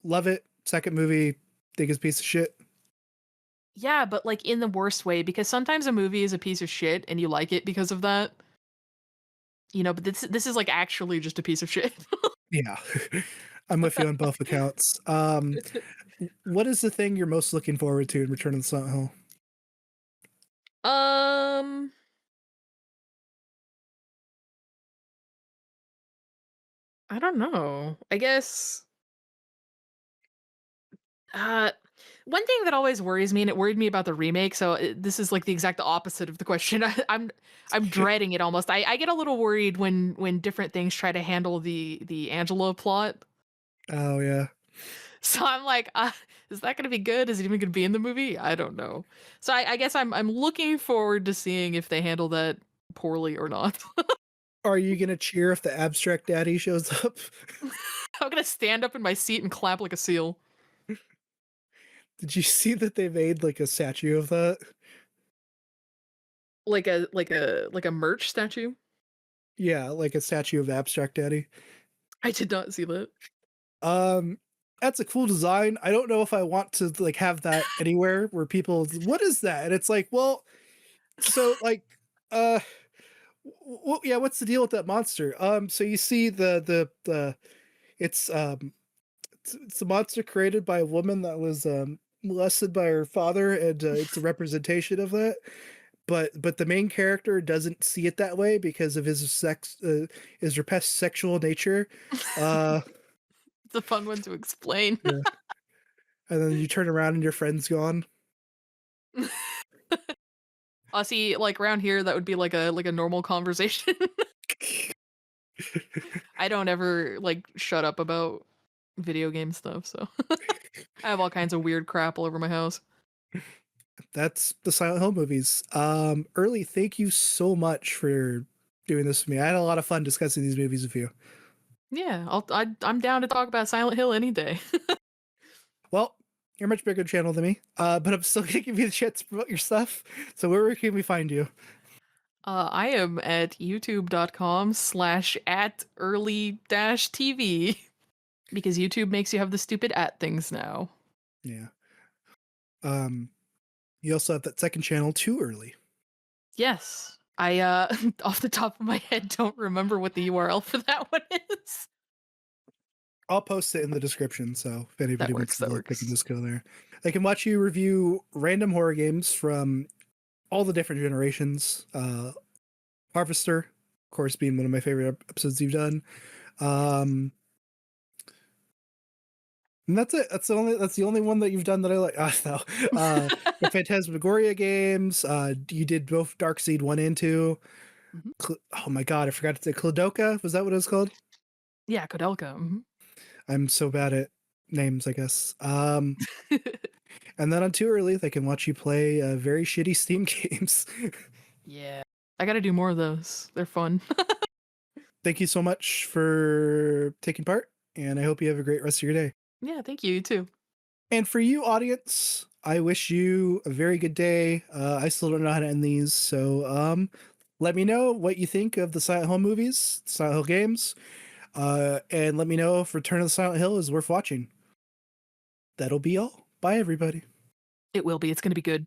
love it. Second movie, think it's a piece of shit. Yeah, but like in the worst way because sometimes a movie is a piece of shit and you like it because of that. But this is like actually just a piece of shit. Yeah, I'm with you on both accounts. What is the thing you're most looking forward to in Return to the Silent Hill? um I don't know. I guess uh one thing that always worries me and it worried me about the remake, so this is like the exact opposite of the question. I'm dreading it almost. I get a little worried when different things try to handle the Angela plot. Oh yeah. So I'm like, is that going to be good? Is it even going to be in the movie? I don't know. So I guess I'm looking forward to seeing if they handle that poorly or not. Are you gonna cheer if the abstract daddy shows up? I'm gonna stand up in my seat and clap like a seal, Did you see that they made like a statue of that? like a merch statue. Yeah, like a statue of abstract daddy. I did not see that. Um, that's a cool design. I don't know if I want to like have that anywhere where people, what is that? And it's like, well, so like, uh, yeah, what's the deal with that monster? So you see the it's it's a monster created by a woman that was molested by her father, and it's a representation of that. But the main character doesn't see it that way because of his repressed sexual nature. Uh, It's a fun one to explain. yeah. And then you turn around and your friend's gone. See, like around here, that would be like a normal conversation. I don't ever like shut up about video game stuff, so I have all kinds of weird crap all over my house. That's the Silent Hill movies. Early, thank you so much for doing this with me. I had a lot of fun discussing these movies with you. Yeah, I'm down to talk about Silent Hill any day. Well, you're a much bigger channel than me, but I'm still gonna give you the chance to promote your stuff. So where can we find you? I am at youtube.com/@early-tv because YouTube makes you have the stupid at things now. Yeah. Um, you also have that second channel, Too Early. Yes. I off the top of my head don't remember what the URL for that one is. I'll post it in the description, so if anybody That wants works, to that look, they can works. just go there. They can watch you review random horror games from all the different generations. Harvester, of course, being one of my favorite episodes you've done. Um, and that's it. That's the only one that you've done that I like. No. The Phantasmagoria games. You did both Darkseid 1 and 2. Mhm. Oh my god, I forgot to say Kladoka. Was that what it was called? Yeah, Kodelka, mhm. I'm so bad at names, I guess. And then on Too Early, they can watch you play very shitty Steam games. Yeah. I gotta do more of those. They're fun. Thank you so much for taking part, and I hope you have a great rest of your day. Yeah, thank you, you too. And for you, audience, I wish you a very good day. I still don't know how to end these, so let me know what you think of the Silent Hill movies, Silent Hill games, and let me know if Return of the Silent Hill is worth watching. That'll be all. Bye, everybody. It will be. It's gonna be good.